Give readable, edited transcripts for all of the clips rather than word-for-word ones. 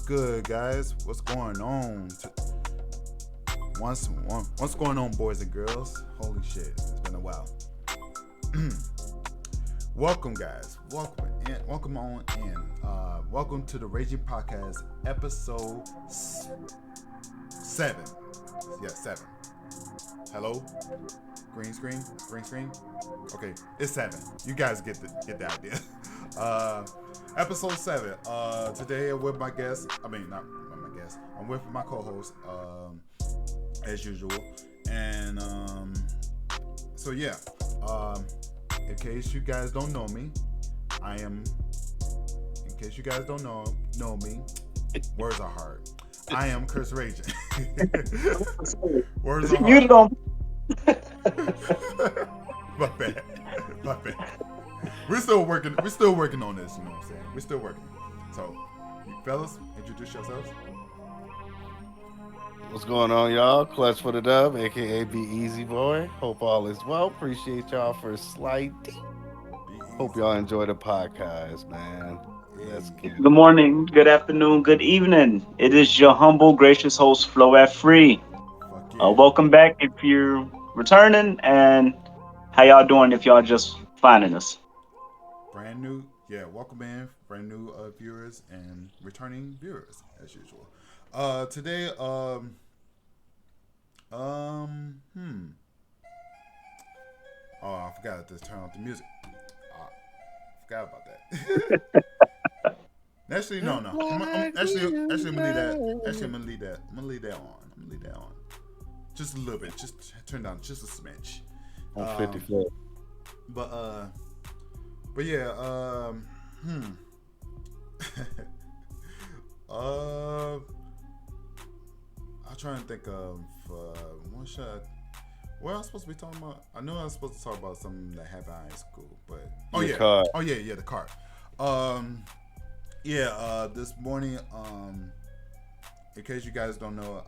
good, guys? What's going on? What's going on, boys and girls? Holy shit, it's been a while. Welcome, guys. Welcome on in. Welcome to the Ragin Podcast, episode 7. Yeah, 7. Hello? Green screen? Okay, it's 7. You guys get the idea. Episode 7. Today I'm with my guest. Not my guest. I'm with my co-host, as usual. And so yeah. In case you guys don't know me, In case you guys don't know me, words are hard. I am Chris Ragin. Words are hard. My bad. We're still working on this, you know what I'm saying? We're still working. So, you fellas, introduce yourselves. What's going on, y'all? Clutch for the Dub, aka Be Easy Boy. Hope all is well. Appreciate y'all for sliding. Be Hope easy. y'all enjoy the podcast, man. Let's Hey, get Good it. morning, good afternoon, good evening. It is your humble, gracious host, Flo F. Free. fuck yeah. Welcome back if you're returning, and how y'all doing if y'all just finding us. Brand new, yeah, welcome in, brand new viewers and returning viewers, as usual. Today, oh, I forgot to turn off the music. Forgot about that. Actually, no. Actually, I'm gonna leave that. Actually, I'm gonna leave that. I'm gonna leave that on. Just a little bit. Just turn down just a smidge. On Um, 54. but yeah. I'm trying to think of one shot. What I was supposed to be talking about? I know I was supposed to talk about something that happened in high school, but Your car. the car. This morning, in case you guys don't know,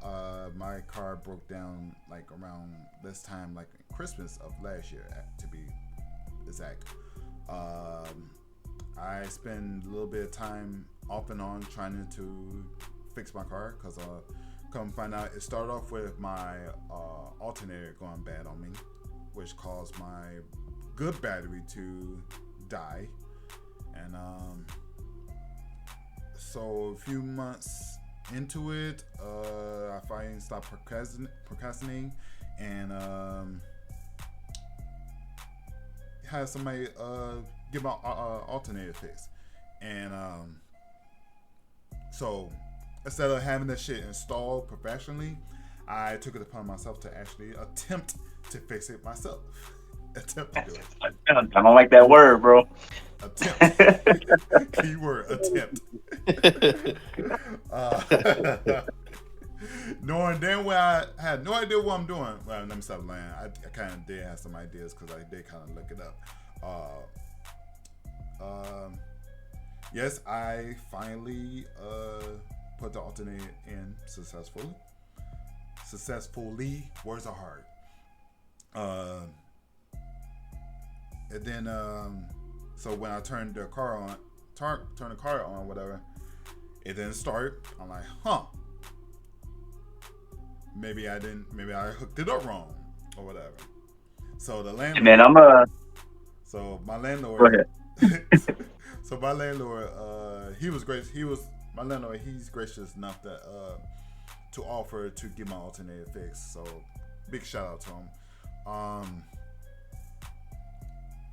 my car broke down like around this time, like Christmas of last year, to be exact. I spent a little bit of time off and on trying to fix my car because come find out it started off with my alternator going bad on me, which caused my good battery to die, and so a few months into it, I finally stopped procrastinating and had somebody give my alternator fixed, and so instead of having that shit installed professionally, I took it upon myself to actually attempt to fix it myself. Attempt to do it. I don't like that word, bro. Attempt. Keyword attempt. Knowing then where I had no idea what I'm doing. Well, let me stop lying. I kind of did have some ideas because I did kind of look it up. Yes, I finally put the alternator in successfully. Words are hard. And then so when I turned the car on, whatever, it didn't start. I'm like, maybe I hooked it up wrong or whatever. So the Hey, man, landlord, so my go landlord, ahead. so my landlord, he was great. My landlord. He's gracious enough that to offer to get my alternator fixed. So big shout out to him.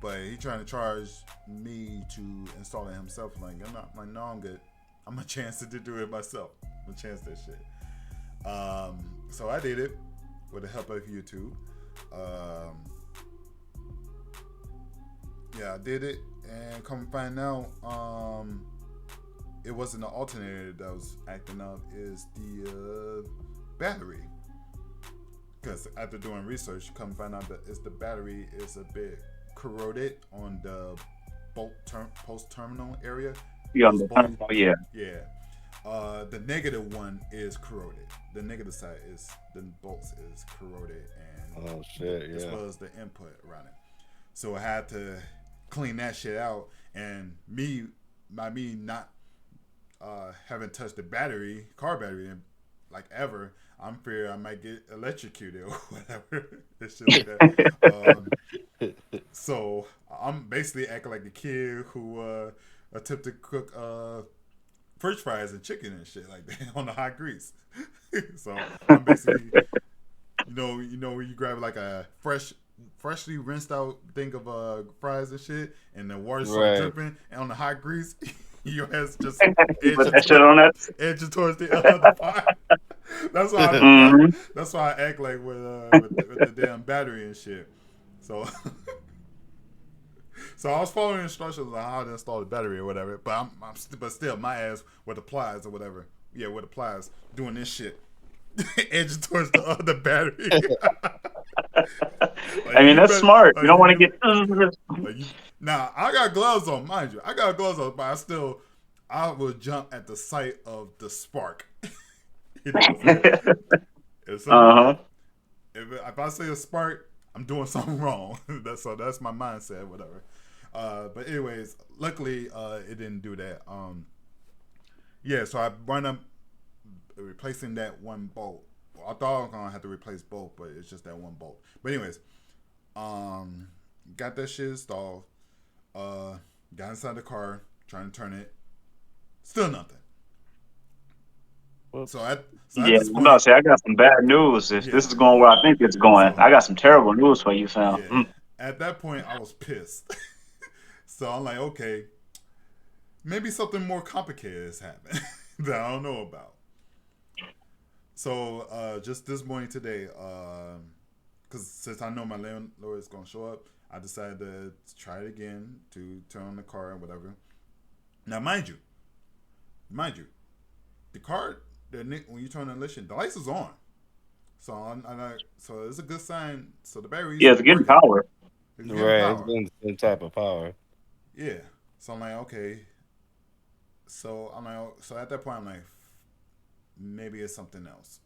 But he trying to charge me to install it himself. Like no, I'm good. I'm a chance to do it myself. I'm a chance that shit. So I did it with the help of YouTube. I did it, and come find out, it wasn't the alternator that was acting up. Is the battery. Because after doing research, come find out that it's the battery is a bit corroded on the post terminal area. You on the phone? Oh, yeah. Yeah. The negative one is corroded. The negative side is the bolts is corroded, and Oh shit, as yeah. well as the input around it. So I had to clean that shit out, and by me not haven't touched the car battery, in, like ever. I'm fear I might get electrocuted or whatever. It's just like that. So I'm basically acting like the kid who attempted to cook French fries and chicken and shit like that on the hot grease. So I'm basically, when you grab like a freshly rinsed out thing of fries and shit, and the water start dripping, and on the hot grease, your ass just Put that shit on that. edging towards the other fire. That's why that's why I act like with the damn battery and shit. So so I was following instructions on how to install the battery or whatever, but but still my ass with the pliers or whatever. Yeah, with the pliers doing this shit. Edging towards the other battery. I mean, that's smart. You don't want to get. Now I got gloves on, mind you. I got gloves on, but I will jump at the sight of the spark. If I say a spark, I'm doing something wrong. That's my mindset, whatever. But anyways, luckily it didn't do that. So I wound up replacing that one bolt. Well, I thought I was gonna have to replace both, but it's just that one bolt. But anyways, got that shit installed. Got inside the car, trying to turn it. Still nothing. I'm about to say I got some bad news. If this is going where I think it's going, I got some terrible news for you, fam. Yeah. At that point, I was pissed. So I'm like, okay, maybe something more complicated has happened that I don't know about. So just this morning today, because since I know my landlord is gonna show up, I decided to try it again to turn on the car and whatever. Now, mind you, the car, when you turn on the ignition, the lights is on. So so it's a good sign. So the battery, it's getting power. It's getting some type of power. Yeah. So I'm like, okay. So at that point I'm like, maybe it's something else.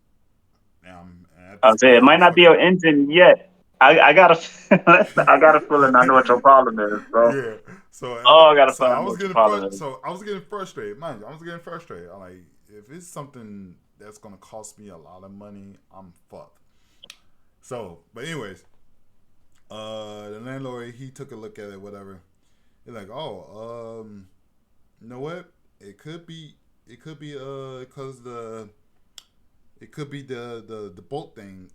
I'll say it might not be your engine yet. I got a feeling I know what your problem is, bro. Yeah. So I got to find out what your problem is. So I was getting frustrated. Mind you, I was getting frustrated. I'm like, if it's something that's gonna cost me a lot of money, I'm fucked. So, but anyways, the landlord, he took a look at it, whatever. He's like, you know what? It could be because it could be the bolt thing.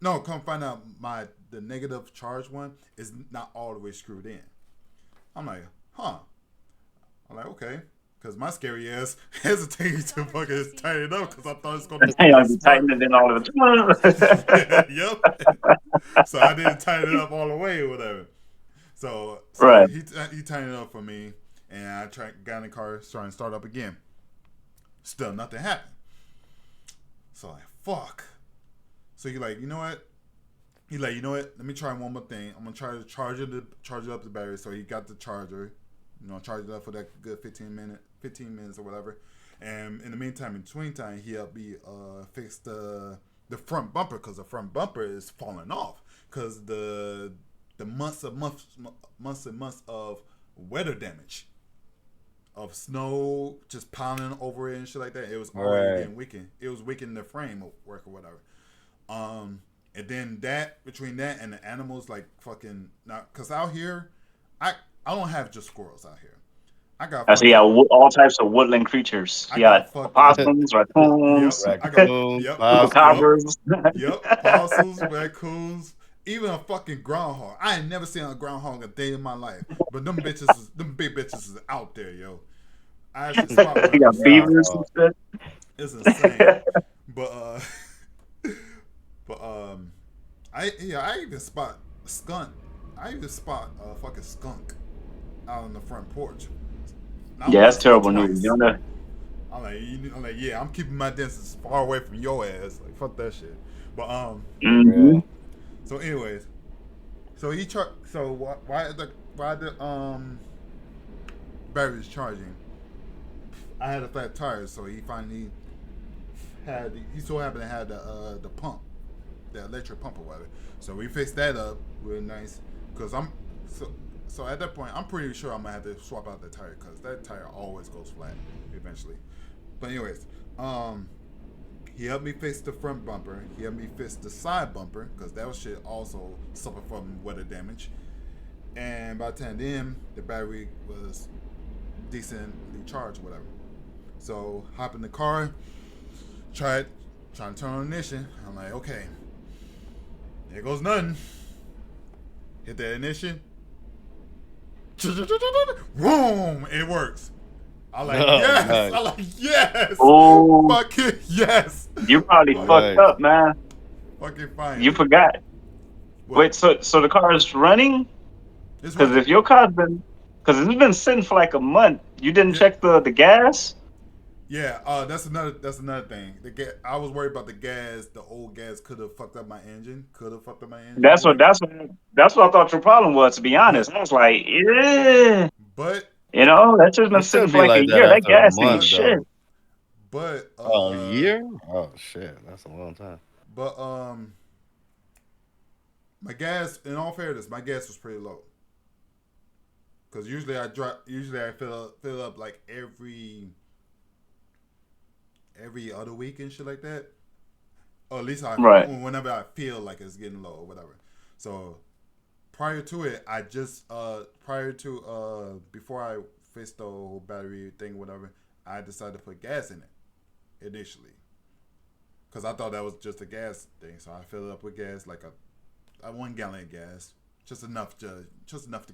No, come find out the negative charge one is not all the way screwed in. I'm like, huh. I'm like, okay. Because my scary ass hesitated to fucking tighten it up because I thought it's going to be tighten it in all of it. Yep. So I didn't tighten it up all the way or whatever. So right. He tightened it up for me, and I got in the car, trying to start up again. Still nothing happened. So like, fuck. So he's like, you know what? Let me try one more thing. I'm gonna try to charge up the battery. So he got the charger, charged it up for that good 15 minutes or whatever. And in the meantime, in between time, he helped me fix the front bumper because the front bumper is falling off because the months and months of weather damage, of snow just pounding over it and shit like that. It was already getting weakened. It was weakening the frame work or whatever. And then between that and the animals, like fucking now, cause out here, I don't have just squirrels out here. I got all types of woodland creatures. You got opossums, raccoons, chupacabras. Possums, raccoons, even a fucking groundhog. I ain't never seen a groundhog a day in my life, but them big bitches is out there, yo. I actually spot one. You got beavers and shit. It's insane. I even spot a skunk. I even spot a fucking skunk out on the front porch. That's terrible news. You know? I'm like, yeah, I'm keeping my distance far away from your ass. Like, fuck that shit. But So, anyways, so why the battery's charging? I had a flat tire, so he finally he so happened to have the pump, the electric pump or whatever. So we fixed that up real nice, cause So at that point, I'm pretty sure I'm gonna have to swap out the tire because that tire always goes flat eventually. But anyways, he helped me fix the front bumper. He helped me fix the side bumper because that shit also suffered from weather damage. And by the time then, the battery was decently charged, or whatever. So hop in the car, trying to turn on ignition. I'm like, okay, there goes nothing. Hit that ignition. Boom! It works. I'm like, yes. Nice. I'm like, yes. Oh, Fucking yes. you probably fucked Nice. up, man. Fucking fine. You forgot. What? Wait, so the car is running? It's Because running. if your car's been, because it's been sitting for like a month, you didn't Yeah. check the gas. Yeah, that's another thing. I was worried about the gas. The old gas could have fucked up my engine. That's what Whatever. that's what I thought your problem was. To be But honest, I was like, yeah, but that's just been It sitting shouldn't for be like a like that year. That after a gas ain't month, shit. though. but Oh, a year? Oh shit, that's a long time. but my gas. In all fairness, my gas was pretty low. Cause usually I fill up like every other week and shit like that. Or at least Right. whenever I feel like it's getting low or whatever. So prior to it, I just before I fixed the whole battery thing, whatever, I decided to put gas in it initially, because I thought that was just a gas thing. So I filled it up with gas, like a 1 gallon of gas, just enough to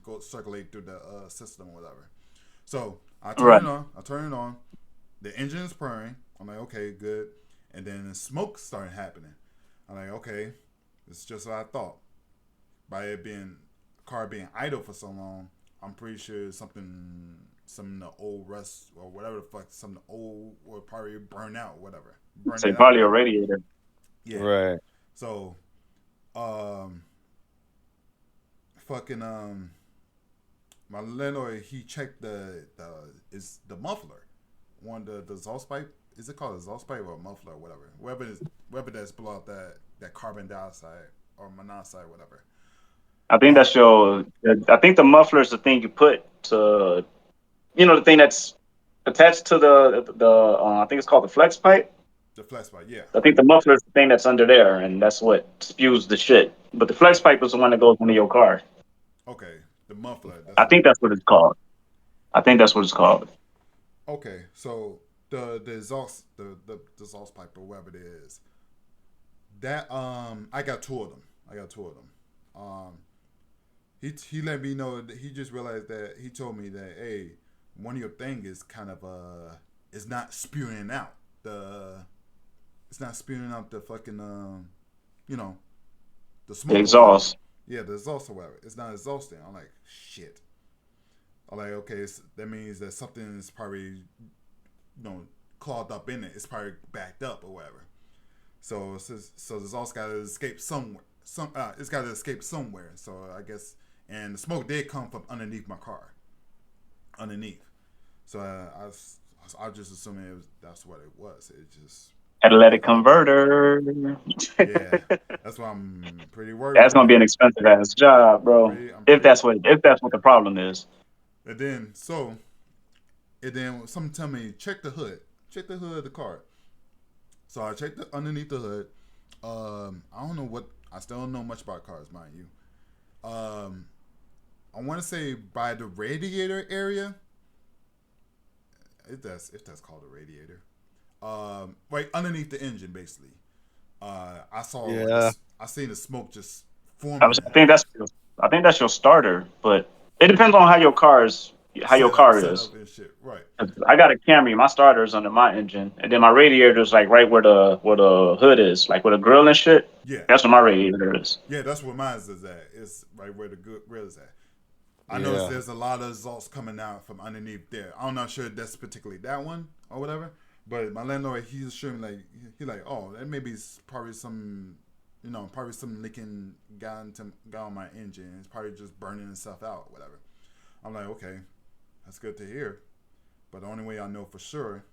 go circulate through the system or whatever. So I Right. turn it on. The engine is purring. I'm like, okay, good. And then the smoke started happening. I'm like, okay, it's just what I thought. By it being car being idle for so long, I'm pretty sure some of the old rust or whatever the fuck, some of the old will probably burn out, whatever. Burn Say it out. probably a radiator. Yeah. Right. So, fucking my landlord, he checked the muffler, the exhaust pipe. Is it called exhaust pipe or muffler or whatever? Whatever that's blow out that carbon dioxide or monoxide, whatever. I think Uh, that's your. I think the muffler is the thing you put to, the thing that's attached to the. I think it's called the flex pipe. the flex pipe, yeah, I think the muffler is the thing that's under there, and that's what spews the shit. But the flex yeah. pipe is the one that goes into your car. Okay, the muffler. That's I what. think that's what it's called. I think that's what it's called. Okay, so the exhaust the exhaust pipe or whatever it is. That I got two of them. Um, he let me know that he just realized that he told me that, hey, one of your thing is kind of is not spewing out it's not spewing out the fucking you know the The smoke or whatever. exhaust. Yeah, the exhaust or whatever. It's not exhausting. I'm like, shit. I'm like, okay, that means that something is probably clogged up in it. It's probably backed up or whatever. So the exhaust got to escape somewhere. It's got to escape somewhere. So I guess, and the smoke did come from underneath my car, underneath. So I just assuming that's what it was. It just Catalytic overflowed. converter. Yeah, that's why I'm pretty worried That's about gonna be it. an expensive ass job, bro. I'm If pretty. that's what the problem is. And then someone tell me check the hood. Check the hood of the car. So I checked underneath the hood. I don't know what. I still don't know much about cars, mind you. I want to say by the radiator area. If that's called a radiator. Right underneath the engine, basically. I saw Yeah. I seen the smoke just I, forming was, and I think that's your starter, but it depends on how your car set is. up and shit. Right. 'Cause I got a Camry. My starter is under my engine, and then my radiator is like right where the hood is, like where the grill and shit. Yeah. That's where my radiator is. Yeah, that's where mine is at. It's right where the good grill is at. I noticed Yeah. there's a lot of exhaust coming out from underneath there. I'm not sure if that's particularly that one or whatever. But my landlord, he's assuring like, oh, that maybe it's probably some, probably some leaking got on my engine. It's probably just burning itself out, whatever. I'm like, okay, that's good to hear. But the only way I know for sure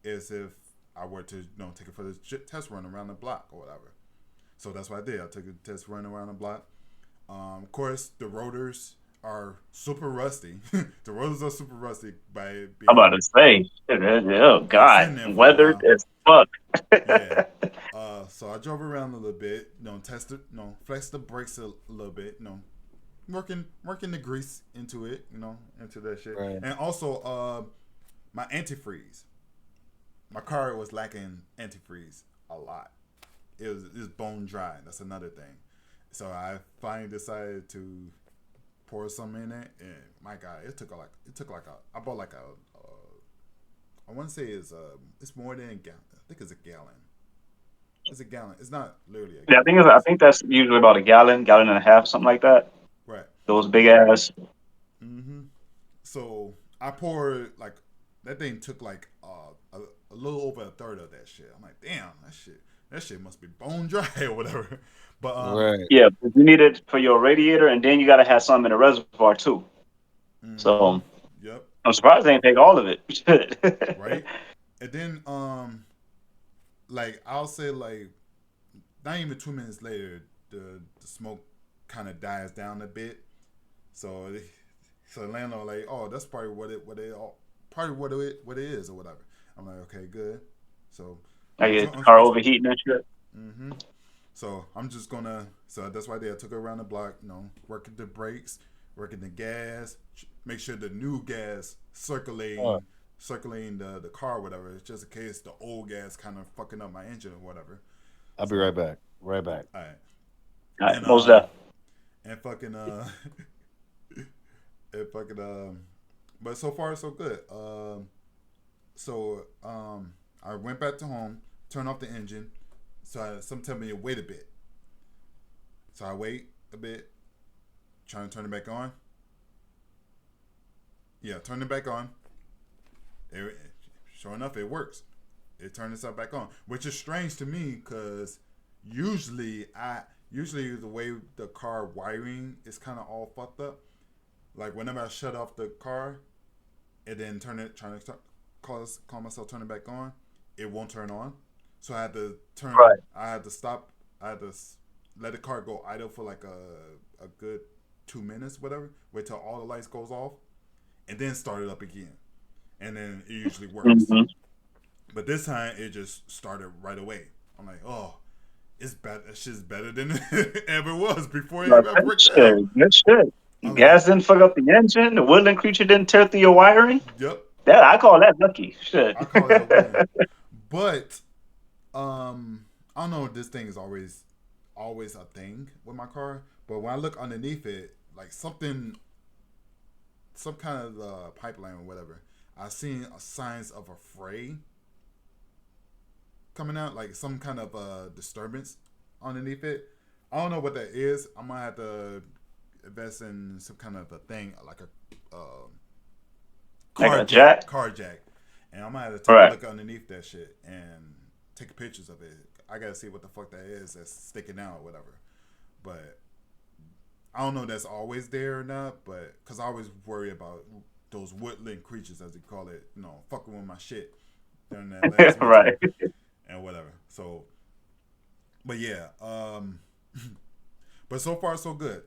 is if I were to, take it for this test run around the block or whatever. So that's what I did. I took a test run around the block. Of course, the rotors. are super rusty. The rotors are super rusty by I'm about being to say, oh sitting God, there for a weathered while. as fuck. Yeah. So I drove around a little bit, tested, flexed the brakes a little bit, working the grease into it, into that shit. Right. And also, my antifreeze. My car was lacking antifreeze a lot. It was bone dry. That's another thing. So I finally decided to pour some in it, and my God, it took like I bought like I want to say it's more than a gallon. I think it's a gallon. It's a gallon. It's not literally a Yeah, gallon. I think that's usually about a gallon, gallon and a half, something like that. Right. Those big ass. Mm-hmm. So I poured like that thing took like a little over a third of that shit. I'm like, damn, that shit must be bone dry or whatever. But Right. Yeah, but you need it for your radiator, and then you gotta have some in the reservoir too. mm-hmm. So Yep. I'm surprised they didn't take all of it. Right. And then like I'll say like not even 2 minutes later, the smoke kind of dies down a bit. So so the landlord like, oh, that's probably what it is or whatever. I'm like, okay, good. So I I'm get just the car overheating and shit. mm-hmm. So I'm just gonna. So that's why I took her around the block. Working the brakes, working the gas, make sure the new gas Oh, circulating the car, or whatever. It's just in case the old gas kind of fucking up my engine or whatever. I'll be So right back. Right back. all right, All right, and most definitely. and fucking and fucking but so far so good. I went back to home, turned off the engine. So some tell me to wait a bit. So I wait a bit, trying to turn it back on. Yeah, turn it back on. Sure enough, it works. It turned itself back on, which is strange to me because usually the way the car wiring is kind of all fucked up. Like whenever I shut off the car and then trying to call myself turn it back on, it won't turn on. So Right. I had to stop. I had to let the car go idle for like a good 2 minutes, whatever. Wait till all the lights goes off, and then start it up again. And then it usually works. Hmm. But this time it just started right away. I'm like, oh, it's better. That shit's better than it ever was before it Like, ever good broke down. shit. Good shit. I'm like, Gas didn't fuck up the engine. The woodland creature didn't tear through your wiring. yep. That I call that lucky. Shit. I call that a win. But I don't know if this thing is always a thing with my car, but when I look underneath it, like some kind of pipeline or whatever, I seen signs of a fray coming out, like some kind of disturbance underneath it. I don't know what that is. I might have to invest in some kind of a thing, like a Like a jack. car jack, and I might have to take a Right. look underneath that shit and take pictures of it. I gotta see what the fuck that is that's sticking out or whatever. But I don't know if that's always there or not. But because I always worry about those woodland creatures, as you call it, fucking with my shit during that last winter Right. and whatever. So, but yeah, but so far so good.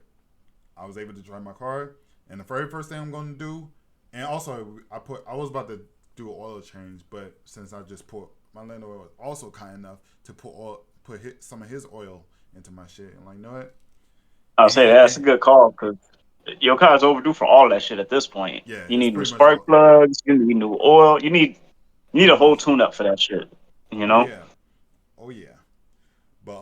I was able to drive my car, and the very first thing I'm going to do, and also I was about to do an oil change, but since I just put my landlord was also kind enough to put some of his oil into my shit, and like, you know what? I'll say that's a And good call because your car's overdue for all that shit at this point. yeah, You it's need new pretty much spark all plugs. You need new oil. You need a pretty whole much. tune up for that shit. You Oh know. yeah, oh yeah. But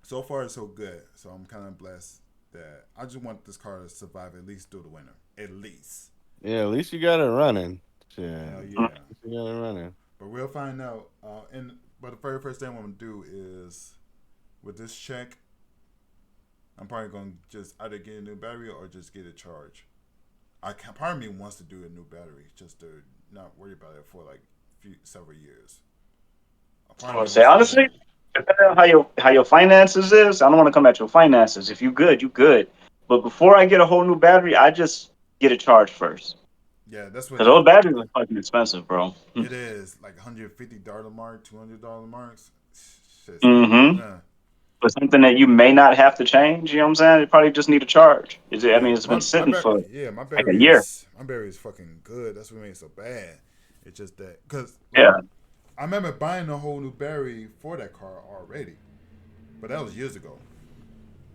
so far so good. So I'm kind of blessed that I just want this car to survive at least through the winter, at least. Yeah, at least you got it running. Shit. Hell At yeah. least you got it running. But we'll find out. But the very first thing I'm gonna do is with this check, I'm probably gonna just either get a new battery or just get it charged. Part of me wants to do a new battery just to not worry about it for like several years. A I part of want me to say wants to do honestly, that. depending on how your finances is, I don't want to come at your finances. If you good, you good. But before I get a whole new battery, I just get it charged first. Yeah, that's what Because those batteries are fucking expensive, bro. it is. Like $150 mark, $200 marks. Shit's like, Mm-hmm. huh. for something that you may not have to change. You know what I'm saying? It probably just need a charge. Is it? I Yeah, mean, it's been sitting for my like a berry year. is fucking good. That's what made it so bad. It's just that because Yeah. I remember buying a whole new berry for that car already, but that was years ago.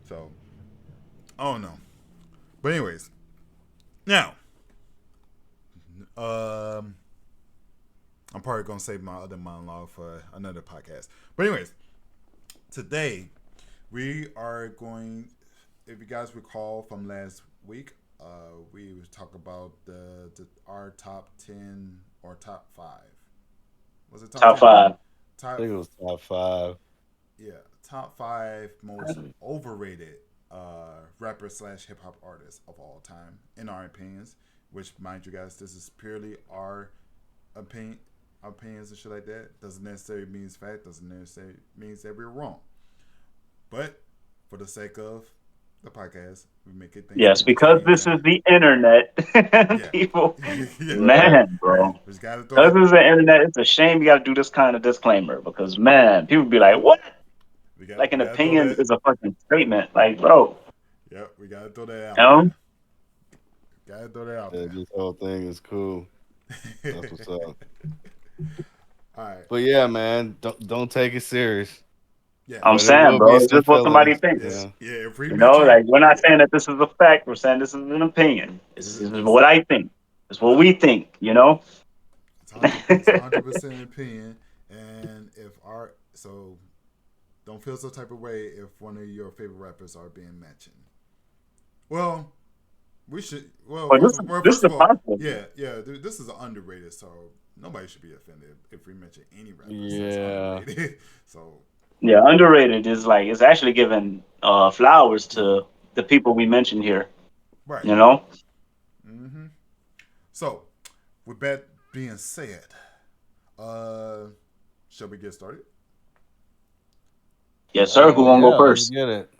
So I don't know. But anyways, now um, I'm probably gonna save my other monologue for another podcast. But anyways, today we are going. If you guys recall from last week, we would talk about our top 10 or top 5. Was it top Top 10? five. I Top, think it was top 5. yeah, top 5 most overrated rapper slash hip hop artists of all time, in our opinions. Which, mind you guys, this is purely our opinions and shit like that. Doesn't necessarily mean it's fact. Doesn't necessarily means that we're wrong. But for the sake of the podcast, we make it things Yes, because entertaining. this is the internet. Yeah. People, Yeah. man, Right. bro. We just gotta throw Because that. this is the internet, it's a shame you got to do this kind of disclaimer. Because man, people be Yeah. like, "What?" Like We an gotta throw opinion that. is a fucking statement. Like, bro, Yep, we gotta throw that you out know? there. Gotta throw that out Yeah, there. this whole thing is cool. That's what's up. All right. But yeah, man, don't take it serious. Yeah. I'm But it saying, will be bro, it's some just what somebody feelings. thinks. Yeah. Yeah. If we You know, mention, like we're not saying that this is a fact. We're saying this is an opinion. This is it's what I think. It's what we think. You know. it's 100% opinion, and if our so don't feel some type of way if one of your favorite rappers are being mentioned. Well, we should. Well, But this first is of a all, positive. yeah. This is underrated, so nobody should be offended if we mention any rappers that's Yeah. underrated. So Yeah, underrated is like it's actually giving flowers yeah, to the people we mentioned here. right. You know. Mm-hmm. So, with that being said, uh, shall we get started? Yes, sir. Who won't go Yeah, let's first? get it.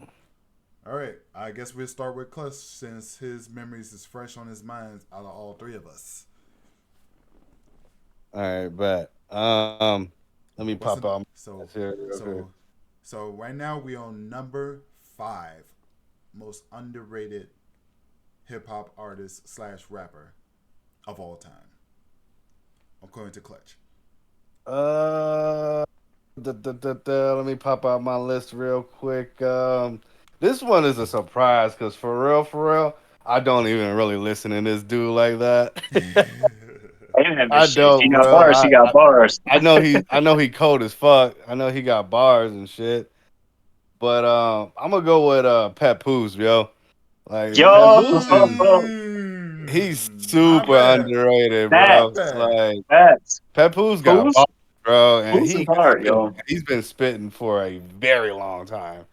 All right. I guess we'll start with Clutch since his memories is fresh on his mind out of all three of us. All right, bet. Let me What's pop it? out So, my here real quick. right now we on number 5, most underrated hip hop artist slash rapper of all time, according to Clutch. Let me pop out my list real quick. This one is a surprise because for real, I don't even really listen to this dude like that. Amen, I shit. She don't, got bro. bars. She got bars. I know he cold as fuck. I know he got bars and shit. But I'm gonna go with Papoose, yo. Like Yo, Papoose is he's Not super bad. underrated, Not bro. that's bad. Like that's Papoose got who's bars, bro, and who's is hard, yo. he's been spitting for a very long time.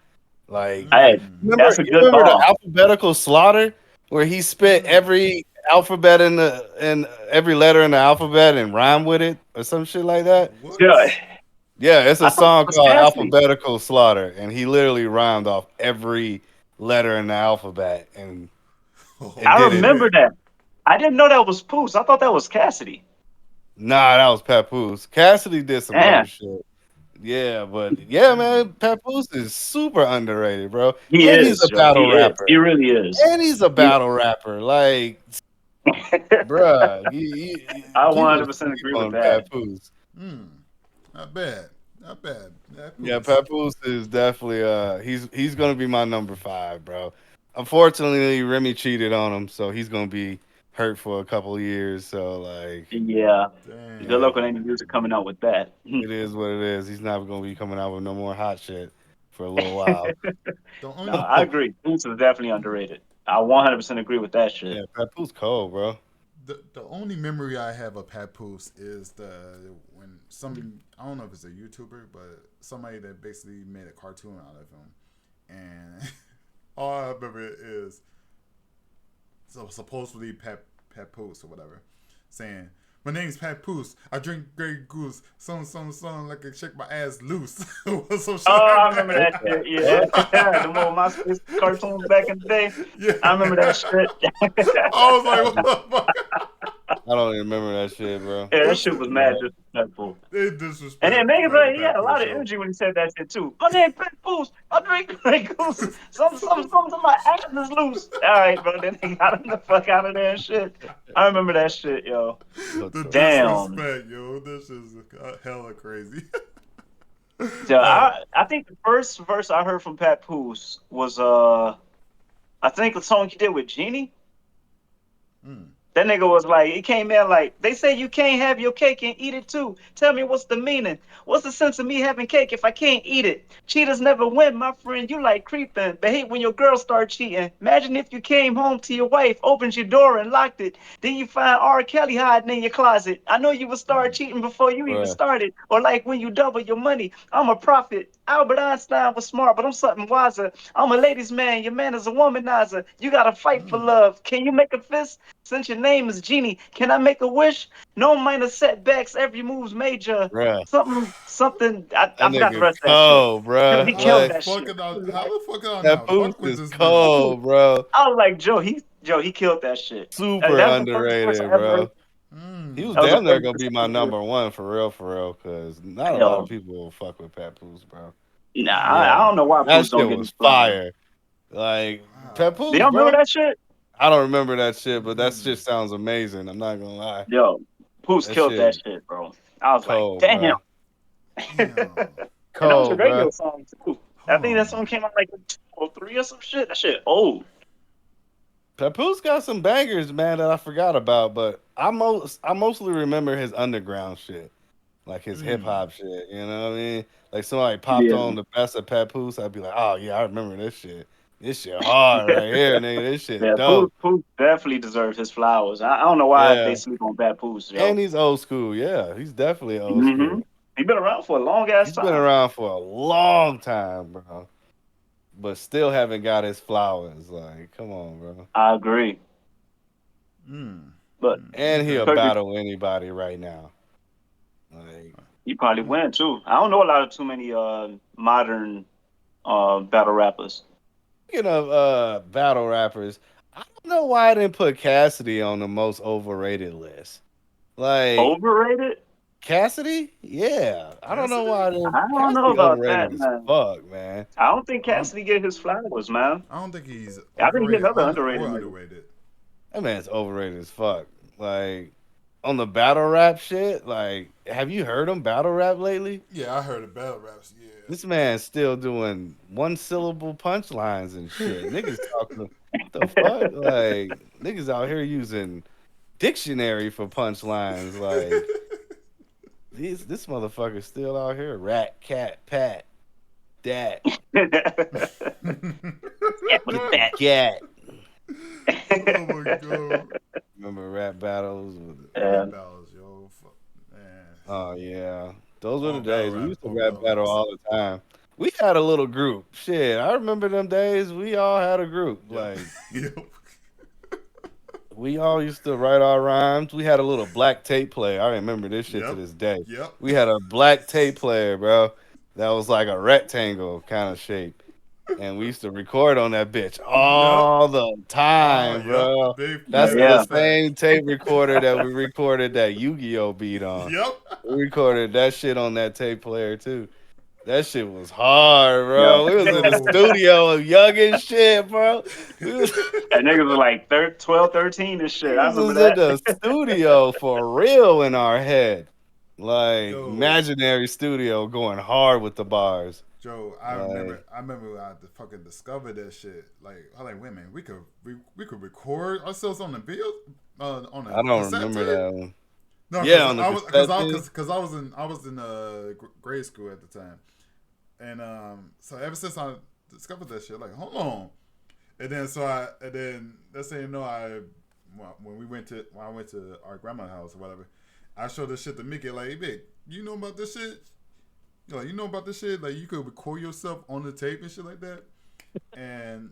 Like Hey, Mm. that's a you good remember the ball. alphabetical slaughter where he spit Mm. every alphabet in every letter in the alphabet and rhyme with it or some shit like that? Yeah, What? Yeah, it's a I thought it song was called Cassidy. Alphabetical Slaughter, and he literally rhymed off every letter in the alphabet and Oh, and I did it. remember shit. that. I didn't know that was Poos. I thought that was Cassidy. Nah, that was Papoose. Cassidy did some other Damn, shit. Yeah, but yeah, man, Papoose is super underrated, bro. he And he's is, a yo. He battle is. He rapper. really is. And he's a He, battle rapper. Like, bruh, I people 100% sleep agree with on that. Papoose. Mm. Not bad. Not bad. That Yeah, boost. Papoose is definitely he's gonna be my number 5, bro. Unfortunately, Remy cheated on him, so he's gonna be hurt for a couple of years. So like, Yeah. Good yeah, luck with Damn. any music coming out with that. it is what it is. He's not gonna be coming out with no more hot shit for a little while. The No, only I agree. Poos is definitely underrated. I 100% agree with that shit. Yeah, Papoose cold, bro. the only memory I have of Papoose is when some, I don't know if it's a YouTuber, but somebody that basically made a cartoon out of him, and all I remember is so supposedly Papoose or whatever saying, "My name's Papoose. I drink Grey Goose. Son, like I shake my ass loose." Or some shit Oh, I like remember that shit. that. Yeah. The old MySpace cartoons back in the day. Yeah. I remember that shit. I was like, what the fuck? I don't even remember that shit, bro. Yeah, that shit was mad disrespectful. They And disrespect then niggas, fucking he had a Papoose, lot of yo. energy when he said that shit too. My name Pat Goose. I drink Grey Goose. Some my ass is loose. All right, bro. Then they got him the fuck out of there and shit. I remember that shit, yo. What The the Damn. disrespect, yo. This is hella crazy. So I think the first verse I heard from Pat Poose was I think the song he did with Genie. Mm. That nigga was like, he came in like, they say you can't have your cake and eat it too. Tell me what's the meaning? What's the sense of me having cake if I can't eat it? Cheaters never win, my friend. You like creeping. Behave when your girls start cheating. Imagine if you came home to your wife, opened your door and locked it. Then you find R. Kelly hiding in your closet. I know you would start cheating before you even bruh. started. Or like when you double your money. I'm a prophet. Albert Einstein was smart, but I'm something wiser. I'm a ladies' man. Your man is a womanizer. You gotta fight for love. Can you make a fist? Since your name is Genie, can I make a wish? No minor setbacks, every move's major. Bruh. Something. I That forgot the nigga rest of that shit. cold, bruh. He killed Like, that shit. How the fuck I that not Papoose fuck with is this man? cold, bro. I was like, Joe, he killed that shit. Super That was the first verse underrated, I ever. bro. He was That was the damn near first gonna verse be I my ever heard. number one for real, because not a lot of Yo, people will fuck with Papoose, bro. nah, I Yeah, don't know why that Poos don't shit get was his flowers. fire. Like Wow. Do Papoose, y'all remember bro. that shit? I don't remember that shit, but that shit Mm. sounds amazing. I'm not gonna lie. Yo, Poos That killed shit that shit, bro. I was like, cold, damn. bro. Damn. And that was a Cold, bro. radio song too. I Hold think that on. song came out like in 203 or some shit. That shit old. Papoose got some bangers, man, that I forgot about, but I mostly remember his underground shit. Like his hip Mm. hop shit, you know what I mean? Like somebody popped Yeah. on the best of Papoose, I'd be like, oh yeah, I remember this shit. This shit hard right here, nigga. This shit Yeah, Poos, dope. Poos definitely deserved his flowers. I don't know why they Yeah. sleep on Bad Poos, yo. And he's old school. Yeah, he's definitely old Mm-hmm. school. He been around for a long ass He's been time. around for a long time, bro. But still haven't got his flowers. Like, come on, bro. I agree. Mm. But And Okay. he'll Kirby, battle anybody right now. Like, he probably win too. I don't know a lot of too many modern battle rappers. speaking of battle rappers, I don't know why I didn't put Cassidy on the most overrated list. Like Overrated? Cassidy, yeah. I don't know why I Cassidy? didn't. I don't know Cassidy about that, overrated as man. fuck, man. I don't think I don't, Cassidy get his flowers, man. I don't think he's I think he get overrated another underrated or nigga. underrated. That man's overrated as fuck. Like on the battle rap shit. Like, have you heard him battle rap lately? Yeah, I heard of battle raps. This man's still doing one syllable punchlines and shit. Niggas talking what the fuck? Like niggas out here using dictionary for punchlines. Like this motherfucker's still out here. Rat, cat, pat, dat, Yeah, what is that? gat. Oh my god. Remember rap battles? Yeah. Rap battles, yo. Fuck, man. Oh yeah, those were the days. We used to All rap battle battle raps. all the time. We had a little group. Shit, I remember them days. We all had a group. Yep. Like Yep. we all used to write our rhymes. We had a little black tape player. I remember this shit to Yep. this day. Yep. We had a black tape player, bro. That was like a rectangle kind of shape. And we used to record on that bitch Yep. all the Oh, time, yep. bro. That's Big the Yeah. fact. same tape recorder that we recorded that Yu-Gi-Oh beat on. Yep. We recorded that shit on that tape player too. That shit was hard, Yeah. bro. We was in the Yo. studio young and shit, bro. We was, And niggas was like 12, 13 and shit. I niggas remember was in that. the studio for real in our head. Like Yo. imaginary studio going hard with the bars. Joe, Like, I remember when I fucking discovered that shit. Like, I like, wait, man, we could record ourselves on the video, on I a don't cassette remember tape. that one. No, Yeah, on the cassette tape. because I was in grade school at the time, and so ever since I discovered that shit, like, hold on, and then let's say when I went to our grandma's house or whatever, I showed this shit to Mickey, like, hey, Mick, you know about this shit? Like, you know about this shit? Like, you could record yourself on the tape and shit like that. And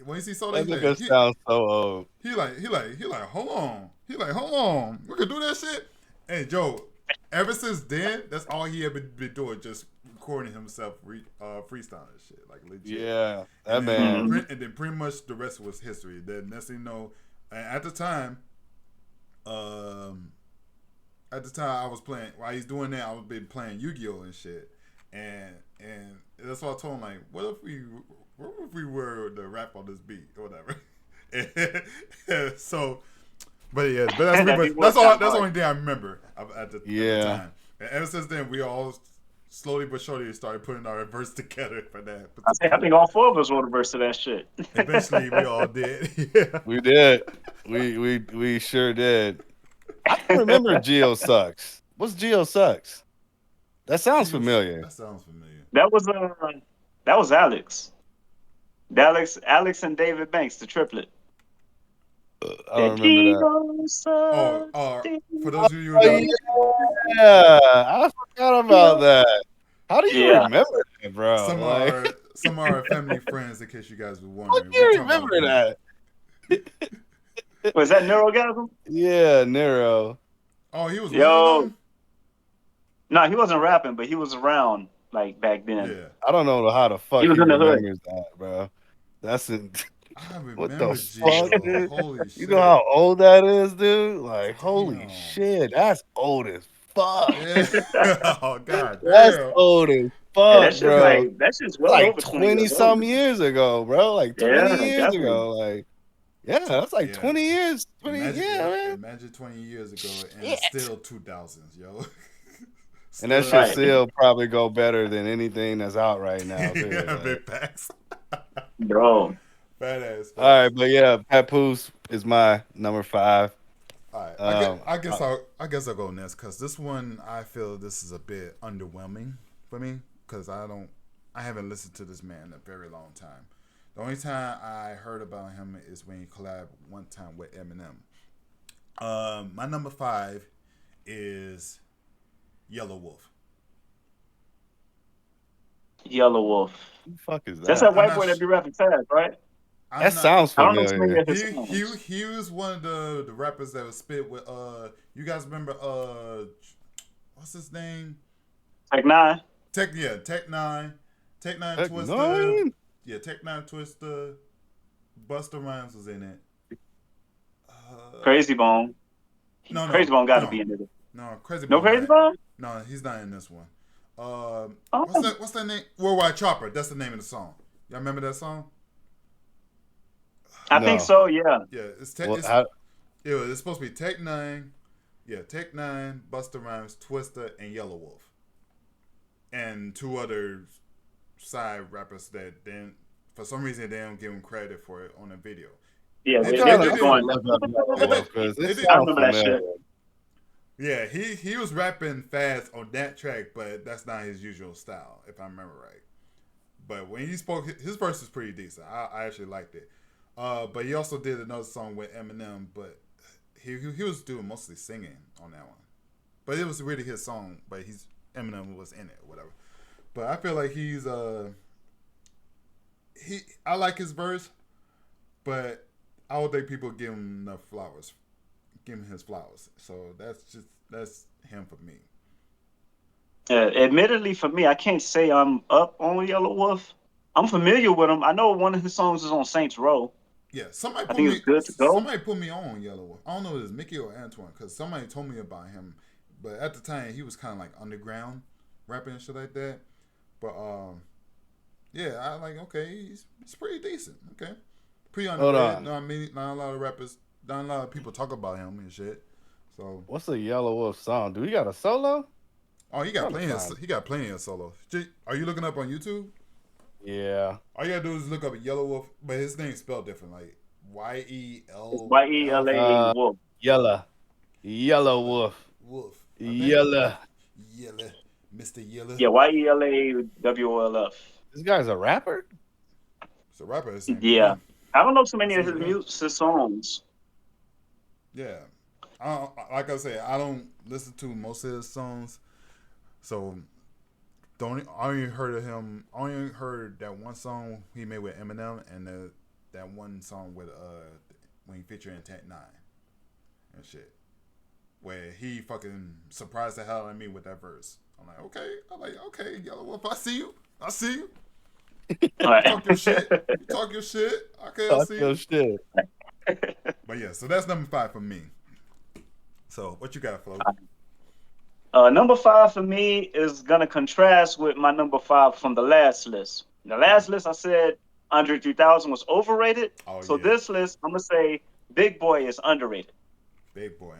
when he saw that, That nigga sounds so old. he like, hold on. Hold on. We could do that shit. And Joe, ever since then, that's all he ever been doing, just recording himself freestyling shit, like legit. Yeah, that And man. then pretty much the rest was history. Then next thing you know, and at the time, At the time I was playing, while he's doing that, I was been playing Yu-Gi-Oh and shit, and that's why I told him like, what if we were to rap on this beat or whatever. So, but yeah, but that's all. That's the only thing I remember at the time. And ever since then, we all slowly but surely started putting our verse together for that. I think all four of us wrote a verse to that shit. Eventually, we all did. Yeah. We did. We sure did. I don't remember Geo Sucks. What's Geo Sucks? That sounds familiar. That sounds familiar. That was Alex. Alex and David Banks, the triplet. I don't remember that. For those of you who yeah, I forgot about that. How do you remember that, bro? Some of our family friends, in case you guys were wondering. How do you remember that? Was that Neurogasm? Yeah, Nero. Oh, he was one of them? No, he wasn't rapping, but he was around like back then. Yeah. I don't know how the fuck he was in the hood. That, bro. That's I remember what the fuck, dude? Holy shit. You know how old that is, dude? Like, holy shit, that's old as fuck. Yeah. Oh god, that's old as fuck, bro. That's just like 20-some years ago, bro. Like 20 years definitely. ago, like. Yeah, that's like 20 years. 20 man. Imagine 20 years ago and it's still 2000s, yo. And that shit still probably go better than anything that's out right now. Too, yeah, big facts. Bro. Badass. All right, but yeah, Papoose is my number 5. All right. I guess I'll go next because this one I feel this is a bit underwhelming for me because I haven't listened to this man in a very long time. The only time I heard about him is when he collabed one time with Eminem. My number 5 is Yellow Wolf. Yellow Wolf. Who the fuck is that? That's that white boy that be rapping fast, right? Sounds familiar. I don't know he was one of the rappers that was spit with you guys remember what's his name? Tech Nine. Tech Nine Twister. Yeah, Tech Nine Twister. Busta Rhymes was in it. Crazy Bone. No, Crazy Bone got to be in it. No, Crazy Bone. No Crazy Bone? No, he's not in this one. What's that name? Worldwide Chopper. That's the name of the song. Y'all remember that song? I think so, yeah. Yeah, it's supposed to be Tech Nine. Yeah, Tech Nine, Busta Rhymes, Twister, and Yellow Wolf. And 2 other side rappers that then for some reason they don't give him credit for it on the video. Yeah, they just going. I remember that shit. Yeah, he was rapping fast on that track, but that's not his usual style, if I remember right. But when he spoke, his verse was pretty decent. I actually liked it. But he also did another song with Eminem, but he was doing mostly singing on that one. But it was really his song, but Eminem was in it or whatever. But I feel like I like his verse, but I don't think people give him enough flowers. Give him his flowers. So that's him for me. Admittedly, for me, I can't say I'm up on Yellow Wolf. I'm familiar with him. I know one of his songs is on Saints Row. Yeah, somebody put me on Yellow Wolf. I don't know if it's Mickey or Antoine, because somebody told me about him. But at the time, he was kind of like underground rapping and shit like that. But yeah, I like. Okay, he's pretty decent. Okay, pretty underrated. No, I mean, not a lot of rappers, not a lot of people talk about him and shit. So what's a Yellow Wolf song? Do he got a solo? Oh, he got plenty of solos. Are you looking up on YouTube? Yeah. All you gotta do is look up Yellow Wolf, but his name's spelled different, like YEL. YELA Wolf. Yellow Wolf. Wolf. Yellow. Mr. Yellow. Yeah, YELAWOLF. This guy's a rapper? It's a rapper. Yeah. I don't know so many of his songs. Yeah. Like I said, I don't listen to most of his songs. So I only heard of him. I only heard that one song he made with Eminem and that one song with when he featured in Tech Nine and shit, where he fucking surprised the hell out of me with that verse. I'm like, okay, Yellow Wolf, I see you. Right. Talk your shit. Okay, I see you. Shit. But yeah, so that's number 5 for me. So what you got, Flo? Number five for me is gonna contrast with my number five from the last list. The last list I said Andre 3000 was overrated. Oh So yeah, this list I'm gonna say Big Boy is underrated. big boy.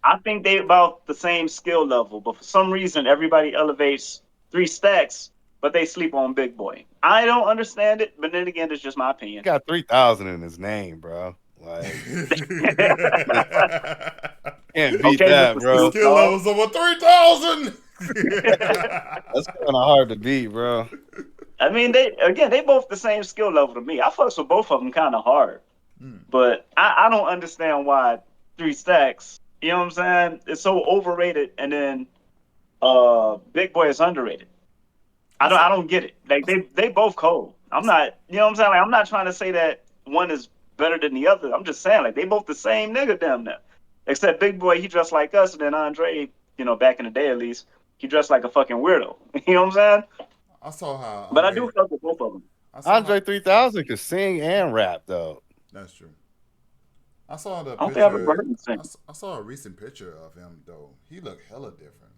I think they about the same skill level, but for some reason everybody elevates Three Stacks, but they sleep on Big Boy. I don't understand it, but then again, it's just my He opinion. got 3,000 in his name, bro. Like, can't beat Okay, that, Mr. The bro. Snoop skill Dogg. levels over 3,000. That's kind of hard to beat, bro. I mean, they both the same skill level to me. I fucks with both of them kind of hard, but I don't understand why Three Stacks. You know what I'm saying? It's so overrated, and then Big Boy is underrated. I don't get it. Like they both cold. I'm not. You know what I'm saying? Like I'm not trying to say that one is better than the other. I'm just saying like they both the same nigga damn near. Except Big Boy, he dressed like us, and then Andre, back in the day at least, he dressed like a fucking weirdo. You know what I'm saying? I saw how But I do fuck with both of them. I saw how. Andre 3000 could sing and rap, though. That's true. I saw the I don't think I've ever picture. heard him sing. I saw a recent picture of him though. He looked hella different.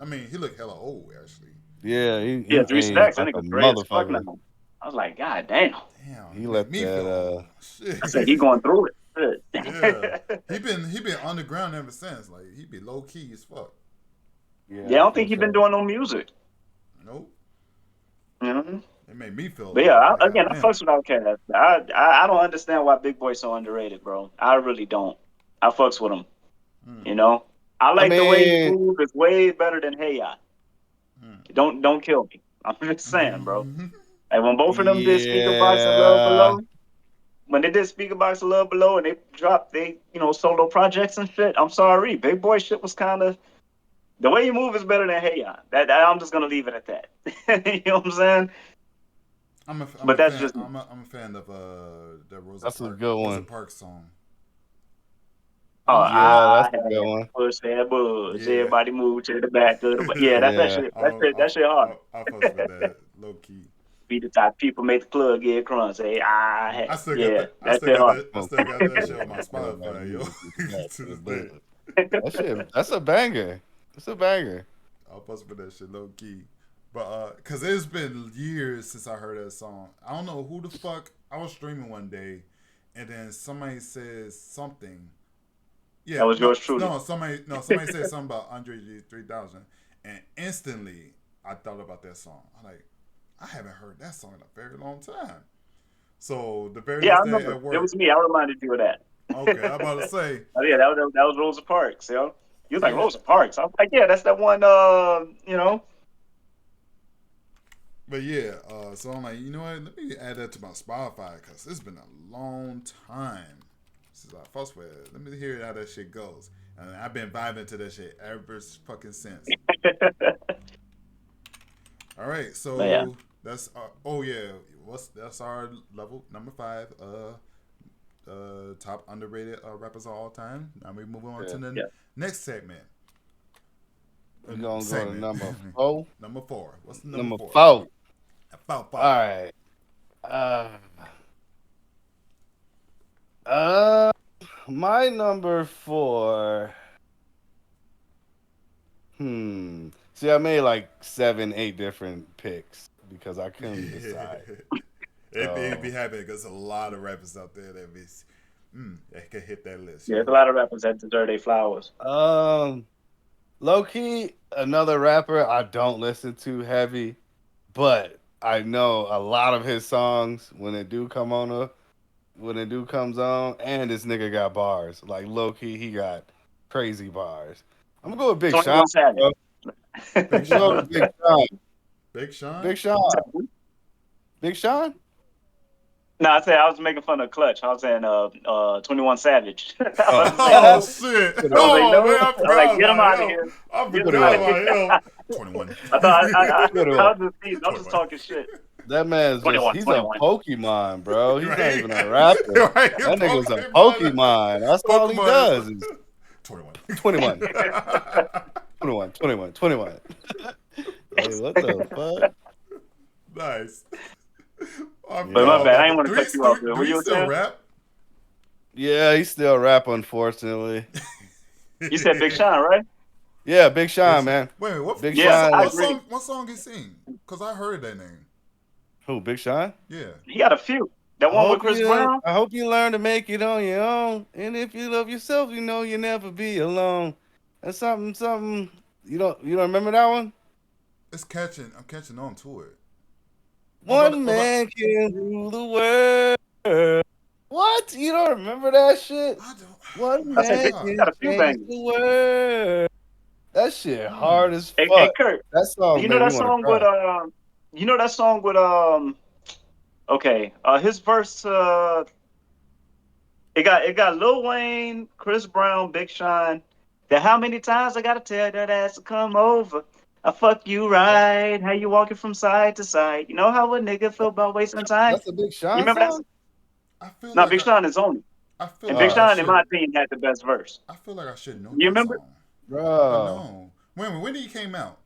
I mean, he looked hella old actually. Yeah, he Yeah, Three aged Stacks. That like a nigga gray as fuck now. motherfucker. I was like, God damn. Damn, He he let made me that, feel old. Shit. I said he going through it. Yeah, Shit. he been underground ever since. Like he be low key as fuck. Yeah, I don't think he been doing no music. Nope. You know? It made me feel But old. yeah, Like again, I goddamn. fucks with Outkast. I don't understand why Big Boy's so underrated, bro. I really don't. I fucks with him. Mm, You know, I I like the way he mean, moves. It's way better than Hey Ya. mm. Don't kill me. I'm just saying, bro. Like when both of them did Speaker Box and Love yeah, Below, when they did Speaker Box and Love Below, and they dropped they solo projects and shit. I'm sorry, Big Boy shit was kind of the way you move is better than Hey Ya. That I'm just gonna leave it at that. You know what I'm saying? I'm a But that's fan. just me. I'm a fan of the that's a good Rosa one. Parks song. Oh, I don't know. Yeah, I that's a had good one. push that buzz. Yeah. Everybody move to the back of the. Yeah, that's that Yeah, shit. That shit hard. I fucks with that low key. Be the type of people make the club get crunk. Say I still got yeah, that. I that still shit got hard. that. I smoke still got that shit on my everybody Spotify, yo. move to the back To of the this day, bus. That shit, that's a banger. That's a banger. I'll fuss with that shit low key. But cause it's been years since I heard that song. I don't know who the fuck. I was streaming one day, and then somebody says something. That Yeah, was yours truly. somebody said something about Andre 3000, and instantly I thought about that song. I'm like, I haven't heard that song in a very long time. So the very Yeah, I next day remember. at It work, was me. I reminded you of that. okay, I'm about to say, Oh yeah, that was Rosa Parks. Yo, you was like yeah, Rosa Parks. I was like, yeah, that's that one. but yeah. So I'm like, you know what? Let me add that to my Spotify because it's been a long time since I fussed with it. Let me hear how that shit goes. And I've been vibing to that shit ever fucking since. All right, But yeah, so that's oh yeah, that's our level number 5. Top underrated rappers of all time. Now we move on Yeah. to the yeah. next segment. We're gonna go to Segment number 4. number 4. What's the Number number 4? 4. About All 5. right. Uh, my number 4. See, I made like 7, 8 different picks because I couldn't decide. It'd So, be happy because there's a lot of rappers out there that can hit that list. Yeah, You there's a know? lot of rappers that deserve their flowers. low key, another rapper I don't listen to heavy, but I know a lot of his songs when it do come on when it do comes on, and this nigga got bars. Like low key, he got crazy bars. I'm gonna go with Big Sean, 21 Savage. bro. Big I'm gonna go Sean. with Big Sean. Big Sean. Big Sean. Big Sean? No, I said I was making fun of Clutch. I was saying 21 Savage. I Oh, was like, Oh no. shit! put I was him like, Oh no. man, I I was like, forgot get him about out of him. here. I Get him forgot out of here. about him. 21. I thought put him I up. was just teasing. I was just talking shit. That man's just, 21, he's 21. a Pokemon, bro. He's not Right? even a rapper. Right? That nigga's a Pokemon. Pokemon. That's all he Pokemon does is is 21. 21, 21, 21, 21. Like, what the fuck? Nice. I But my forgot bad. I about didn't that. want to cut you off there. Do What he you were still saying? rap? Yeah, he still rap, unfortunately. You said Big Sean, right? Yeah, Big Sean, man. Wait a minute, Big Yeah, Sean. I agree. what song he sing? Cause I heard that name. Who? Big Sean. Yeah. He got a few. That one with Chris Brown. I hope you learn to make it on your own. And if you love yourself, you know you'll never be alone. That's something. You don't remember that one? I'm catching on to it. One man can rule the world. What? You don't remember that shit? I don't. One I said man Big God. Sean can got a few change bangers. the world. That shit hard as Hey, fuck. Kurt, That song you know made me that want to song cry. with you know that song with okay, his verse it got Lil Wayne, Chris Brown, Big Sean. That how many times I gotta tell that ass to come over. I fuck you right. How you walking from side to side? You know how a nigga feel about wasting time? That's a Big You Sean remember that? song? I feel No, like Big Sean is on it. I feel And like Big I Sean, in should. my opinion, had the best verse. I feel like I should know You that remember? song, but Bro. no. Wait a minute, when did he came out?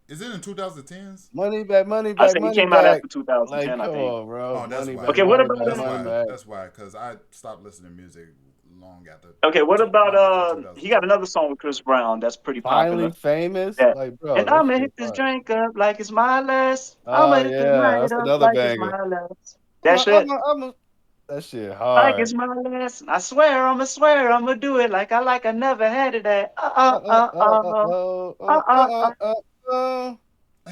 Is it in 2010s? Money back, money I back, said he money came out back. after Like, 2010, I come think. on, bro. Oh, that's Money why. back, Okay, what money about back, That's money why. back. That's why. Cause I stopped listening to music long after. Okay, what Long after about he 2010. got another song with Chris Brown that's pretty Finally popular. famous? That Like, bro, and that I'ma shit hit this hard. drink up like it's my last. I'ma Oh, hit this yeah. night That's up another like it's banger. my last. I'm That a, shit. I'm a, I'm a, that shit Like it's hard. my last. I swear I'ma do it like I never had it at. Uh, uh, uh, uh, uh, uh, uh, uh, uh.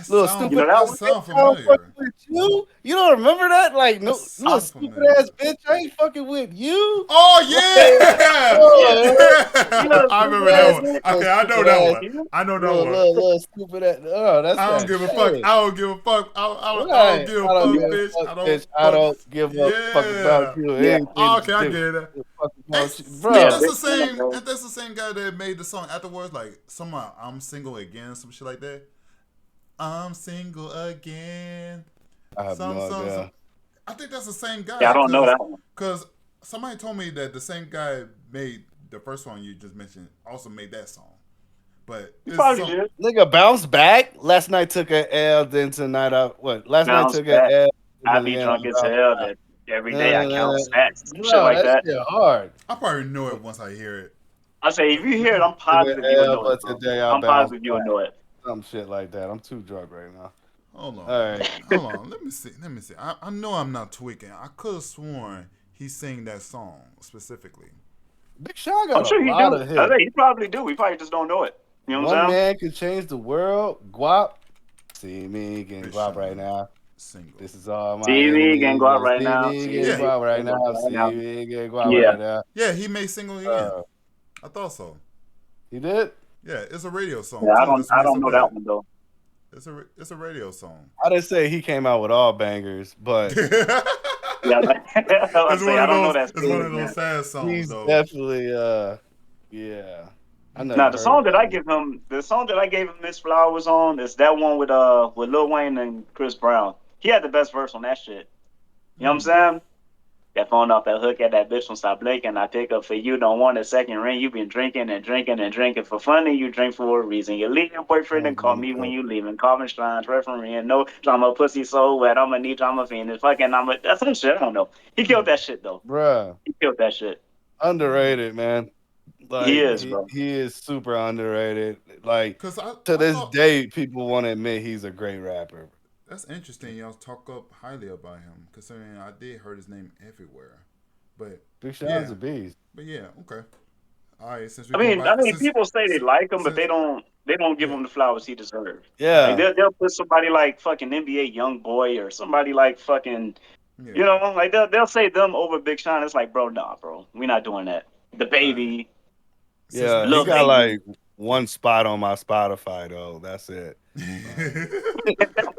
Little You know stupid that That one? bitch, sound I don't fucking familiar. with you. You don't remember that? Like, That no, little sound stupid familiar. ass bitch, I ain't fucking with you. Oh Like, yeah, Yeah. oh, You yeah. know I stupid remember little, that ass one. bitch. little Okay, I know stupid that ass, one. You know? I know that one. little stupid ass. Oh, that's I don't that give a fuck. shit. I don't give a fuck. I don't Right. give a I don't fuck, give Yeah. a bitch. fuck, I don't bitch. I fuck. don't give a fuck about Yeah. you. Yeah. Anything Okay, I get it. fuck Ain't, about you, ain't Yeah, bro. this Big the Sean, same? bro. Ain't this the same guy that made the song afterwards? Like somehow I'm single again, some shit like that. I'm single again. I have no Some. idea. I think that's the same Yeah, I guy, don't know that one. cause somebody told me that the same guy made the first song you just mentioned, also made that song. But You it's probably some. did. Nigga bounce back. Last night took a L, then tonight I what? Last night Bounce took a back. L, I then be again drunk I as bounced hell. back. That every day I count stacks. Some shit Bro, like that that. shit hard. I probably know it once I hear it. I say, if you hear it, I'm Took positive a you will L, know it, but bro. today I I'm bounced positive you will back. know it. Some shit like that. I'm too drunk right now. Hold on, All right. hold on. Let me see. I know I'm not tweaking. I could have sworn he sang that song specifically. Big Sean I'm got a sure you lot do. of I hits. say, you probably do. We probably just don't know it. You know what One I'm saying? man could change the world. Guap. See me getting Big guap right Sean now. single. This is all my See me getting guap enemies. right See now. me See getting Yeah, me guap right getting guap now. right now. See me getting guap Yeah. right now. yeah. He made single again. I thought so. He did? Yeah, it's a radio song Yeah, I too. don't That's I made don't so know that bad. one though. It's a radio song. I didn't say he came out with all bangers, but Yeah, I say I don't know that It's one he- specific of those man. sad songs he's though. definitely yeah. I Now never the heard song that I that. give him, the song that I gave him Miss Flowers on is that one with Lil Wayne and Chris Brown. He had the best verse on that shit. You know what I'm saying? That phone off that hook at that bitch won't stop blinking. I pick up for you, don't want a second ring. You been drinking and drinking and drinking for fun, and you drink for a reason. You leave your boyfriend and Sounds call money me when cook. you leaving. Calvin Stein's referee and no drama, pussy so wet. I'ma need drama fiend. It's fucking that's some shit. I don't know. He killed that shit though. Bruh. He killed that shit. Underrated, man. He Like is, he, bro. he is super underrated. Like Cause to I this thought day, people want to admit he's a great rapper. that's interesting. Y'all talk up highly about him. Considering I did heard his name everywhere. But Big Sean's yeah, a beast. okay. All right, since we I going mean, back, I mean, people say they like him, but since they don't give yeah, him the flowers he deserves. all Like right, Yeah. they'll put somebody like fucking NBA young boy or somebody like fucking yeah. like they'll say them over Big Sean. It's like, bro, nah, bro, we're not doing that. The All right. baby, Since Yeah. He little got baby. like one spot on my Spotify though. That's it. Like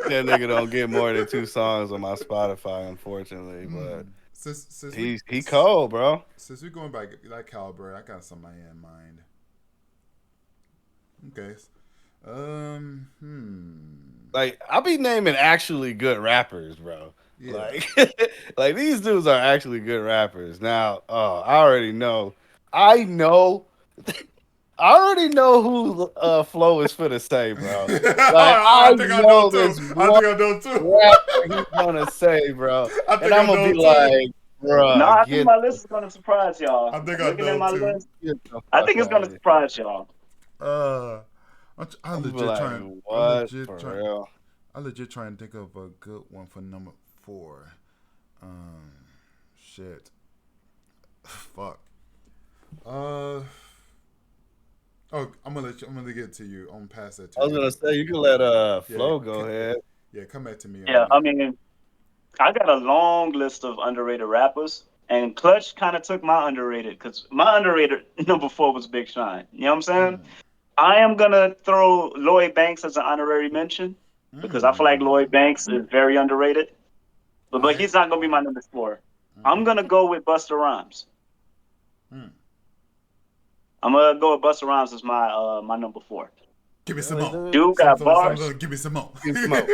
that nigga don't get more than 2 songs on my Spotify, unfortunately. But since we he cold, bro. since we're going back that caliber, I got somebody in mind. Okay. Like I be naming actually good rappers, bro. Yeah. Like like these dudes are actually good rappers. Now, I already know. I know. I already know who Flo is for to say, bro. Like I I think I know know too. this I one think I know too. rapper he's gonna say, bro, I and think I I'm gonna know be too. like, Bruh, No, I think get my list is gonna surprise y'all. I think I Looking at know my too. list, the I fuck think it's out gonna of here. surprise y'all. Uh, I I'm gonna be legit like, trying. I what? legit For trying. real? I legit trying to think of a good one for number 4. Um, shit. Fuck. Uh. Oh, I'm gonna let you. I'm gonna get it to you. I'm gonna pass that to I was you. gonna say you can let Yeah. Flo go ahead. Yeah. Come back to me Yeah, on I that. mean, I got a long list of underrated rappers, and Clutch kind of took my underrated because my underrated number 4 was Big Sean. You know what I'm saying? Mm. I am gonna throw Lloyd Banks as an honorary mention because I feel like Mm. Lloyd Banks is very underrated, but I. he's not gonna be my number 4. Mm. I'm gonna go with Busta Rhymes. Mm. I'm gonna go with Busta Rhymes as my number 4. Give me some Really, more. dude? Dude got bars. Give me some more. Give smoke.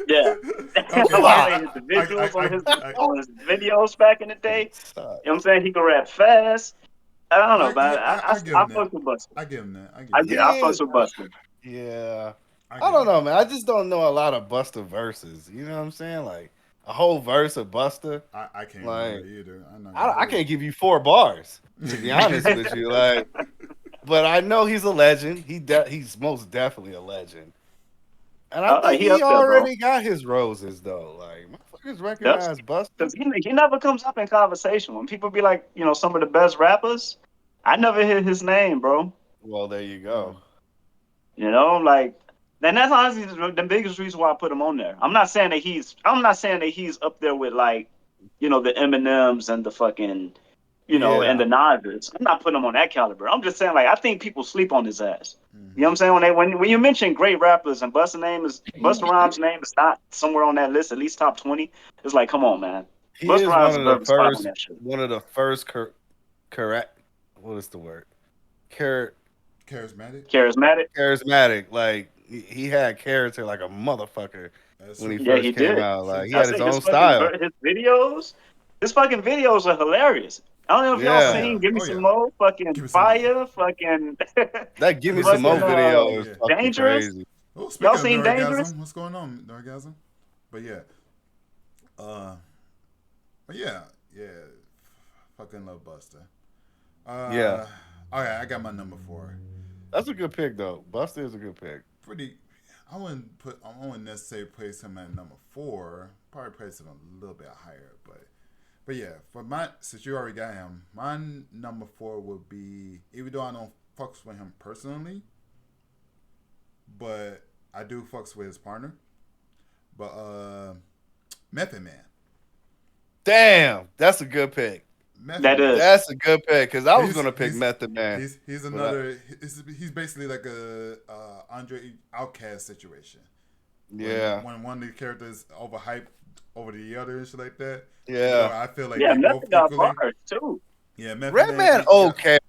Yeah. Okay. I want to say his I, visuals on his I, on his videos back in the day. Sucks. You know what I'm saying? He can rap fast. I don't know, man. I give I him that. fuck with Buster. I give him that. I give him that. I fuck with Buster. Yeah. I I give don't him know, that. man. I just don't know a lot of Buster verses. You know what I'm saying? Like a whole verse of Buster. I can't remember Like either. I'm not gonna I hold can't give you 4 bars to be honest with you. Like, but I know he's a legend. He's most definitely a legend. And I think He he up there, bro. already got his roses though. Like motherfuckers That's recognize Buster. because he never comes up in conversation. When people be like, some of the best rappers, I never hear his name, bro. Well, there you Mm. go. Like, and that's honestly the biggest reason why I put him on there. I'm not saying that he's up there with like, the Eminems and the fucking, and Yeah. the Nas's. I'm not putting him on that caliber. I'm just saying like I think people sleep on his ass. You know what I'm Mhm. saying? When you mention great rappers and Busta Rhymes' name is not somewhere on that list, at least top 20, it's like, come on, man. He Busta is Rhymes deserves a spot on that shit. one of the first correct what is the word? Char- Charismatic. Charismatic. charismatic. Like he had character like a motherfucker That's when he true. Yeah, he first came did. out. Like he I had his say own style. his fucking videos are hilarious. I don't know if y'all Oh Yeah. yeah. seen Give Me Oh Some yeah. More, fucking Give me some more. Fire, fucking That Give Me Give me Some some More fucking more. video is Yeah. fucking Dangerous. crazy. Oh, Y'all speaking of seen Dangerous? Norgasm, what's going on, Norgasm? But yeah. Uh. But yeah. Yeah. Fucking love Buster. Yeah. Okay, I got my number 4. That's a good pick though. Buster is a good pick. Pretty. I wouldn't necessarily place him at number 4. Probably place him a little bit higher, but yeah. Since you already got him, my number 4 would be, even though I don't fucks with him personally, but I do fucks with his partner. But Method Man. Damn, that's a good pick. Method That Man. is. That's a good pick because I was He's gonna pick he's Method Man. he's But I, another. He's basically like a Andre Outcast situation. yeah, When one of the characters overhyped over the other and shit like that. yeah. I feel like Yeah, they both Method got equally. bars too. Yeah, Method Man. Redman okay,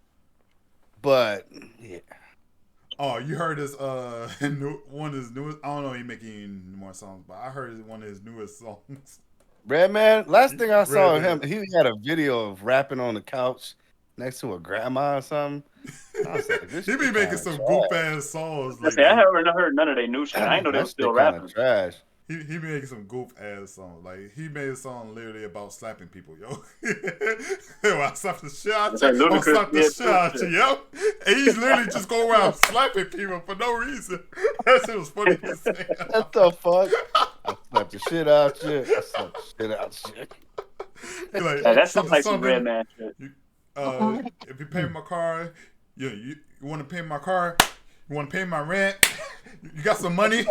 but yeah. Oh, you heard his one of his newest. I don't know if he's making more songs, but I heard one of his newest songs. Redman. Last thing I saw of him, Redman. he had a video of rapping on the couch next to a grandma or something. I was like, this He be shit making kind of some goof trash. ass songs Let's like say I they. haven't heard none of their new shit. I didn't know they were That still shit kind of rapping. trash. He be making some goof ass songs. Like he made a song literally about slapping people, yo. Yo, I slap the shit out It's you. like I'm Ludacris slap the did shit too. out you, yo. And he's literally just going around slapping people for no reason. That shit was funny to say. What the fuck? I slapped the shit out you. I slapped the shit out you. You're like Yeah, that sounds something, like some Red something. Man shit. If you pay my car, you want to pay my car, you want to pay my rent, you got some money.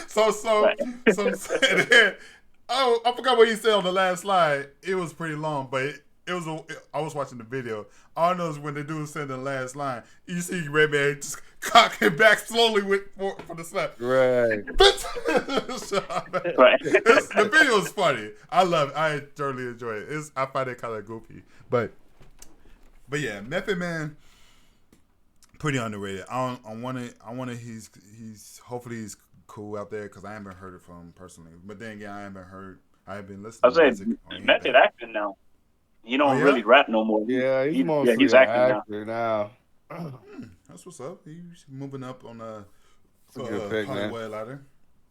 so Right. oh, I forgot what he said on the last slide. It was pretty long, but I was watching the video. All I know is when the dude said the last line, you see Redman just cocking back slowly for the slap. Right. Right. The video is funny. I love it. I thoroughly enjoy it. I find it kind of goofy, but yeah, Method Man, pretty underrated. I want to. He's hopefully he's cool out there because I haven't heard it from him personally. But then again, I haven't been I listening was to saying music on anything. Method acting now. He Oh don't yeah, really rap no more. Yeah, he's mostly He's an acting now. actor now. that's what's up. He's moving up on the It's a good pick, man. Hollywood ladder.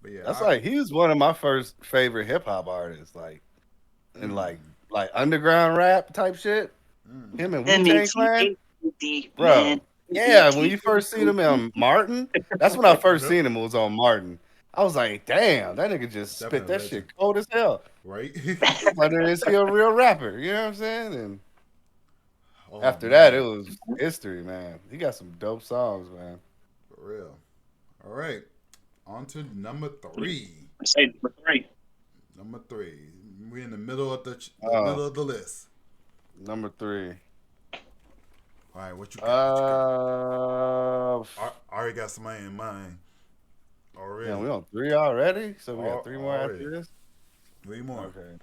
But yeah, That's like he was one of my first favorite hip hop artists, like, and like like underground rap type shit. Him and Wu Tang Clan, M-E-T-A-D, man. bro. Yeah, when you first seen him on Martin, that's when I first Yep. seen him. Was on Martin. I was like, damn, that nigga just spit Definitely a that legend. shit cold as hell. Right? I wonder is he a real rapper? You know what I'm saying? And Oh after that, it man, was history, man. He got some dope songs, man. for real. All right, on to number three. Say number three. Number three. We're in the middle of the Uh, middle of the list. number three. All right, what you got? What you got? Uh, I already got somebody in mind. yeah, Already. we on three already, so we got three more Already. after this. Three more. Okay.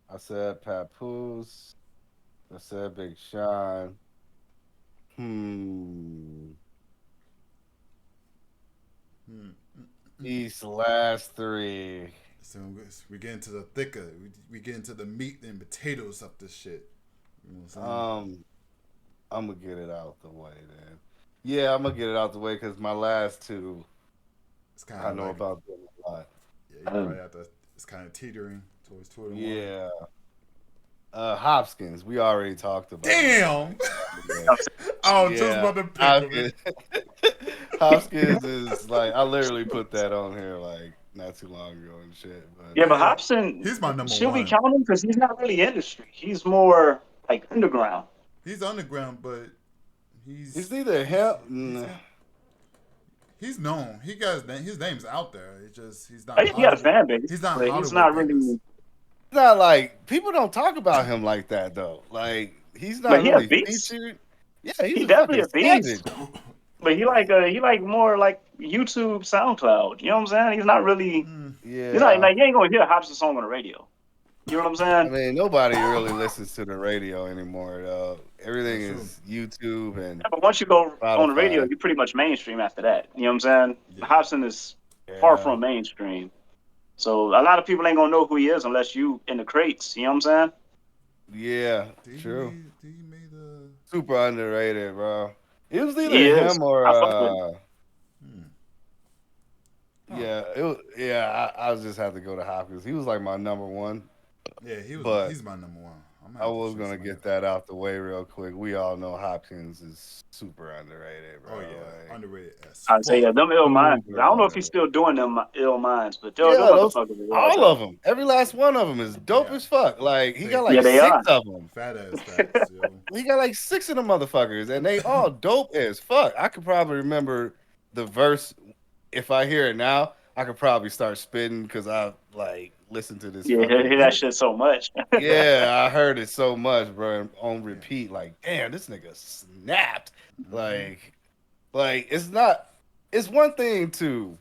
I said Papoose. I said Big Sean. Hmm. These last three. So we get into the thicker. We get into the meat and potatoes of this shit. You know what I'm saying? I'm gonna get it out the way then. Yeah, I'm gonna get it out the way because my last two, It's kind I of know like, about them a lot. yeah, you probably have to. It's kind of teetering towards two and one. Yeah. Hopkins, we already talked about. Damn. Yeah. I was just Yeah, about to pick Hopkins. him. Hopkins is like I literally put that on here like not too long ago and shit. But Yeah, but Yeah, Hobson, he's my number should we one. count him? Because he's not really industry. He's more like underground. He's underground, but it's he's neither him. he's known. He got his name's out there. It's just he's not He got a Hollywood. fan base, He's not but he's Hollywood not famous. really. Not like people don't talk about him like that though. Like he's But not he a really beast. featured. Yeah, he's He a definitely fucking a beast. savage. But he like more like YouTube, SoundCloud. You know what I'm saying? He's not really. He's not Yeah. like you ain't gonna hear a Hobson song on the radio. You know what I'm I saying? mean, nobody really listens to the radio anymore though. Everything That's true. is YouTube and Yeah, but once you go on the radio, Spotify. you're pretty much mainstream after that. You know what I'm saying? Yeah. Hobson is far Yeah. from mainstream. So a lot of people ain't gonna know who he is unless you in the crates. You know what I'm saying? Yeah. Did he True. made did he made the Super underrated, bro. It was He either is. him or I fuck with him. hmm. Oh. yeah, I was just had to go to Hopkins. He was like my number one, Yeah, but he's my number one. I'm gonna I have to was choose gonna somebody get else. that out the way real quick. We all know Hopkins is super underrated, bro. Oh yeah, Like, underrated as I say yeah, fuck. them ill minds. I super don't know if he's underrated. still doing them ill minds, but them Yeah, those motherfuckers are well all done. of them. Every last one of them is dope Yeah, as fuck. Like he they got Yeah, like they six are. of them. fat ass facts, yo. He got like six of them motherfuckers, and they all dope as fuck. I could probably remember the verse if I hear it now. I could probably start spitting because I like listened to this Yeah, hear fucking. that shit so much. Yeah, I heard it so much, bro, on repeat. Like, damn, this nigga snapped. Mm-hmm. Like it's not. It's one thing to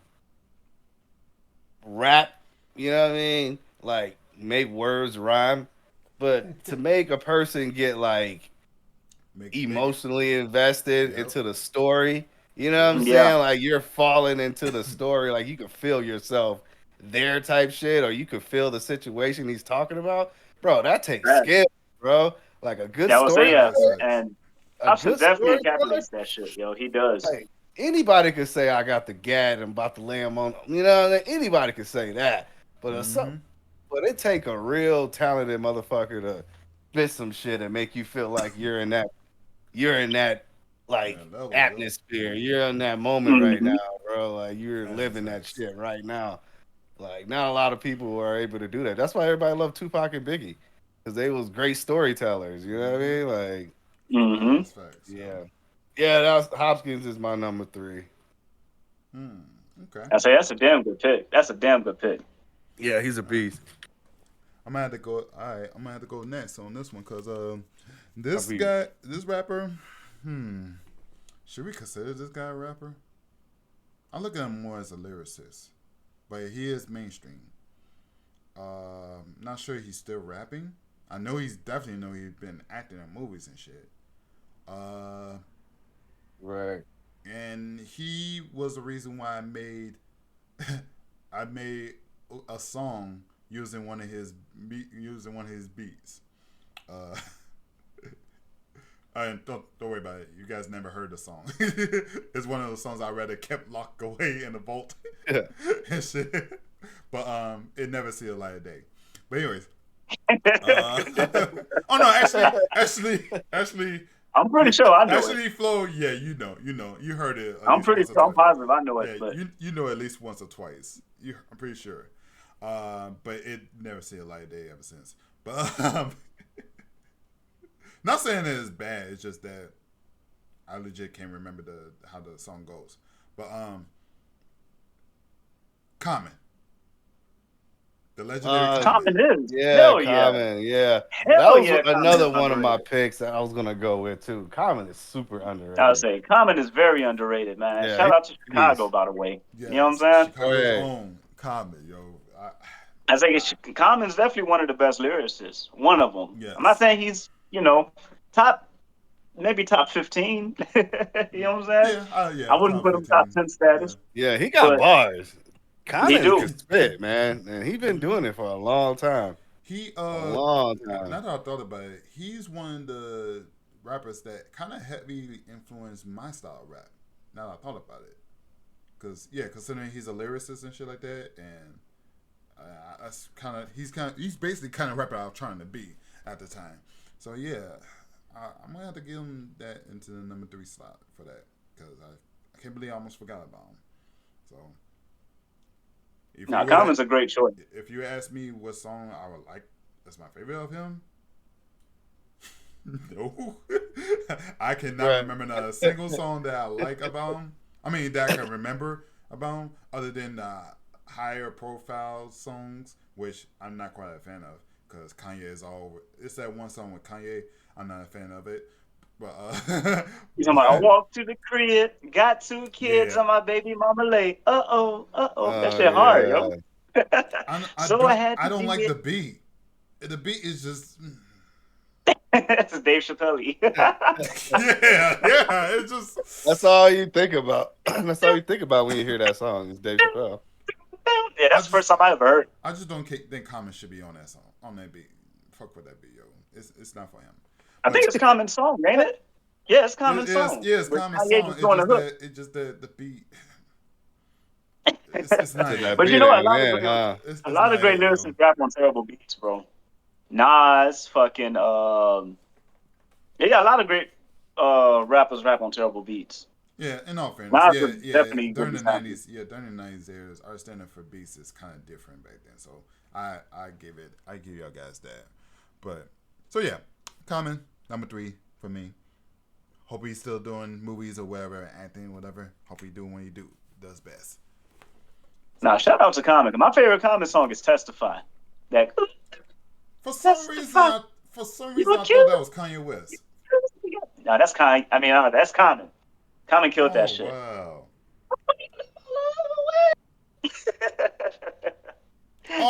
rap, you know what I mean? Like make words rhyme, but to make a person get like Make emotionally invested yep, into the story, you know what I'm yep. Yeah, saying? Like you're falling into the story, like you can feel yourself there type shit, or you could feel the situation he's talking about. Bro, that takes right. skill, bro. Like Yeah, I would say Fat yeah, ass storyteller, facts. and a Hobson good definitely storyteller. encapsulates that shit, yo. He does. Like anybody could say I got the gat and I'm about to lay him on. You know, anybody could say that. But Mm-hmm. but it take a real talented motherfucker to spit some shit and make you feel like you're in that like That level, yo. atmosphere. You're in that moment right now, Hmm. bro. Like you're Fat ass living that facts. shit right now. Like not a lot of people are able to do that. That's why everybody loved Tupac and Biggie because they was great storytellers. You know what I Mm-hmm. mean? Like Fat Hmm. ass facts, yo. yeah, yeah. That's Hopkins is my number three. Hmm. Okay. I say that's a damn good pick. That's a damn good pick. Yeah, he's a All right. beast. I'm gonna have to go. All right. I'm gonna have to go next on this one because I this beat. guy, this rapper. Hmm. Should we consider this guy a rapper? I look at him more as a lyricist, but he is mainstream. Not sure he's still rapping. I know he's definitely know he's been acting in movies and shit. Uh, Right. and he was the reason why I made a song using one of his beats. Uh, and don't worry about it. You guys never heard the song. It's one of those songs I rather kept locked away in the vault Yeah. and shit. But it never see the light of day. But anyways, oh no, actually, I'm pretty sure I know it. actually, Flo, yeah, you heard it at I'm least pretty once or sure. I'm twice. positive I know it. Yeah, But you know at least once or twice. I'm pretty sure. But it never seen a light of day ever since. But not saying that it's bad. It's just that I legit can't remember how the song goes. But Common, the legendary Common. Common is Yeah, hell yeah, Common. Yeah, that hell was yeah. Common is another one of my underrated. picks that I was gonna go with too. Common is super I would underrated. say Common is very underrated, man. Yeah, Shout out to he's a Chicago, beast. by the way. You know what I'm Yes, saying? Oh Chicago's yeah, own Common, yo. I think Common's definitely one of the best lyricists. One of them. I'm not Yes. saying he's, top, maybe top 15. You know what I'm saying? I Yeah, wouldn't top put him top 15. 10 Yeah. status, yeah, he got but bars. he Common do. can spit, man, and he been hmm doing it for a long time. He A long time. now that I thought about it, he's one of the rappers that kind of heavily influenced my style of rap. Now that I thought about it, cause yeah, considering he's a lyricist and shit like that, and that's he's basically kind of rapper I was trying to be at the time. So yeah, I'm gonna have to give him that into the number 3 slot for that, cause I can't believe I almost forgot about him. So if Now, you would Common's a great choice. if you ask me what song I would like that's my favorite of him, no, I cannot Right. remember not a single song that I like about him. I mean, that I can remember about him, other than higher profile songs, which I'm not quite a fan of, because Kanye is all. It's that one song with Kanye. I'm not a fan of it, but He's talking about, I but walked to the crib, got 2 kids yeah, on my baby mama lay. Uh-oh, uh-oh. That Oh shit hard, yo. yeah. So I had I to don't be like it. the beat. The beat is just That's Dave Chappelle. yeah. It's That's just all you think about. That's all you think about when you hear that song. Is Dave Chappelle. Yeah, I that's the just first time I ever heard. I just don't think Common should be on that song, on that beat. Fuck with that beat, yo. It's not for him. I But think it's Common song, ain't it? Yeah, it's Common it is song. yeah, it's With Common Kanye song. just doing the hook. It's just that the beat. It's not Said it, that But yo. you beat know what? ain't in, huh? A It's lot of not great it, yo. lyricists rap on terrible beats, bro. Nas, fucking, they got a lot of great rappers rap on terrible beats. Yeah, in all fairness, Nas yeah, is yeah. definitely a good During the example. '90s, there's our standard for beats is kind of different back then. So I give y'all guys that. But so yeah, Common number 3 for me. Hope he's still doing movies or whatever, acting, whatever. Hope he doing what he does best. Now, So shout out to Common. My favorite Common song is Testify. That for some reason, Testify, you I thought that accused. was Kanye West. No, that's kind. I mean, that's Common. Common killed that Oh shit. wow.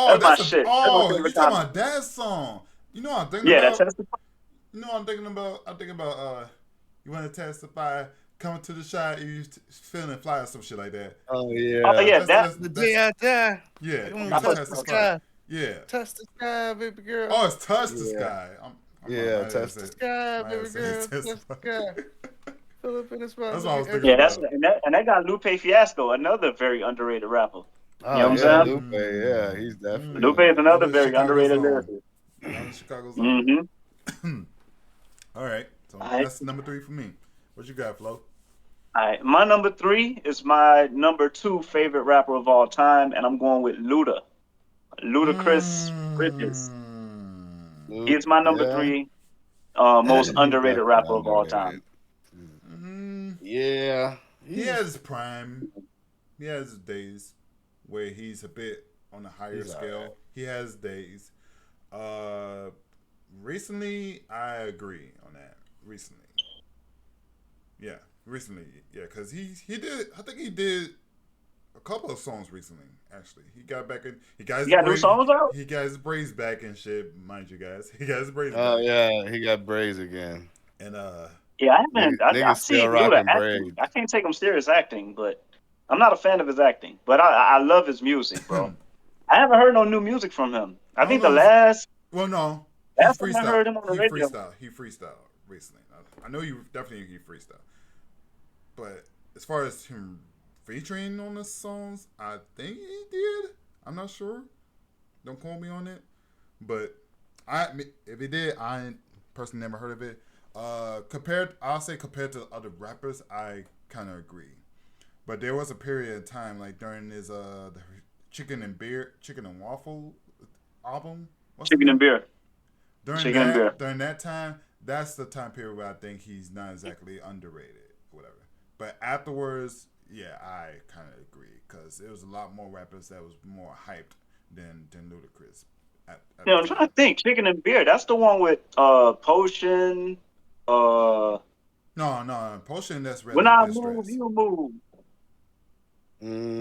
That's my shit. That's my You favorite talking Common. about that song? You know what I'm thinking Yeah, that about? Testify. You know what I'm thinking about? I'm thinking about you want to testify, coming to the shot, you feeling fly or some shit like that. Oh Oh yeah. yeah, that. The That's day I die, yeah. I'm You gonna I want to put touch the testify? sky. Yeah. Touch the sky, baby girl. Oh, it's touch the Yeah. sky. Yeah, I didn't touch the sky, I didn't baby say girl. Touch the testify. sky. Fill up in the spot. That's Look what I was at thinking Yeah, everybody. that's about. and that got Lupe Fiasco, another very underrated rapper. You know Oh what I'm yeah, saying? Lupe. Yeah, he's definitely Lupe is another Another very Chicago's underrated own. lyricist. Another Chicago's own. Mm-hmm. All right. So All right. that's number 3 for me. What you got, Flo? All right. My number 3 is my number 2 favorite rapper of all time, and I'm going with Luda. Ludacris Bridges. He Mm. is my number Yeah. 3 most He's underrated definitely rapper of all underrated. time. Mm. Yeah. He has his prime. He has his days where he's a bit on a higher He's scale. alright. He has days. Uh, recently, I agree on that. Recently, yeah, because he did. I think he did a couple of songs recently. Actually, he got back in. You got new songs out? He got his braids back and shit. Mind you guys, he got his braids Oh back. yeah, he got braids again. And Yeah, I haven't. I Niggas see still Luda rocking acting. braids. I can't take him serious acting, but I'm not a fan of his acting. But I love his music, bro. I haven't heard no new music from him. I I don't think the know. last No, he time I freestyle. heard him on the radio. He freestyle recently. I know you definitely he freestyle. But as far as him featuring on the songs, I think he did. I'm not sure. Don't quote me on it. but if he did, I personally never heard of it. I'll say compared to other rappers, I kind of agree. But there was a period of time, like during his the chicken and waffle album. What's the Chicken and name? beer. During Chicken and beer. that time, that's the time period where I think he's not exactly underrated, whatever. But afterwards, yeah, I kind of agree because there was a lot more rappers that was more hyped than Ludacris at Yeah, the I'm trying time. to think. Chicken and beer. That's the one with Potion. Uh, No, Potion. That's red when like I diss move, tracks. you move.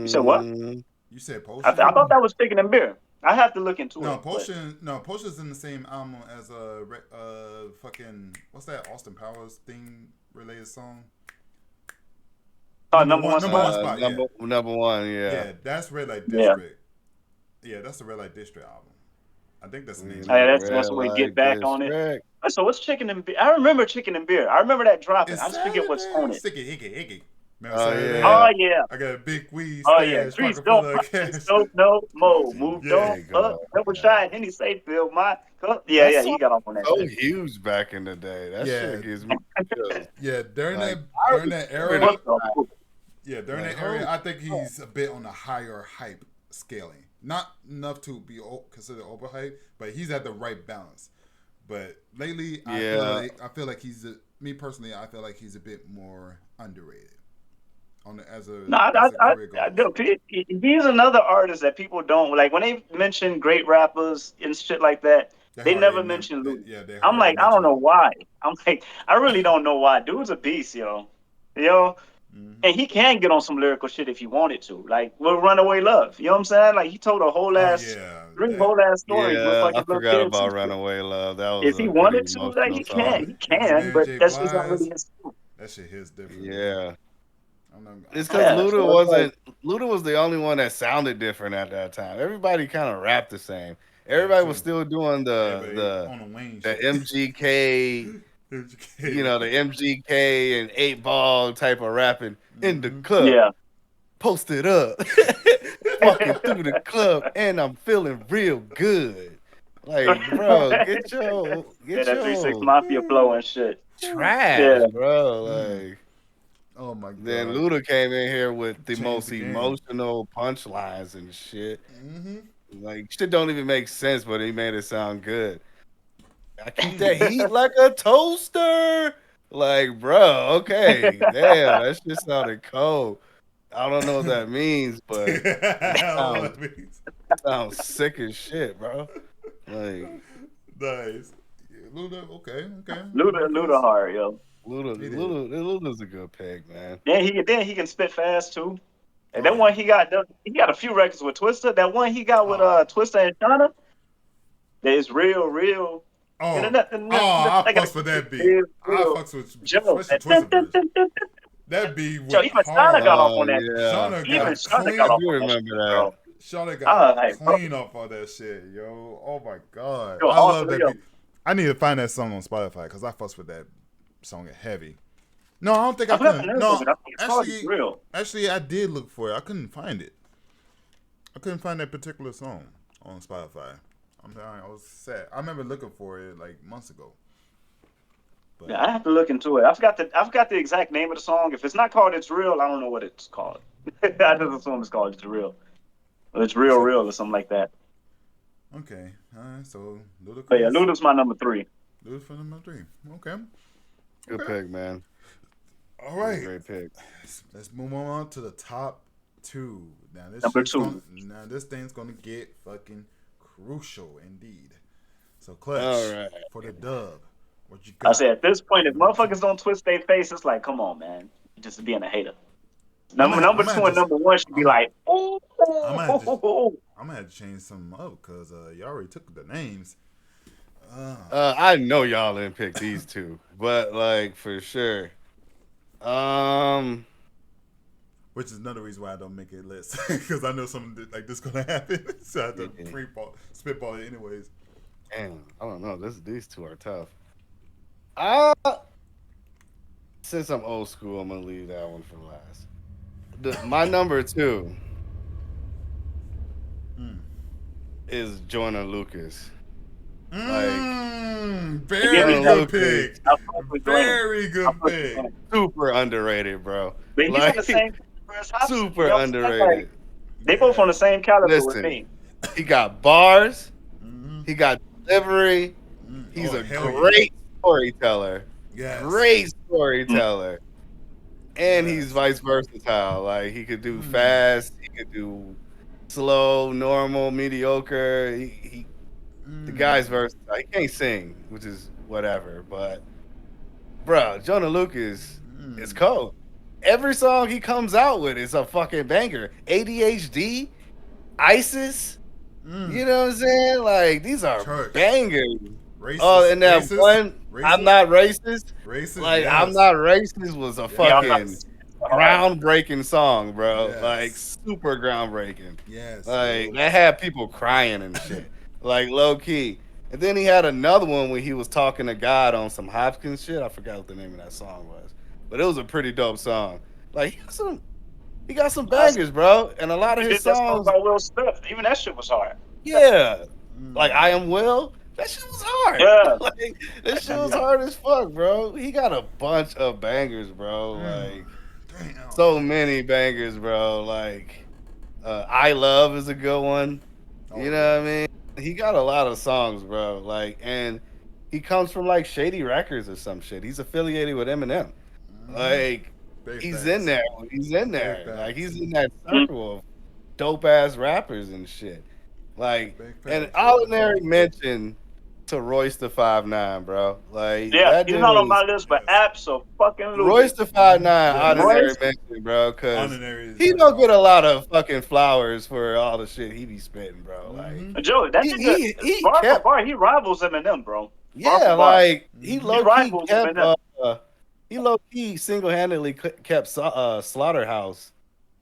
You said what? Mm, You said I Potion? thought that was chicken and beer. I have to look into No, it, but Potion. No, Potion's in the same album as fucking what's that Austin Powers thing related song? number one Number one spot. spot. Yeah, number one, yeah. yeah. That's Red Light Yeah. District. Yeah, that's the Red Light District album. I think that's the name of Hey, it. that's Red the way to get light back on it. district. So what's chicken and beer? I remember chicken and beer. I remember that dropping. It's I just forget what's on Saturday. it. Sticky, hickey, hickey. Remember Oh Saturday? yeah. Oh yeah. I got a big weed Oh yeah. stash, Trees pocket full don't of practice cash. dope no more. Moved Yeah, on There you up. go. Double Yeah. shot. Henny say feel my cup. Yeah, That yeah. song He got off on that was so shit. huge back in the day. That yeah, shit gives me chills. yeah. Like I During that remember era, What that. the fuck? yeah, during Like that area, holy I think fuck. he's a bit on the higher hype scaling. Not enough to be considered overhyped, but he's at the right balance. But lately, Yeah. I feel like me personally, I feel like he's a bit more underrated No, as a career goes. look, he's another artist that people don't like when they mention great rappers and shit like that. They never mention Lou. They I'm hardly like, I don't mention know him. why. I'm like, I really don't know why. Dude's a beast, yo. Yo, Hmm. and he can get on some lyrical shit if he wanted to. Like with Runaway Love. You know what I'm saying? Like he told a whole Oh ass yeah, three that whole ass stories with Yeah, I fucking little forgot kids about and shit. Runaway Love. That was If he a pretty wanted to, like emotional he can, song. he with can, Mary but J. that's just not really Blige. his. That shit hits different, man. Yeah. I'm not. It's because Yeah, so it's like, Luda was the only one that sounded different at that time. Everybody kind of rapped the same. Yeah, Everybody was true. still doing Everybody on the Wayne the shit. MGK, MGK. the MGK and 8 Ball type of rapping in the Mm-hmm. club. yeah. Posted up, walking through the club, and I'm feeling real good. Like, bro, Yeah, get that 3 6 your Mafia flow and shit. trash, Yeah. bro. Mm. Like, Oh my then god. Luda came in here with the Changed most the game. emotional punchlines and shit. Mm-hmm. Like, shit don't even make sense, but he made it sound good. I keep that heat like a toaster. Like, bro, okay, damn, that shit sounded cold. I don't know what that means, but it I don't know what sounds that means. sick as shit, bro. Like Nice. Yeah, Luda, okay. Luda Ludacris. hard, yo. He did. Luda's a good pick, man. Then he can spit fast too. And Oh that yeah. one he got a few records with Twister. That one he got with Oh. Twister and Shauna, that is real. And Oh. then Oh, I I got fucks with that beat. real, I real. fucks with Joe. especially Twister version. That beat So went even Shauna got hard. off on Oh that. yeah, Shauna Even got Shauna got I clean. off do on that shit, remember that. bro. Shauna I was got like, bro, clean off all that shit, yo. Oh my god. yo, I all love three that of beat. them. I need to find that song on Spotify because I fucks with that song heavy. No, I don't think I I forgot the couldn't. name of No, it. I think it's called It's actually, Real. I did look for it. I couldn't find it. I couldn't find that particular song on Spotify. I'm sorry, I was sad. I remember looking for it like months ago. But Yeah, I have to look into it. I forgot the exact name of the song. If it's not called It's Real, I don't know what it's called. I just assume it's called It's Real. Or it's you Real said Real or something like that. okay. All right, so But yeah, Ludacris, Luda's my number 3. Ludacris for number 3. Okay. Good Okay. pick, man. All That's a right. great pick. Let's move on to the top 2. Number 2. Now this thing's gonna get fucking crucial indeed. So All clutch right. for the dub. What you I got say at this point, for if number 2? motherfuckers don't twist their face, it's like, come on, man, you just being a hater. Number I'm gonna 2 have and to number 1 should be I'm like, oh, I'm gonna have to I'm gonna have to change something up because y'all already took the names. Uh, I know y'all didn't pick these two, but like for sure. Um, which is another reason why I don't make a list because I know something like this gonna happen, so I have to Yeah. spitball it anyways. damn, I don't know. These two are tough. Since I'm old school, I'm gonna leave that one for last. My number 2 Hmm. is Joyner Lucas. Very me good that. pick. I fuck with Dwayne. Very I good fuck with pick. Dwayne. super underrated, bro. But he's on the Like same caliber as Hobson. You super know what I'm saying? Like, underrated. they both on the same caliber with Listen, me. he got bars. Mm-hmm. He got delivery. He's Oh, a hell yeah. great storyteller. Yes. Great storyteller. And he's Yes. vice versatile. Like he could do Mm. fast, he could do slow, normal, mediocre. The guy's versatile. He can't sing, which is whatever. But bro, Jonah Lucas is cold. Every song he comes out with is a fucking banger. ADHD, ISIS. Mm. You know what I'm saying? Like these are Church. bangers. Oh, Racist. and that Racist. one, I'm Racist. not racist. Racist. Like I'm Yes. not racist was a Yes. Yeah, I'm not. fucking groundbreaking song, bro. Yes. Like super groundbreaking. Yes. Like Bro. that had people crying and shit. Like low key. And then he had another one where he was talking to God on some Hopkins shit. I forgot what the name of that song was, but it was a pretty dope song. Like he got some bangers, bro. And a lot of He his did that song songs, by Will Smith. Even that shit was hard. yeah. Like I Am Will, that shit was hard. Yeah. Like that shit was Yeah. hard as fuck, bro. He got a bunch of bangers, bro. Like Damn. so many bangers, bro. Like I Love is a good one. You know what I mean? He got a lot of songs, bro. Like, and he comes from like Shady Records or some shit. He's affiliated with Eminem. Like, Big he's facts. in there. He's in Big there. facts. Like, he's in that circle of dope ass rappers and shit. Like, Big and facts, ordinary mention to Royce the 5'9", bro. Like, Yeah, that he's dude not on my is list, but Yes. absolutely. Royce the 5'9", Yeah. ordinary Royce? mention, bro, because Honorary is he fucking don't get a awesome. lot of fucking flowers for all the shit he be spitting, bro. Like, Joe, that nigga, bar for bar, he rivals Eminem, bro. Bar yeah, for bar. like he low key rivals kept Eminem. he low key single handedly kept Slaughterhouse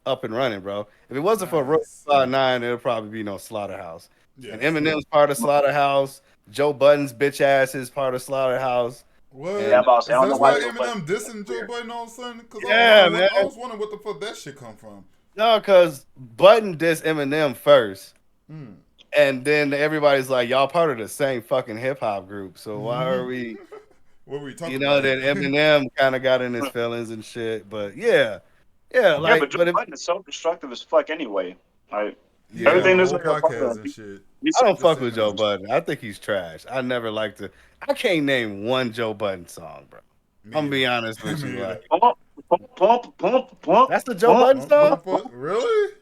up and running, bro. If it wasn't for Royce 5'9", it'd probably be no Slaughterhouse. Yes. And Eminem's part of Slaughterhouse. Joe Budden's bitch ass is part of Slaughterhouse. What? Yeah, I'm about to Is say, I don't that know why why Joe Budden- Eminem dissing Joe Budden all of a sudden? Because Yeah, man. I was wondering what the fuck that shit come from. No, because Budden dissed Eminem first. Hmm. And then everybody's like, y'all part of the same fucking hip hop group. So why are we, What were we talking you know, about? then Eminem kind of got in his feelings and shit. But yeah, like, but Joe but if, Budden is self-destructive as fuck anyway. Like, Yeah, everything on this whole nigga fuck podcast with, and shit. he's I don't fuck the with same Joe as- Budden. I think he's trash. I never liked to. I can't name one Joe Budden song, bro. Me I'm gonna be either. honest with Me you. either. Like, pump. that's the Joe Budden song. Really?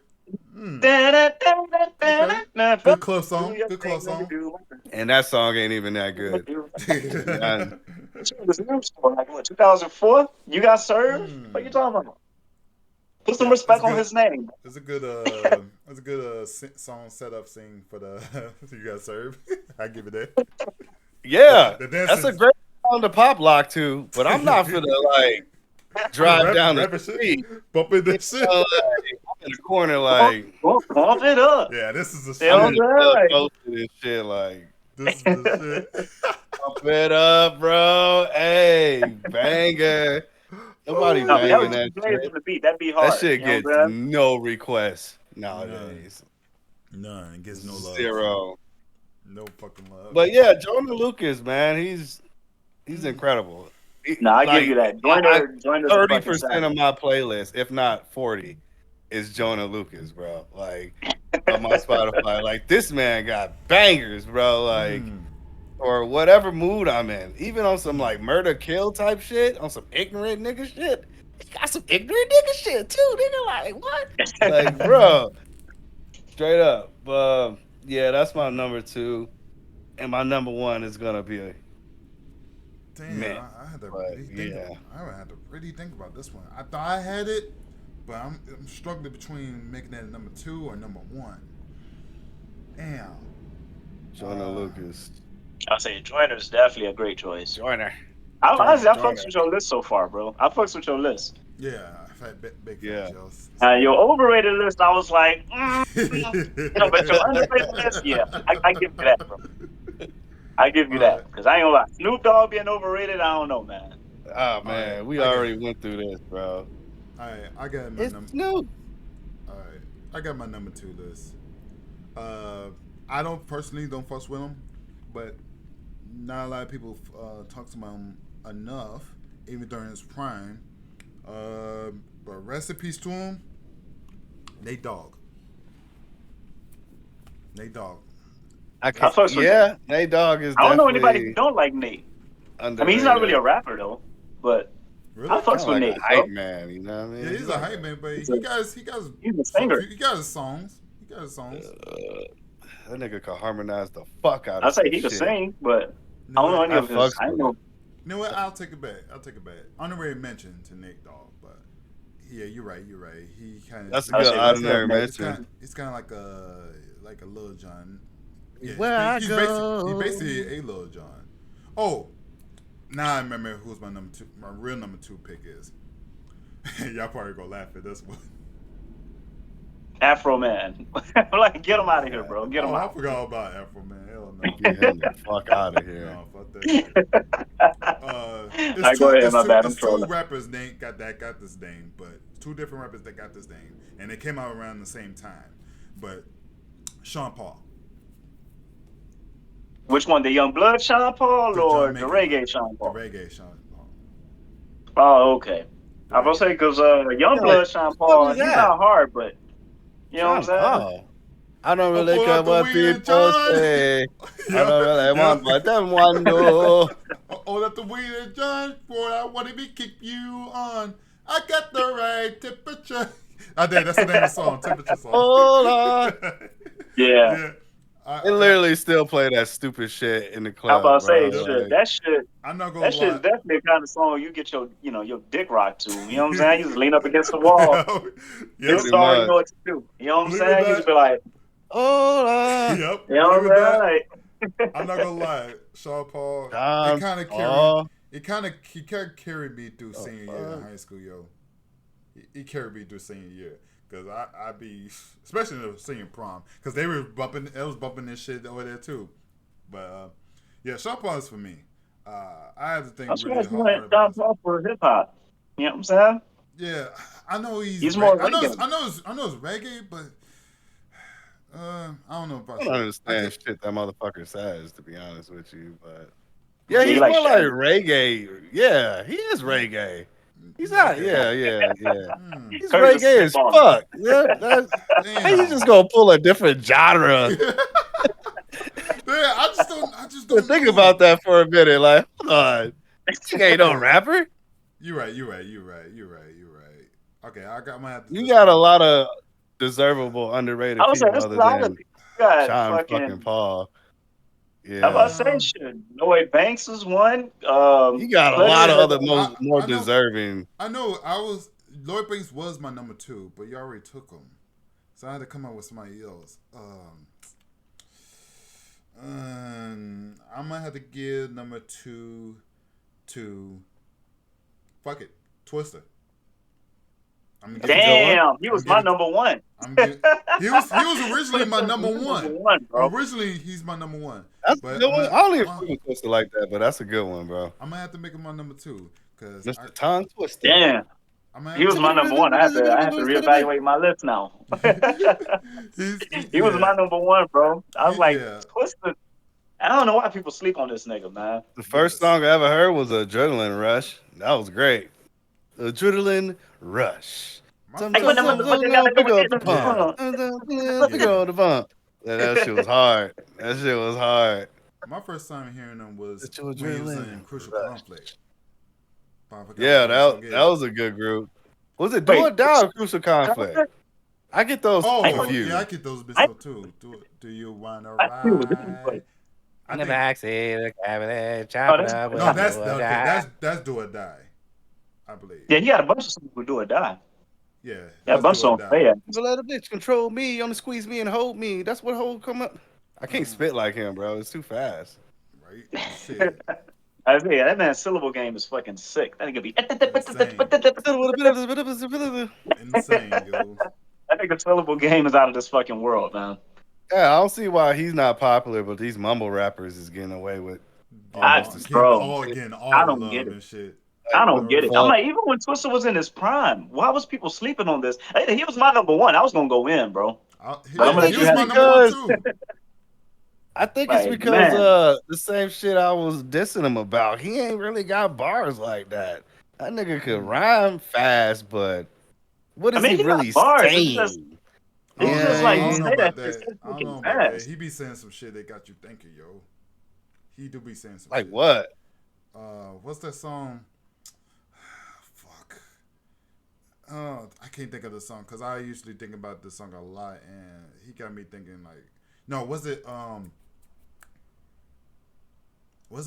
Okay. Good club song. Good club song. And that song ain't even that good. And Like what, 2004? You got served? What you talking about? Put some Yeah, respect it's on good. his name. It's a good song setup scene for the you got served. I give it that. yeah, The that's a dancing- great song to pop lock to. But I'm not gonna like drive down the street, bumping this shit. like, I'm in the corner, like Pump it up. Yeah, this is the Yeah, I'm in shit. the club right. posted and shit, like. This is the shit. Pump it up, bro. Hey, banger. Nobody No, but that banging was that just playing shit. from the beat. That'd be hard. That shit you know gets what I'm saying? no requests nowadays. None. It gets no love. Zero. No fucking love. But yeah, Jonah Lucas, man, he's incredible. Nah, I give you that. Joyner's a fucking 30% savage. of my playlist, if not 40, is Jonah Lucas, bro. Like on my Spotify. Like this man got bangers, bro. Like or whatever mood I'm in. Even on some like murder kill type shit, on some ignorant nigga shit. He got some ignorant nigga shit too, nigga. Like what? Like, bro. Straight up. Yeah, that's my number 2. And my number 1 is gonna be a Damn, man. I had to But, really think. yeah. I had to really think about this one. I thought I had it, but I'm struggling between making that number 2 or number 1. Damn. Jonah Lucas. I'll say Joyner's definitely a great choice. Joyner. Honestly, I Joyner. fucks with your list so far, bro. I fucks with your list. Yeah, I've had big Yeah. facts, Your overrated list, I was like, but your underrated list, yeah, I give you that, bro. I give you that because I ain't gonna lie. Snoop Dogg being overrated, I don't know, man. Oh man, Alright, we I already went through this, bro. Alright, I got my It's number. Snoop. Alright, I got my number 2 list. I don't personally don't fuss with him, but not a lot of people talk about him enough, even during his prime. But rest in peace to him. Nate Dogg. Nate Dogg. I I can't. fucks with Nate. Yeah, Nate Dogg is I don't know anybody who definitely don't like Nate. I mean, he's not really underrated. a rapper though, but I Really? Kind fucks of with like a Nate, hype bro. man. You know what I Yeah, mean? he's a hype man, but He's he a, got his, he got his, he's a singer. he got his songs. He got his songs. That nigga can harmonize the fuck out I of say some he could shit. sing, but You I know don't know what? any I of his. fucks I don't with it. know. You know what? I'll take it back. I'll take it back. Honorary mention to Nate Dogg, but yeah, you're right. You're right. He kind of That's a I good say rest up, honorary Nate. mention. it's kind of like a Lil Jon. Yeah, Where I he's go. basically a Lil Jon. Oh, now I remember who's my number two. My real number two pick is. Y'all probably gonna laugh at this one. Afro Man. Like, get him out of here, bro. Get him Oh, I out. forgot about Afro Man. Hell no. Get him the fuck out of here. No, fuck that shit. I go ahead, my bad. I'm It's two trolling. rappers name got this name, but two different rappers that got this name, and they came out around the same time. But Sean Paul, Which one, the Young Blood Sean Paul the or the Jamaican Reggae rapper, Sean the Paul? reggae Sean Paul, Oh, okay. the I was reggae. gonna say because Young Yeah, like, Blood Sean who the fuck Paul, is he's that? not hard, but you know what I'm Sean saying? Paul. I don't I really pull care out the what weed and people John. say. I don't really Yep, want what them want do. Oh, that the weed and John, boy, I want to be keep you on. I got the right temperature. I did. That's the name of the song, temperature song. Hold on. Yeah. Yeah. They literally still play that stupid shit in the How club, about bro. say shit? Like, That shit. I'm not gonna That shit is lie. definitely the kind of song you get your, your dick rocked to. You know what I'm saying? You just lean up against the wall. Yep. This pretty song, you much. know what to do. You know what I'm Believe it saying? or You not. just be like, hold on. Yep. you know Believe what it or I'm not. saying? I'm not gonna lie. Sean Paul. Sean It kind of Paul. he kind of carried me through senior year in high school, yo. He carried me through senior year. Cause I be, especially in the senior prom, cause they were bumping, it was bumping this shit over there too. But yeah, Sean Paul is for me. I have to think I'm really surprised you hard went about John this. Paul for hip hop. You know what I'm saying? Yeah, I know He's more I know reggae. it's reggae, but I don't know about I don't shit. understand shit that motherfucker says, to be honest with you. But Yeah, yeah, he he's like more like Shaggy. reggae. Yeah, he is reggae. He's not. Okay. Yeah. Hmm. He's Kirk just reggae as spitballing. fuck. Yeah, how you just gonna pull a different genre? Yeah, I just don't Think know. about that for a minute. Like, hold on, this nigga ain't no rapper. You're right. Okay, I'm gonna have to You just got a think. lot of deservable, underrated I was saying, people there's a other lot of than people. You got Sean fucking fucking. Paul. How about Yeah, saying shit? Lloyd Banks is one. you got a Plenty lot of of other other. more I know. deserving. I know. Lloyd Banks was my number two, but you already took him, so I had to come up with somebody else. I might have to give number two to fuck it, Twister. I'm gonna That's a give it. good one. Damn, he I'm was gonna my give it. number one. I'm giving. He was originally my number Number one. one, bro. Originally, he's my number one. That's a But good one. I don't even fuck with Twister like that, but that's a good one, bro. I'm gonna have to make him my number two because Mr. Tongue Twister. Damn, I'm gonna he was my number one. I had to reevaluate my list now. He was my number one, bro. I was like, yeah. Twisted. I don't know why people sleep on this nigga, man. The first song I ever heard was Adrenaline Rush. That was great. Adrenaline Rush. Hey, what the motherfucker Pick gotta up the do pump. with Pick up the pump. That shit was hard. That shit was hard. My first time hearing him was It's your when he was adrenaline in Crucial rush. Conflict. Yeah, that was a good group. Was it Do or Wait, Die or Crucial Conflict? I get those Oh, confused. yeah, I get those bits up too. Do you wanna ride? In the backseat of the Cadillac, Oh, chopping that's- up with No, a that's Do or okay. Die. That's Do or Die, I believe. Yeah, he got a bunch of songs who do or die. Yeah, Yeah, a that's bunch Do or of Die. songs. Yeah. But let a bitch control me, you wanna squeeze me and hold me. That's what hold come up. I can't spit like him, bro. It's too fast. Right? Shit. I say, yeah, that man's syllable game is fucking sick. That nigga be. Insane, yo. I think the syllable game is out of this fucking world, man. Yeah, I don't see why he's not popular, but these mumble rappers is getting away with almost the Getting all I the don't love get it. and shit. I don't get it. I'm Fuck. like, even when Twister was in his prime, why was people sleeping on this? He was my number one. I was gonna go in, bro. But I'm gonna let He you was have my it. number one too. I think it's Like, because man, the same shit I was dissing him about. He ain't really got bars like that. That nigga could rhyme fast, but what I is mean, he he got really bars. saying? It's Yeah, just like I he don't know say that about shit that. so I don't fucking know about that. fast. He be saying some shit that got you thinking, yo. He do be saying some like shit. what? What's that song? Fuck. I can't think of the song because I usually think about this song a lot, and he got me thinking like, no, was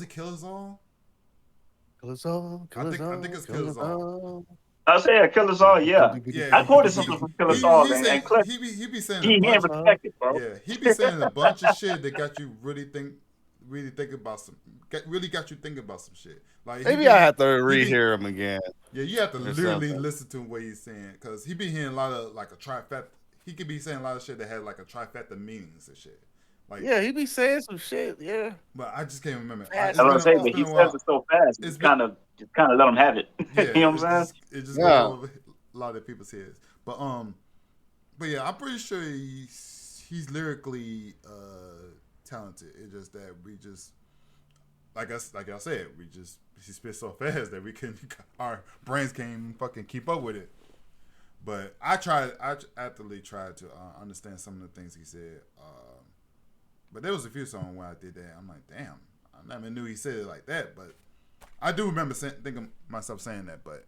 it Kill Us All? Kill us all, kill us I think all, it's Kill kill Us us All. all. I say a Kill Us All, yeah. Yeah, I quoted something from Kill Us All, he and said Cliff, he be saying a he bunch. ain't respected, bro. Yeah, he be saying a bunch of shit that got you really think about really got you thinking about some shit. Like Maybe I have to he be rehear him again yeah, you have to or literally something. listen to what he's saying because he be hearing a lot of like a trifecta. He could be saying a lot of shit that had like a trifecta meanings and shit. Like, Yeah, he be saying some shit. Yeah, but I just can't remember. fast I as was gonna say, It's but fuck. been he a says while. it so fast, It's you been just kind of let him have it. yeah. You know what I'm saying? It just goes Yeah, over a lot of people's heads. But yeah, I'm pretty sure he's lyrically talented. It's just that we just like I said, he spits so fast that we can our brains can't even fucking keep up with it. But I actively tried to understand some of the things he said. But there was a few songs where I did that. I'm like, damn, I never knew he said it like that. But I do remember thinking myself saying that. But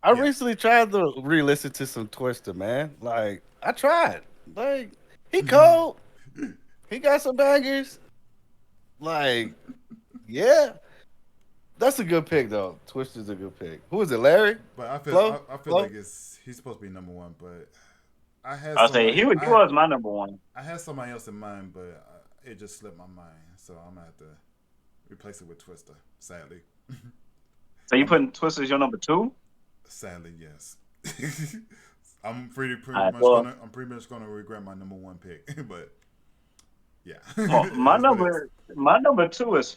I yeah, recently tried to re-listen to some Twister, man. Like I tried. Like he cold. He got some bangers. Like yeah, that's a good pick though. Twister's a good pick. Who is it, Larry? but Flo? I feel Flo? like he's supposed to be number one. But I had I'll say somebody he was my number one. I had somebody else in mind, but it just slipped my mind. So I'm gonna have to replace it with Twister. Sadly, So you I'm putting Twister as your number two? sadly yes. I'm pretty All right, much well, gonna regret my number one pick, but yeah, well, it is what it is. my number two is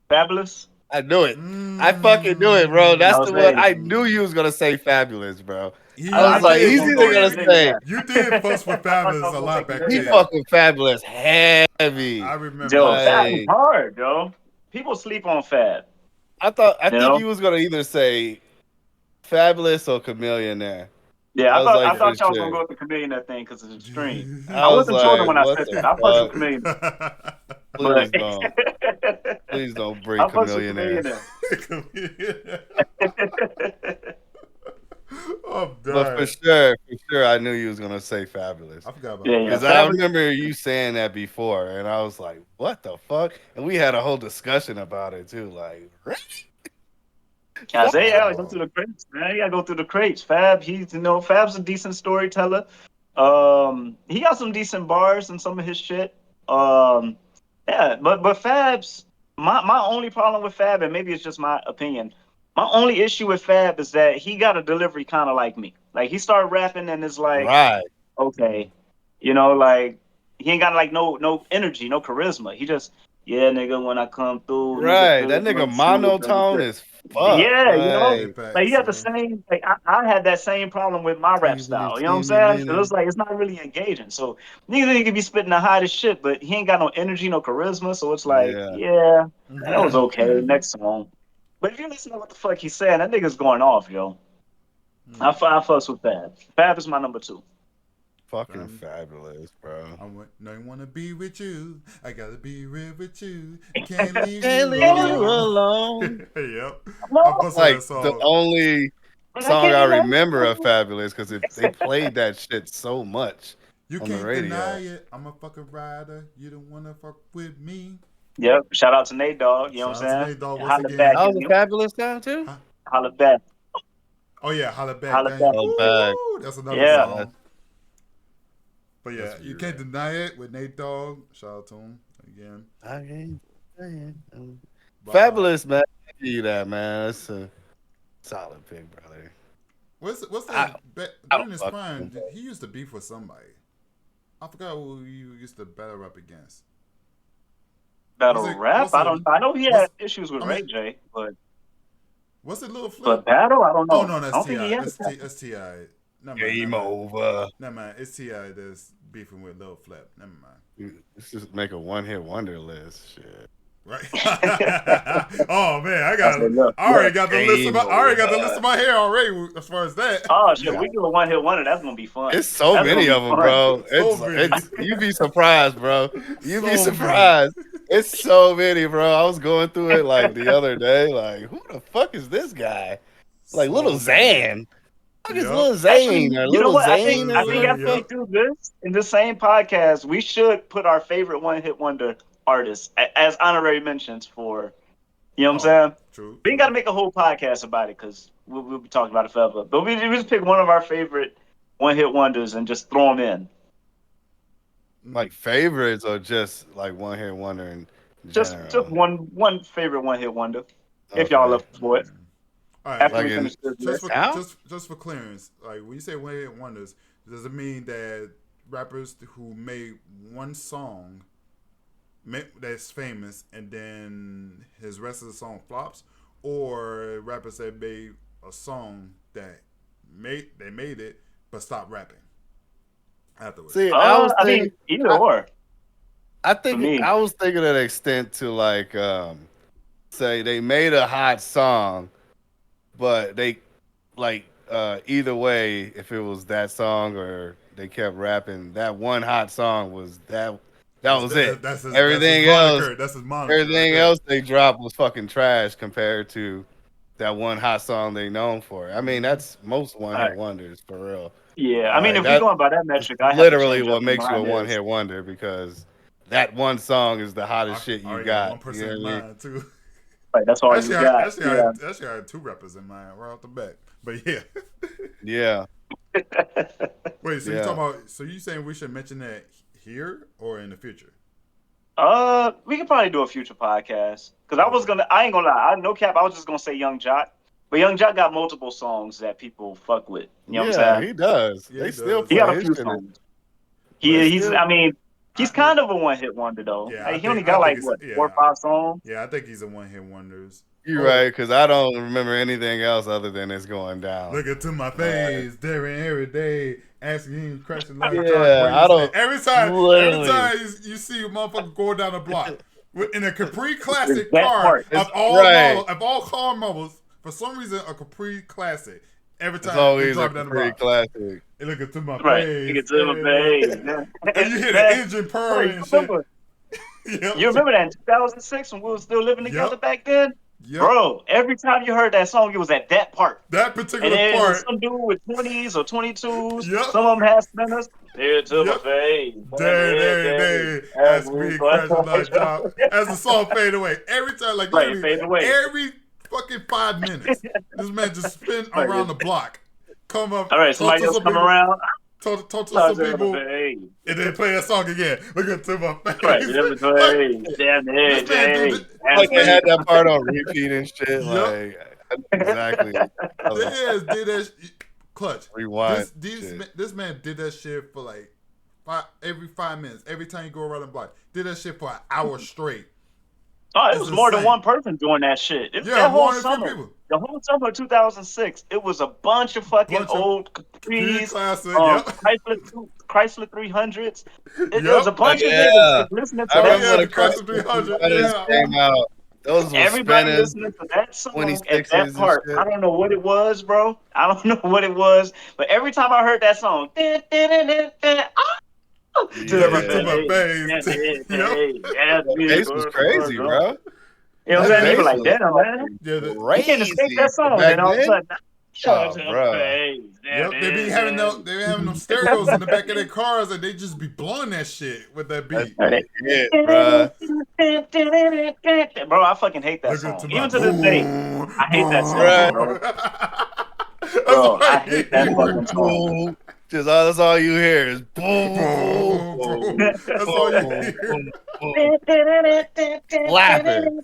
Fabulous. I knew it. I fucking knew it, bro. I That's was the one. saying, I knew Mm. you was gonna say fabulous, bro. I I was You thought like, you was he's did gonna go either with gonna Nigga say Nair. you did fuss with I thought Fabulous I a was gonna lot take back he Nigga then. Nair. fucking fabulous I heavy. remember Yo, that. Fab is Like hard, yo. People sleep on Fab. I You think know? you was gonna either say fabulous or chameleon there. Yeah, I was I like Yeah. for thought y'all was gonna sure. go with the Chameleon that thing because it's extreme. I I was wasn't trolling like, when I what said the that. I fucks with fuck? Chameleon, Please but don't. Please don't bring I fucks with chameleon Chameleon there. there. I'm But dying. for sure, I knew you was gonna say fabulous. I forgot about Yeah, yeah. Because Fabulous. I Fab is remember you saying that before, and I was like, "What the fuck?" And we had a whole discussion about it too. Like, I fuck say, yeah, I that. go through the crates, man. You gotta go through the crates. Fab's a decent storyteller. He got some decent bars in some of his shit. Um, yeah, but Fab's my only problem with Fab, and maybe it's just my opinion. My only issue with Fab is that he got a delivery kind of like me. Like he started rapping and it's like, Right, okay, like he ain't got like no energy, no charisma. He just yeah, nigga, when I come through, nigga, right. feel That nigga like shit, monotone is fuck. yeah, Hey, Like, like you facts, got the yo. same. Like I had that same problem with my do rap you really style. You know what see I'm me saying? It leaning? was like it's not really engaging. So nigga can be spitting the hottest shit, but he ain't got no energy, no charisma. So it's like, Yeah, yeah, that was okay. Next song. But if you listen to what the fuck he's saying, that nigga's going off, yo. I fucks with Fab. Fab is my number two. fucking Fam, fabulous, bro. no one wanna be with you. I gotta be real with you. Can't leave Can't you leave you alone. alone. Yep. I No, busted Like that the song. only but I song can't I be no. remember of Fabulous because they played that shit so much You on the can't deny radio. it. I'm a fucking rider. You don't wanna fuck with me. Yep. Shout out to Nate Dogg. You know Shout what out to I'm Nate Dogg saying? once Holla again. back That at was a you. fabulous sound too. Huh? Holla back. Oh yeah, holla back, Holla Daniel. back. Oh, bag. Woo! That's another Yeah. Yeah, song. But yeah, that's you weird. can't deny it with Nate Dogg. Shout out to him again. I ain't saying. But Fabulous, man. I give you that, man. That's a solid pick, brother. what's I, that? I During don't his fuck prime, with him. he used to beef with somebody. I forgot who he used to battle up against. Was Battle it? rap? Was I it? don't. I know he Was had issues with I mean? Ray J, Was it Lil Flip? but battle, I don't Oh know. no, I that's don't think Ti. he had a battle. That's Ti. Never mind. Never Game mind. over. Never mind. It's Ti that's beefing with Lil Flip. Never mind. Let's just make a one-hit wonder list. Shit. Right. Oh man, I said, look, I already got the list of Game my, I already got the over. list in my hair already as far as that. oh shit, Yeah. we do a one hit wonder. That's gonna be fun. It's so That's many gonna of be them, fun. bro. So many. It's you be surprised, bro. You So be many. surprised. It's so many, bro. I was going through it like the other day. Like, who the fuck is this guy? Like So Little many. Zan. Fuck is Yep. Lil Actually, Zane or you know Little what? Zane or I think Zane, after whatever? we yep. do this in the same podcast, we should put our favorite one hit wonder artists as honorary mentions for. You know what I'm Oh, saying? true. We ain't got to make a whole podcast about it because we'll be talking about it forever. But we just pick one of our favorite one hit wonders and just throw them in. Like favorites or just like one hit wonder in Just general? one favorite one hit wonder. If y'all Okay. love for it. All right. After Like we in finish this Just list. for How? just for clearance, like when you say one hit wonders, does it mean that rappers who made one song that's famous and then his rest of the song flops, or rappers that made a song that made it but stopped rapping afterwards? See, I was I thinking. mean, either or. I For think me. I was thinking to the extent to like say they made a hot song, but they like either way, if it was that song or they kept rapping, that one hot song was that was it. That's his Everything moniker. else, That's his moniker. everything right there. else they dropped was fucking trash compared to that one hot song they known for. I mean, that's most one hit Alright. wonders for real. Yeah, I mean, Like if we're that going by that is metric, I have to literally change what up makes you a mine one is. hit wonder because that one song is the hottest shit I you already got got. one person You know in what I mean? mind too. Right, that's all you got. Yeah. Actually, I had two rappers in mind right off the bat. But yeah. Yeah, Wait, so you yeah. talking about? So you saying we should mention that here or in the future? We could probably do a future podcast because I ain't gonna lie, no cap, I was just gonna say Young Jock, but Young Jock got multiple songs that people fuck with. You know what I'm Yeah, saying? he does. Yeah, They he still does. He play got a his few shit. songs. They He's, still, I mean, he's I- kind of a one hit wonder though. Yeah, Like, I he only think got like it's what, yeah, 4 or 5 songs. yeah. I think he's a one hit wonders. you're Oh, right, because I don't remember anything else other than it's going down. Look into my face, daring every day, asking him crashing like a Yeah, jock. I don't- Every time literally. you see a motherfucker go down the block in a Capri Classic That car part. of all car models, for some reason a Capri Classic. Every It's time you always a drive down the pretty block, classic. and look into my Right. face, You can tell my face. and you hear the engine purring and shit. Yep. You remember that in 2006 when we were still living together Yep. back then? Yep. Bro, every time you heard that song, it was at that part. That And particular then it was part, some dude with 20s or 22s. Yep. Some of them had spinners. There to my Yep. face. day, as we crashing like jock, as the song fade away. Every time, like Right, literally, fade away. every fucking 5 minutes, this man just spin Right. around the block, come up, All right, talk somebody to else some come people, around. talk to Talk some to people, my face. and then play that song again. Look into my face. Right, to my face. Damn this it, man do hey. this- Like they had that part on repeat and shit. Yep. Like exactly. Yes, did that clutch. Rewind. This man did that shit for like every 5 minutes. Every time you go around the block, did that shit for an hour straight. Oh, it It's was more than insane. one person doing that shit. Yeah, That whole more than 3 summer. people. The whole summer of 2006, it was a bunch of fucking Bunch of old Capri Capris, Classic, yep. Chrysler 300s. There Yep. was a bunch of Yeah. niggas listening to I that. remember the the Chrysler Chrysler 300, 300s yeah. came out. Those were Everybody spinners, listening to that song at 26s that and part. shit. I don't know what it was, bro. I don't know what it was, but every time I heard that song, To my face. Bass was crazy, bro. You know what I'm That saying? You be bass like, was damn, man. Yeah, You can't escape crazy that song. back And all of a then. sudden, Oh, bro. Yep, they be having them stereos in the back of their cars, and they just be blowing that shit with that beat. That's it, bro. Bro, I fucking hate that Look song. into my Even to this day, I hate that song, bro. That's Bro, all I hate that fucking song. Boom. Just that's all you hear is boom, boom, Boom. boom. That's all you hear. Laughing.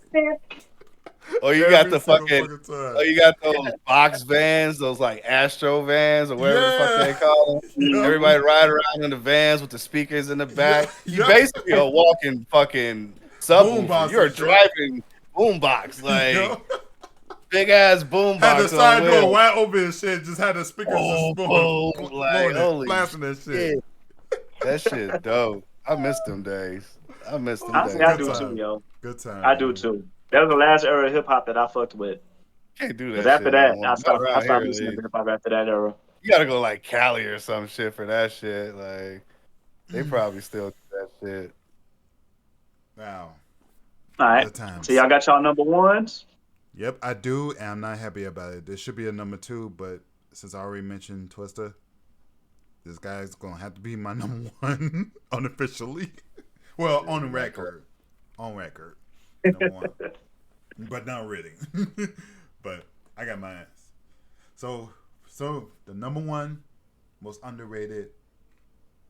Or you got the fucking, time. or you got those box vans, those like Astro vans or whatever the fuck they call them. Yeah. Everybody ride around in the vans with the speakers in the back. Yeah. You basically are walking fucking subwoofer. Boombox You're and shit. driving boombox, like Yep. big ass boombox. Had the on side door wheels. wide open and shit. Just had the speakers Boom, just boom, blowing like, it, holy blasting that shit. That shit dope. I missed them days. I missed them Honestly, days, I Good do bro. too, time. yo. Good I time, do man. too. That was the last era of hip hop that I fucked with. Can't do Because that after shit no that, more. I Not stopped. I around stopped here, at listening to least. hip hop after that era. You gotta go like Cali or some shit for that shit. Like they probably still do that shit. Now, All right. good So times. y'all got y'all number ones. Yep, I do, and I'm not happy about it. There should be a number two, but since I already mentioned Twister, this guy's gonna have to be my number one unofficially. Well, Yeah, on you're not going. record. On record. Number one. But not really. But I got my ass. So the number one most underrated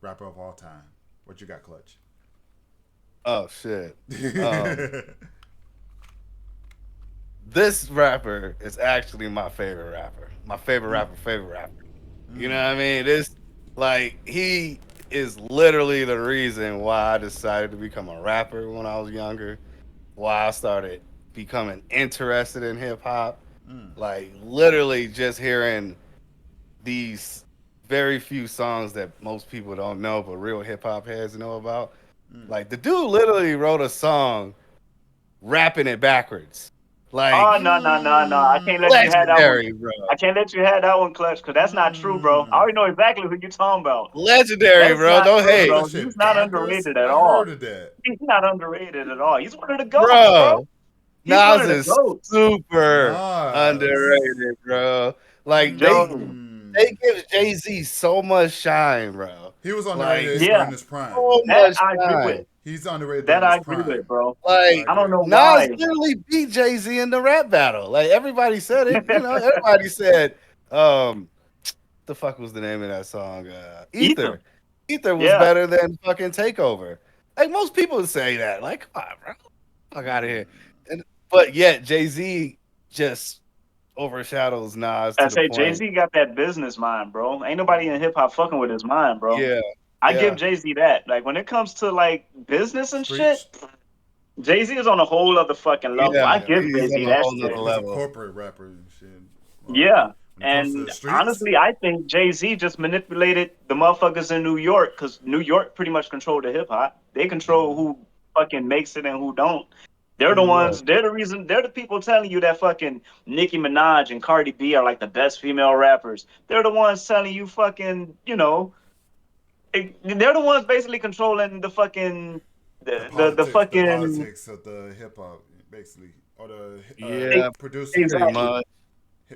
rapper of all time. What you got, Clutch? Oh shit. Um, this rapper is actually my favorite rapper. My favorite rapper, favorite rapper. You know what I mean? This like he is literally the reason why I decided to become a rapper when I was younger. Why I started becoming interested in hip hop. Like literally just hearing these very few songs that most people don't know, but real hip hop heads know about. Like the dude literally wrote a song rapping it backwards. Like Oh no! I can't let you have that one. legendary, bro. I can't let you have that one, Clutch, because that's not true, bro. I already know exactly who you're talking about. Legendary, That's bro. not Don't true, Wrote hate. that bro. He's shit not backwards? underrated at I heard all. of that. He's not underrated at all. He's one of the goats, bro. Bro, He's one Nas of the is goats. super Nas. underrated, bro. Like Joe. they give Jay-Z so much shine, bro. He was Like underrated Yeah, during his prime. so that much I agree with. shine. He's underrated That during I his agree with, prime. bro. I Like I don't agree. know Nas why. literally beat Jay-Z in the rap battle. Like everybody said it, you know, everybody said the fuck was the name of that song? Ether. Ether. Ether was Yeah. better than fucking Takeover. Like most people would say that. Like, come on, bro. Fuck out of here. And but yet Jay-Z just overshadows Nas I to the say Jay point. Z got that business mind, bro. Ain't nobody in hip hop fucking with his mind, bro. Yeah, I give yeah, Jay Z that. Like when it comes to like business and shit, Streets. Jay Z is on a whole other fucking level. yeah. I Yeah. give Jay He's Z on a that whole nother shit. He's a level. corporate rapper and shit. Yeah. When it comes to And the streets, honestly, I think Jay Z just manipulated the motherfuckers in New York because New York pretty much control the hip hop. They control who fucking makes it and who don't. They're the New York. ones. They're the reason. They're the people telling you that fucking Nicki Minaj and Cardi B are like the best female rappers. They're the ones telling you fucking. They're the ones basically controlling the fucking the the fucking politics of the hip hop, basically, or the Yeah, producers, pretty exactly. much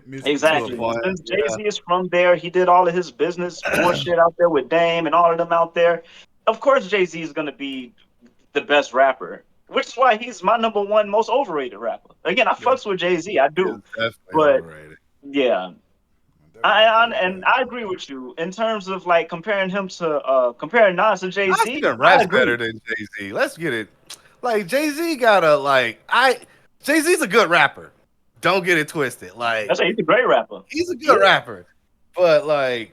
music to a Exactly. producers. And point. since Jay Yeah. Z is from there, he did all of his business bullshit out there with Dame and all of them out there. Of course, Jay Z is going to be the best rapper, which is why he's my number one most overrated rapper. Again, I Yeah, fucks with Jay Z, I He is do. definitely But overrated. yeah, I definitely agree with and that. I agree with you in terms of like comparing him to comparing Nas to Jay Nas Z. even I raps better agree. than Jay Z. Let's get it. Like Jay Z gotta like I Jay Z's a good rapper. Don't get it twisted. Like That's he's a great rapper. he's a good Yeah. rapper, but like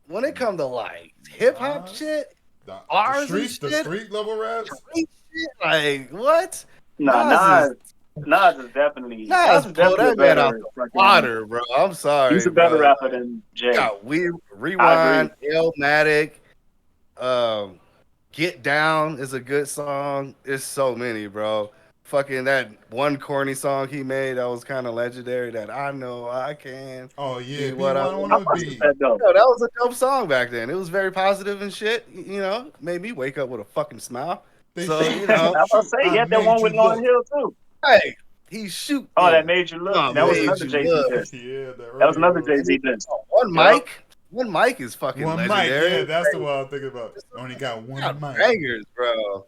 when it comes to like hip hop Nas, shit, the bars and street, the shit, street level raps. street shit, like what? Nah, Nas is Nas Nas is pull definitely a that man out better the fucking. water, bro. I'm He's sorry, a better bro. rapper than You Jay. got we I agree. rewind, Illmatic, um, Get Down is a good song. It's so many, bro. Fucking that one corny song he made that was kind of legendary. That I know I can Oh yeah, be be what I one. I want. want I to fucks with be. that though. Yo, that was a dope song back then. It was very positive and shit. You know, made me wake up with a fucking smile. They So say, you I know, was about to shoot, say, I yeah, that made one you with Lauryn look. Hill too. hey, he's Oh, that shooting. made you look. Oh, That was made another you Jay Z look. diss. Yeah, the That was earlier another ones. Jay And he, Z diss. one Yep. mic, one mic is fucking One mic, legendary. yeah, It's that's the crazy. one I'm thinking about. Only got He got one mic. bangers, bro.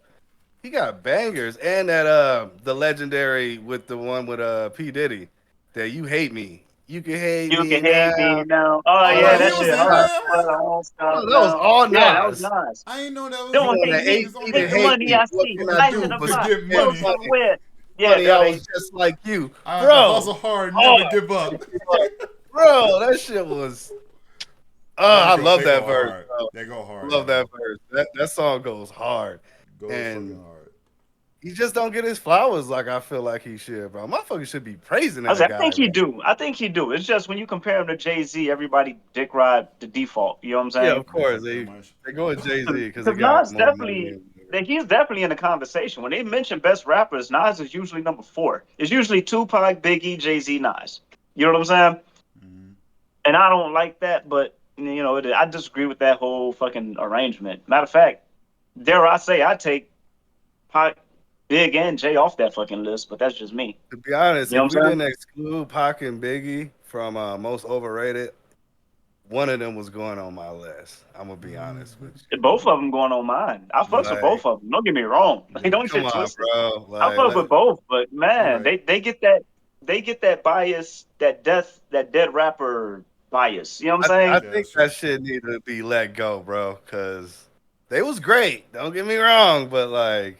He got bangers, and that the legendary with the one with P Diddy, that you hate me, you can hate You me can hate now. me now. Oh Oh yeah, no, Oh he that my was shit in god, hard, there. but I won't oh, stop that was now. all Yeah, that was Nas. nice. I didn't know that was Don't You him. on hate the me. He's on 18 Take and the there. hate money me. I What see. can I Life do in Do the but to pot. spend get Bills money. to win. Yeah, money? go I they. was just like you, I have to bro. hustle hard, Oh, never give up. bro, that shit was. Oh, I love They that go verse, hard. bro. They go I hard, love that yo. verse. That song goes hard, Goes fucking and hard. he just don't get his flowers like I feel like he should, bro. Motherfucker should be praising I that said, I guy, think he bro. do. I think he do. It's just when you compare him to Jay Z, everybody dick ride the default. You know what I'm Yeah, saying? of course Pretty they much. they go with Jay Z because he Because got Nas more money. definitely, he's definitely in the conversation. When they mention best rappers, Nas is usually number 4. It's usually Tupac, Biggie, Jay-Z, Nas. You know what I'm saying? Mm-hmm. And I don't like that, but I disagree with that whole fucking arrangement. Matter of fact, dare I say, I take Pac, Big, and Jay off that fucking list, but that's just me. To be honest, You know if what we I'm didn't exclude Pac and Biggie from most overrated, one of them was going on my list. I'm gonna be honest with saying? Both of them going on mine. I you. fucks with both of them. Don't get me wrong. Like, don't Come get on, twisted. bro. I fuck with both, but You're man, right. they get that bias, that dead rapper bias. You know what I'm I saying? Yeah, think that's that true. shit need to be let go, bro. Cause they was great. Don't get me wrong, but like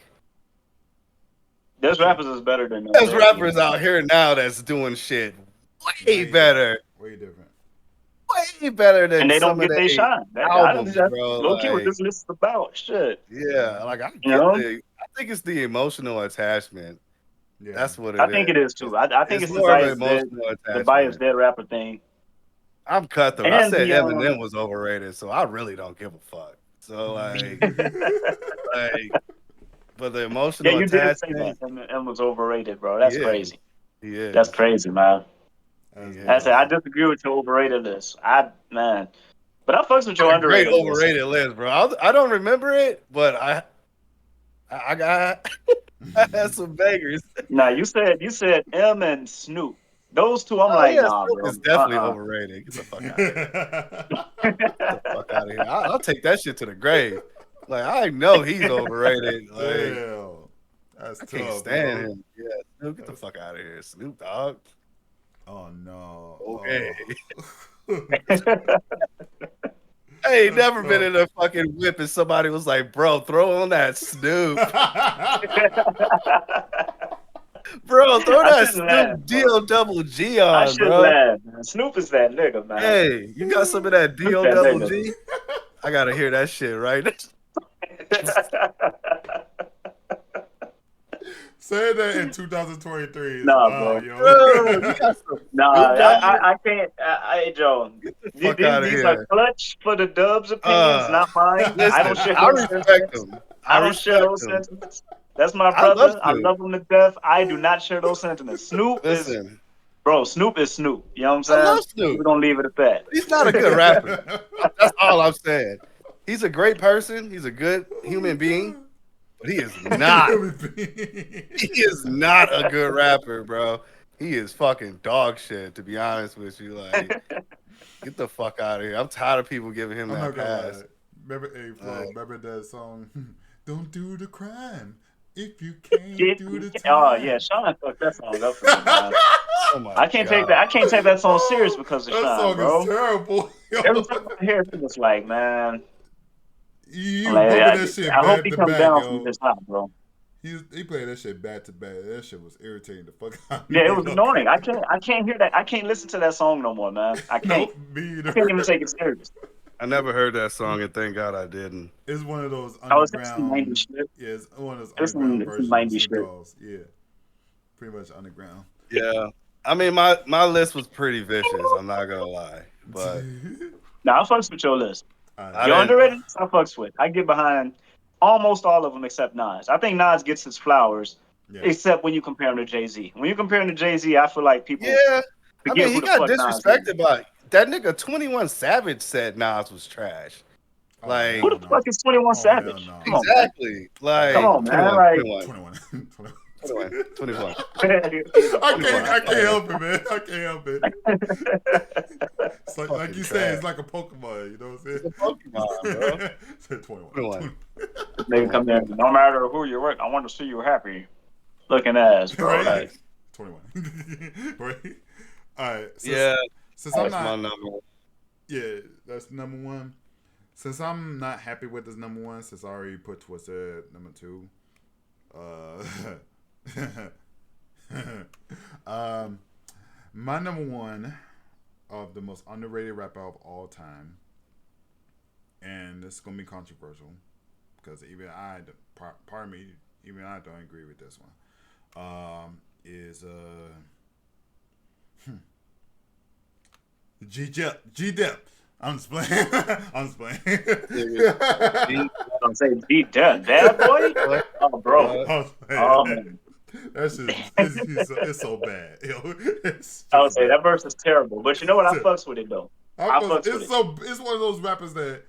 There's rappers is better than them, there's bro. rappers out here now that's doing shit way Way better, different. Way different. way better And than they don't some of get they their shine. albums, That's bro. low key what Like, this list is about. Shit. yeah, like I You get know? I think it's the emotional attachment. Yeah. That's what I it think is. it is too. I think It's it's the more of an bias dead, emotional the bias attachment. dead rapper thing. I'm cutthroat. I And said the Eminem was overrated, so I really don't give a fuck. So like, but the Yeah, emotional you did say that. attachment, M was overrated, bro. he That's is. crazy. He That's is. crazy, man. He That's I is. said I wild. disagree with your overrated list. Man. But I fucks with Got your a great underrated list. overrated list, bro. I don't remember it, but I got I had some bangers. Nah, you said M and Snoop. Those two, I'm Oh like, yeah, nah, Snoop bro. is definitely overrated. Get the fuck out of here. Get the fuck out of here. I'll take that shit to the grave. Like I know he's overrated. Like Damn. That's I can't tough, stand bro. him. Yeah, Snoop, get the fuck out of here, Snoop Dogg. Oh no. Okay. Oh. I ain't That's never been tough. in a fucking whip and somebody was like, bro, throw on that Snoop. Bro, throw I that shouldn't laugh, Snoop bro. D-O double G I on, should bro. laugh, man. Snoop is that nigga, man. Hey, you got some of that Snoop D-O that double nigga. G? I gotta hear that shit right. Say that in 2023 is Nah, wow, bro. yo. Bro, you got some Nah, Snoop Dogg? I can't. Hey, Joe. Get the These, fuck out of these are here. clutch for the Dubs opinions, not mine. I don't Listen, share I those respect sentiments. him. I I don't share respect those him. sentiments. That's my I love brother. I Snoop. love him to death. I do not share those sentiments. Snoop is, Listen, bro. Snoop is Snoop. You know what I'm I saying? love Snoop. We're gonna leave it at that. He's not a good rapper. That's all I'm saying. He's a great person. He's a good human being, but he is not. He is not a good rapper, bro. He is fucking dog shit, to be honest with you. Like, get the fuck out of here. I'm tired of people giving him I'm that not gonna lie. pass. Remember, hey, Flo, Like, remember that song? Don't do the crime if you can't Get- do the oh yeah, time. Sean fucked that song up for me, man. oh my I can't take god. that. I can't take that song serious because of That Sean, song is bro. terrible. Every Yo. time I hear it, it's like, man. You I'm was like, bumping that shit I hope back he to comes back, down from yo. this high, bro. He played that shit back to back. That shit was irritating the fuck out of me. Yeah, it was Yo. annoying. I can't hear that. I can't listen to that song no more, man. I can't. Nope, me I can't either. even take it serious. I never heard that song, and thank God I didn't. It's one of those I was some 90 underground. shit. Yeah, it's one of those It's underground some versions of 90 Snoop shit. Dogg's. Yeah, pretty much underground. Yeah. I mean, my list was pretty vicious. I'm not gonna lie, but Now I fucks with your list. I Your didn't. underrated, I fucks with. I get behind almost all of them except Nas. I think Nas gets his flowers, Yeah. except when you compare him to Jay Z. When you compare him to Jay Z, I feel like people Yeah. I forget mean, who he the got fuck Nas is. disrespected by that nigga. 21 Savage said Nas was trash. Oh, Like, Who hell the no. fuck is 21 Oh, hell Savage? no. Come on, man. exactly. Come Like on, man. 21, Like, 21, 21. 21. he's a I 21. can't help it, man. I can't help it. It's like Fucking you trash. said, it's like a Pokemon. You know what I'm saying? It's a Pokemon, bro. Said 21. 21. Nigga come in, no matter who you're with, I want to see you happy looking ass, bro. Right? Like, 21. Right? All right. Yeah, Since I'm that's my not, number. yeah, that's number one. Since I'm not happy with this number one, since I already put Twisted at number two, my number one of the most underrated rapper of all time, and this is gonna be controversial because even I, part of me, even I don't agree with this one. Is G Dep. I'm just playing. I'm just playing. gonna say beat that bad boy. Oh, bro. Oh, Oh, man. That's just it's so bad. Yo, it's I would just say bad. that verse is terrible. But you know what? I fucks with it though. I fucks with it. It's one of those rappers that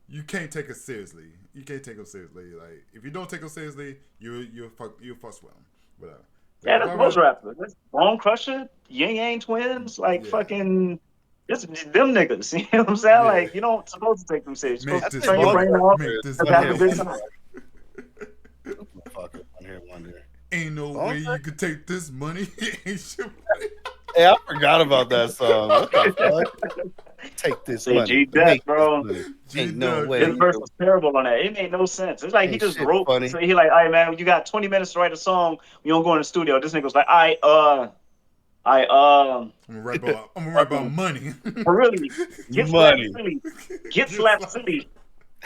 you can't take it seriously. You can't take him seriously. Like if you don't take him seriously, you fuss with him. Whatever. But Yeah, if that's I most rap, rappers. That's Bone Crusher, Yang Yang Twins, like yeah, fucking. It's them niggas. You know what I'm saying? yeah, Like you don't supposed to take them serious. You're make supposed to this think turn your Bone money, brain off make Crusher this is and have a one money. good hit time. Fucking one hit wonder. Ain't no Bone way you could take this money. Ain't shit. Hey, I forgot about that song. What the fuck? Take this Say money. G Dep, Make this bro. money. G Ain't no Dub, way. His verse was terrible on that. It made no sense. It's like he Ain't just shit wrote. funny. So he like, all right, man, you got 20 minutes to write a song. We don't go in the studio. This nigga was like, I'm gonna rap about money. really, get slapped Money. silly, get Get slapped slapped. silly,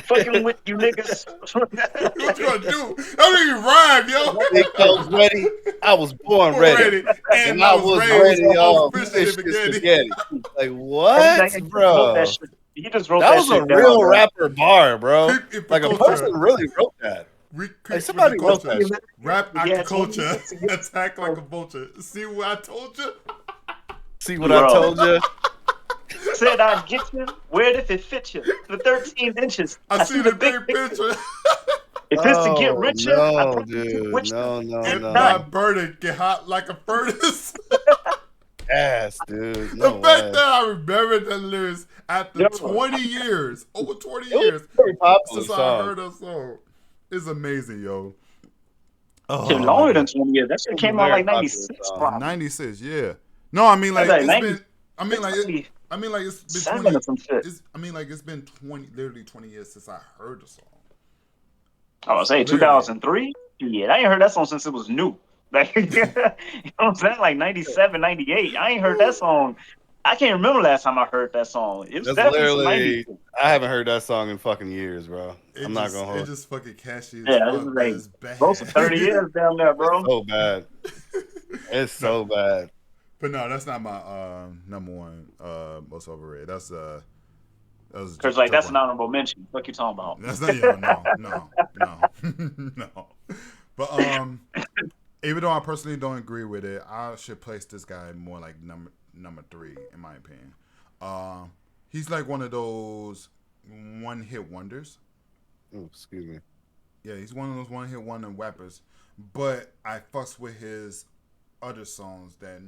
fucking with you niggas. What you gonna do? That don't even rhyme, yo. Think I was ready. I was born ready. And And I I was was raised ready, on y'all. fish Fish and and spaghetti. spaghetti. Like, Everything what, he just wrote that bro? shit. He just wrote That that was a shit down, real bro. rapper bar, bro. Creep Like, a culture. person really wrote that. Creep Like, with somebody the wrote culture. that shit. Rap Yeah, 20 agriculture. minutes to get- Attack like a vulture. See what I told you? See what I Bro. told you? Said I'd get you. Where'd if it fit you? The 13 inches. I see the big picture. If it's to get Oh, richer, I no, promise to get dude. richer. No, no, If And no. my not, burden get hot like a furnace. Ass, dude. The No fact way. that I remember the lyrics after Yo. 20 years, over 20 It was years, a very popular since I song. heard that song, is amazing, yo. shit Oh, longer my than God. 20 years. That It shit was came a out very like popular 96, song. probably. 96, yeah. No, I mean like That's it's like been. I mean like it, 97 it's been 20. or some shit. It's been 20, literally 20 years since I heard the song. I was saying Literally. 2003. Yeah, I ain't heard that song since it was new. Like, you know what I'm saying? Like 97, 98. I ain't heard that song. I can't remember last time I heard that song. It was That's definitely some literally. 90s. I haven't heard that song in fucking years, bro. I'm not gonna It hold. just fucking catchy as Yeah, this fuck, is but like it's bad. close to 30 years down there, It's bro. so bad. It's so bad. But no, that's not my number one most overrated. That was Cause like that's Joke an One. honorable mention. What you talking about? That's not no. But even though I personally don't agree with it, I should place this guy more like number 3 in my opinion. He's like one of those one hit wonders. Oh, excuse me. Yeah, he's one of those one hit wonder rappers. But I fucks with his other songs that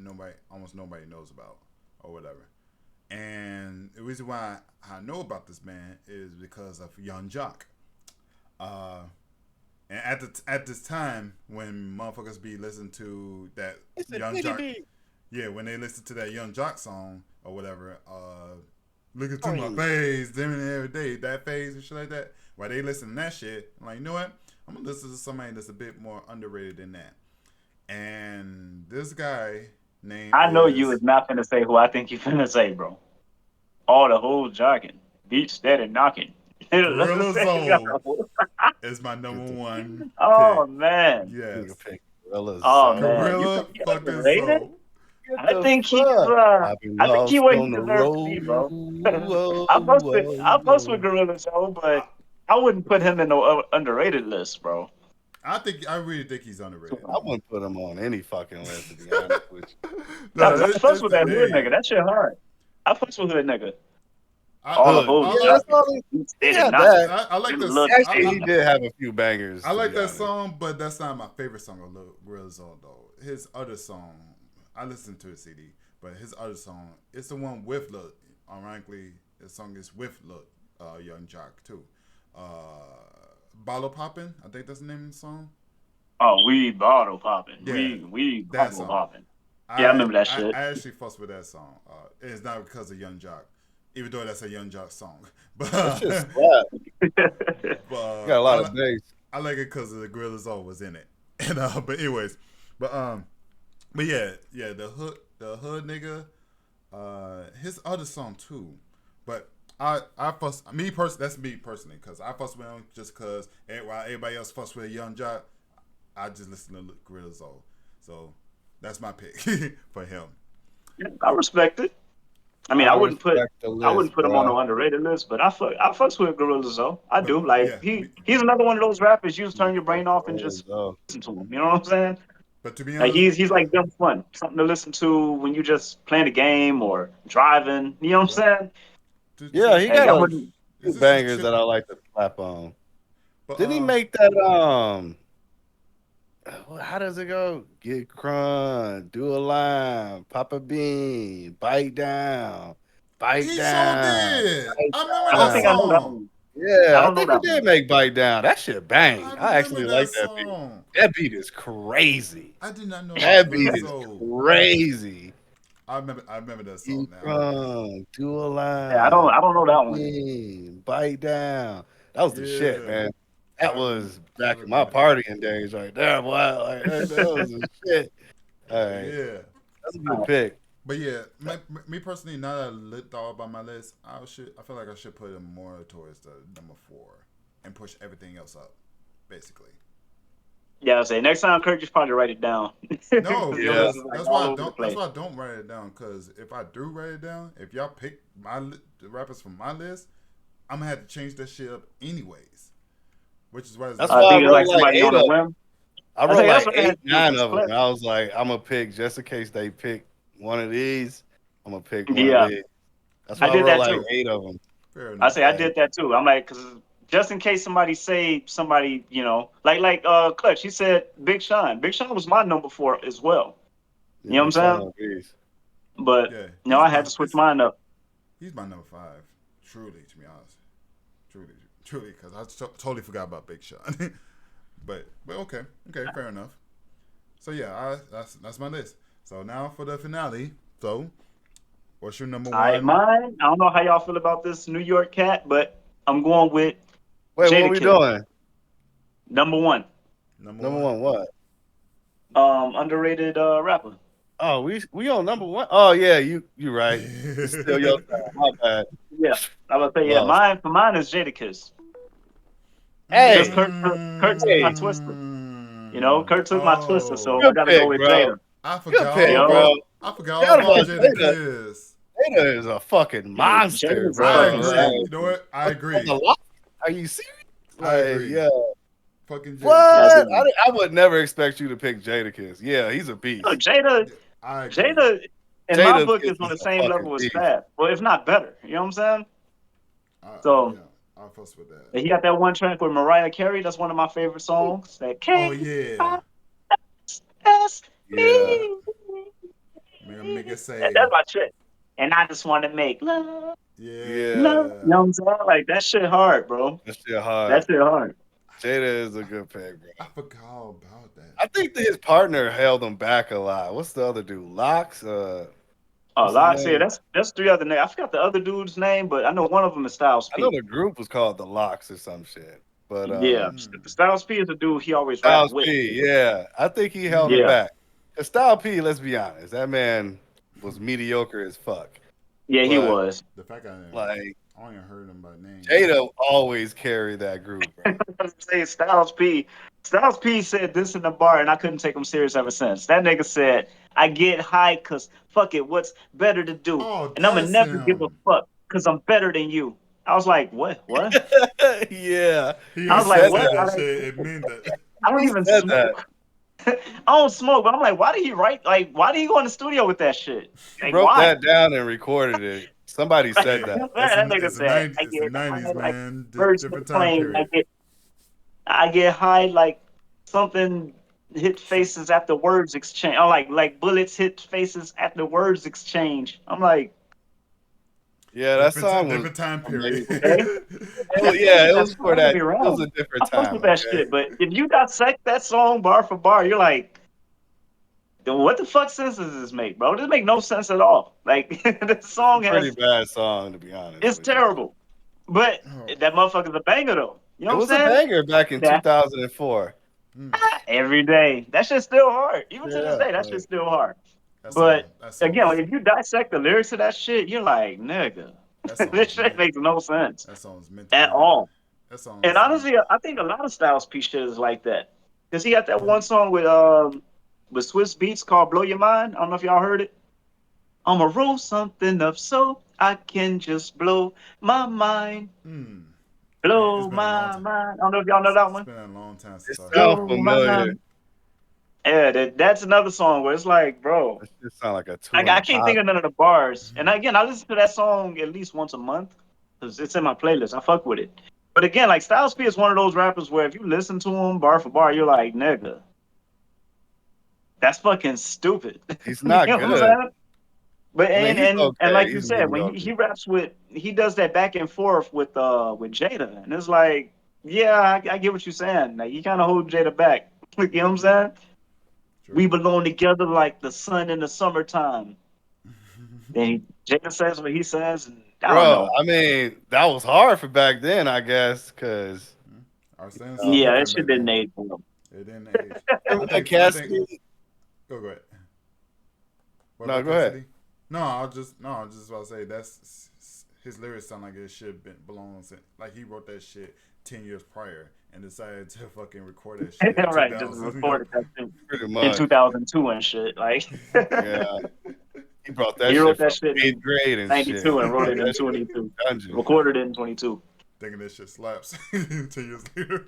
almost nobody knows about or whatever. And the reason why I know about this man is because of Young Jock. And at this time when motherfuckers be listening to that Young Jock, yeah, when they listen to that Young Jock song or whatever, look into my face, them and every day, that phase and shit like that. While they listen to that shit, I'm like, you know what? I'm gonna listen to somebody that's a bit more underrated than that. And this guy named I know you is not finna say who I think you finna say, bro. All the whole jargon, beat steady knocking. Gorilla Zone is my number one Oh pick. man. Yes. Oh man. You Gorilla think he fucking underrated? Zone. I think he's I've been I think he lost where he on the deserves to be, bro. road. I fuss with Gorilla Joe, but I wouldn't put him in no underrated list, bro. I really think he's underrated. I wouldn't put him on any fucking list, to be honest with you. I fuss it's with the that hood name. nigga. That shit hard. I fuss with hood nigga. I Yeah, that's all he had that. I like this. Actually, he did have a few bangers. I to like be that honest. song, but that's not my favorite song of Gorilla Zone though. His other song, I listened to his CD, but his other song, it's the one with Look. Ironically, the song is with Look, Young Jock too. Bottle Poppin', I think that's the name of the song. Oh, we bottle popping. Yeah, We that bottle song. popping. Yeah, I remember that shit. I actually fuss with that song. It's not because of Young Jock, even though that's a Young Jock song. But That shit's flat. but Got a lot of bass. I like it because the Gorilla Zone was in it. And but anyways, but yeah, the hood nigga, his other song too. But I fuss that's me personally, because I fuss with him just because while everybody else fuss with Young Jock, I just listen to Gorilla Zone. So that's my pick for him. I respect it. I mean, I respect the I wouldn't list, put him on bro. no underrated list, but I fucks with Gorillaz though. I But do. Like yeah, he's another one of those rappers you just turn your Respect brain the off and list, just though. listen to him. You know what I'm saying? but to be Like honest, he's yeah, like dumb fun, something to listen to when you just playing a game or driving. You know what yeah. I'm saying? Yeah, To he Hey, got I a wouldn't. few is this a bangers chip? that I like to slap on. But Didn't he make that how does it go? Get crunk, do a line, pop a bean, bite he sure down, did. bite I remember I don't that think I down. know that song. one. I Yeah, I don't know think he that one. did make bite down. That shit I bang. I remember actually that like that beat. song. That beat is crazy. I did not know That beat is Lizzo. crazy. I remember that song Keep now. on, do a Yeah, line, I don't know that one. bite down. That was the shit, Yeah, man. That was I back in my remember that. partying days right there, boy. Like that was the shit. All right, Yeah. that's a good pick. But yeah, me personally, now that I looked all by my list, I feel like I should put him more towards the number 4 and push everything else up, basically. Yeah, I say next time, Kurt, just probably write it down No, because your Yeah, list because is like all over the that's place. why I don't write it down. Because if I do write it down, if y'all pick the rappers from my list, I'm gonna have to change that shit up anyways. Which is why it's that's I why I think it's wrote like like somebody eight on a of. whim. I I wrote think that's like what I eight, had to do nine because of them. Cliff. And I was like, I'm gonna pick just in case they pick one of these. I'm gonna pick one of Yeah, these. That's I why I did wrote that like too. eight of them. fair I enough. say I did that too. I'm like, because just in case somebody say somebody, like Clutch, he said Big Sean. Big Sean was my number 4 as well. Yeah, You know Big what Sean I'm saying? on these. But Yeah, I had to switch mine up. he's my number 5. Truly, to be honest, truly, because I totally forgot about Big Sean. but okay, fair enough. So yeah, that's my list. So now for the finale. So what's your number All right, one? mine. I don't know how y'all feel about this New York cat, but I'm going with Wait, what are we Jadakiss, doing? number 1. Number Number one. one, what? Underrated rapper. Oh, we on number one. Oh yeah, you right. It's still your time. My bad. Yeah, I would say yeah. Lost. Mine is Jadakiss because Hey, Kurt took my hey, Twister. You know, Kurt took my Twister, so I Oh, good got to go pick, with bro. Jada. Good all pick, You bro. know, about Forgot about Jada Jada. Kiss. Jada is a fucking hey, monster, Jada's a I bro. fucking agree. Like You savage. know what? I on agree. the lot. Are you serious? I Like, agree. yeah. Fucking Jada What? That's Kiss. it. I would never expect you to pick Jadakiss. Yeah, he's a No, beast. I agree. Jada, in my book, Jadakiss is on is the a same fucking level as beast. Fab. Well, if not better. You know what I'm saying? I So yeah. I fuss with that. he got that one track with Mariah Carey. That's one of my favorite songs. That Oh K yeah. S Yeah, E. Make it say That's my shit. And I just want to make love, yeah. love. You yeah. know what I'm saying? Like that shit hard, bro. That shit That hard. shit hard. Jada is a good pick, bro. I forgot all about that. I think that his partner held him back a lot. What's the other dude? Locks? Oh, What's his like I said, name? that's 3 other names. I forgot the other dude's name, but I know one of them is Styles I know P. the group was called the Locks or some shit. But Yeah, Mm. Styles P is the dude he always rap Styles with. P, yeah. I think he held him Mm. Yeah, back. Cause Styles P, let's be honest, that man was mediocre as fuck. yeah, he But was. The fact like I only heard him by name. Jada always carried that group, bro. I'm saying Styles P. Styles P said this in the bar, and I couldn't take him serious ever since. That nigga said, "I get high cause fuck it, what's better to do? Oh, And I'ma that's never give a him. fuck cause I'm better than you." I was like, "What? What?" Yeah, He I he was like, actually said "What?" said that. that shit. It meant that. I don't He even said that. smoke. I don't smoke, but I'm like, why did he write? Like, why did he go in the studio with that shit? He Like, wrote why? that down and recorded it. Somebody said Hey, that. That nigga it's the said, 90s. "I It's the get high 90s, like man. birds of the Different time plane. period. I get high like something hit faces after words exchange. Or like bullets hit faces after words exchange." I'm like, Yeah, that song was Different time period. amazing. okay, Yeah, it was that's for don't get that. me It was a wrong. different I fuck time. with that Okay, shit, but if you dissect that song bar for bar, you're like, what the fuck sense does this make, bro? This make no sense at all. Like this it's a song pretty has, bad song to be honest it's with you. terrible, but Oh. that motherfucker's a banger though. You know It what I'm was a saying? banger back in That 2004. Mm. every day, that shit's still hard. Even to this Yeah, day, that shit's like still hard. But That song again, is like, if you dissect the lyrics of that shit, you're like, nigga, that song this is shit meant makes no sense that song is meant to at be. all. That song And sound. honestly, I think a lot of Styles P shit is like that. Cause he got that one song with Swiss Beats called "Blow Your Mind." I don't know if y'all heard it. I'ma roll something up so I can just blow my mind. Hmm. Man, it's Blow been a long my time. mind. I don't know if y'all know that It's one. been a long time It since I heard sounds that. Blow my familiar. mind. Yeah, that's another song where it's like, bro, That shit sound like a I, two in I a can't pot. think of none of the bars. And again, I listen to that song at least once a month because it's in my playlist. I fuck with it. But again, like Styles P is one of those rappers where if you listen to him bar for bar, you're like, nigga, that's fucking stupid. He's You not know what I'm good. saying? But I mean, he's and okay. like you He's said, when mediocre. he raps with he does that back and forth with Jada, and it's like, yeah, I get what you're saying. Like you kind of hold Jada back. You know what I'm Mm-hmm. saying? True. We belong together like the sun in the summertime. Then Jada says what he says, and I don't Bro, know. I mean, that was hard for back then, I guess, because Our stance is Yeah, that different shit back didn't then. age well. It didn't age. I remember think. I think. Cassidy? Go ahead. What No, about go ahead. Cassidy? No. I was just about to say his lyrics sound like it should been belongs like he wrote that shit 10 years prior and decided to fucking record that shit in Right, just 2000. recorded that shit Pretty in much. 2002 and shit. Like Yeah. He brought that he shit wrote that from shit eighth in grade and shit. 92 and wrote Brought it in that shit from 22. the dungeon. Recorded it in 22. Thinking that shit slaps 10 years later.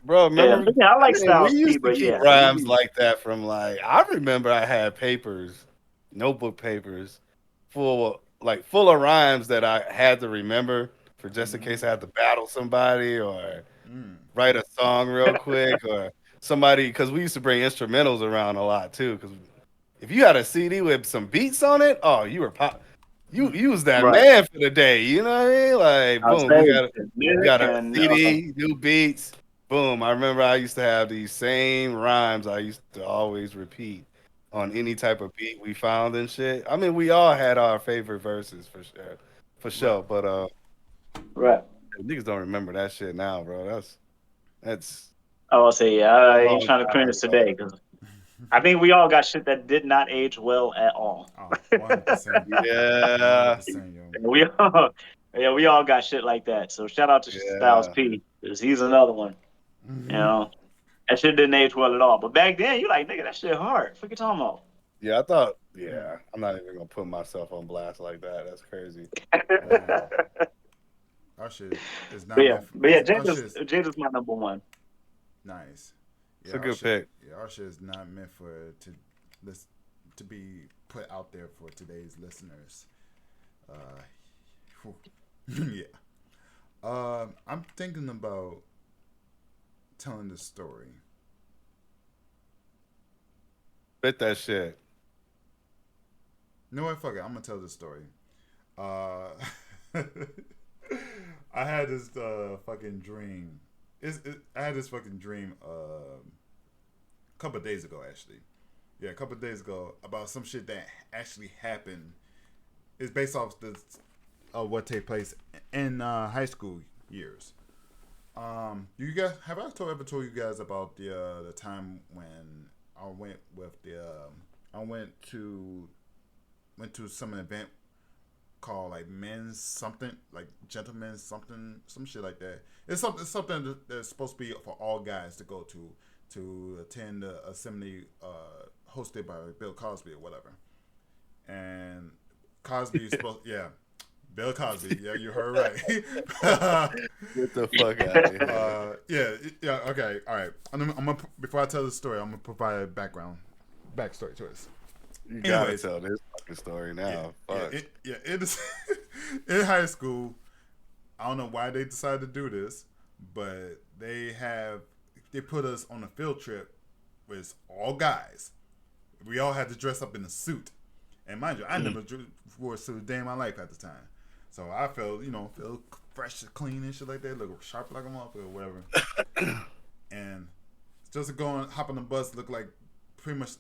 Bro, Yeah, remember? but yeah, I I like mean, we Styles P, used to but keep yeah, he rhymes be like that from like, I remember I had papers, notebook papers, full of rhymes that I had to remember for just in Mm-hmm. case I had to battle somebody or Mm. write a song real quick or somebody, because we used to bring instrumentals around a lot too. Because if you had a CD with some beats on it, oh, you were pop. You was that right. man for the day. You know what I mean? Like, I'll boom, say we Nick got a and CD, new beats. Boom. I remember I used to have these same rhymes I used to always repeat on any type of beat we found and shit. I mean, we all had our favorite verses for sure. For Right. sure. But right. niggas don't remember that shit now, bro. That's I'll say yeah. a I ain't long trying to time cringe ago. today because I think we all got shit that did not age well at all. Oh, 100%. Yeah. 100%, yo. We all, yeah, we all got shit like that. So shout out to Styles Yeah. P because he's another one. You know, that shit didn't age well at all. But back then, you like nigga, that shit hard. What you talking about? Yeah, I thought, yeah, I'm not even gonna put myself on blast like that. That's crazy. Man, our shit is But not yeah, meant for, but yeah, our shit is Jada's my number one. nice. It's a good pick. Yeah, our shit is not meant for to list to be put out there for today's listeners. Uh, yeah. I'm thinking about telling the story. Bet that shit. You know what? Fuck it. I'm gonna tell this story. Uh, I had this fucking dream. I had this fucking dream a couple of days ago, actually. Yeah, a couple of days ago about some shit that actually happened. It's based off the what take place in high school years. You guys ever told you guys about the time when I went with the I went to some event called like men's something, like gentlemen's something, some shit like that. It's something that's supposed to be for all guys to go to attend the assembly hosted by Bill Cosby or whatever. And Cosby is supposed, yeah, Bill Cosby, yeah, you heard right. Get the fuck out of here. Yeah, okay, all right. I'm gonna before I tell the story, I'm gonna provide a backstory to this. You gotta Anyways, tell this fucking story yeah, now. Fuck. it is in high school. I don't know why they decided to do this, but they put us on a field trip with all guys. We all had to dress up in a suit, and mind you, I never wore a suit a day in my life at the time. So I felt, feel fresh, clean and shit like that, look sharp like a motherfucker or whatever. And just to go and hop on the bus, look like pretty much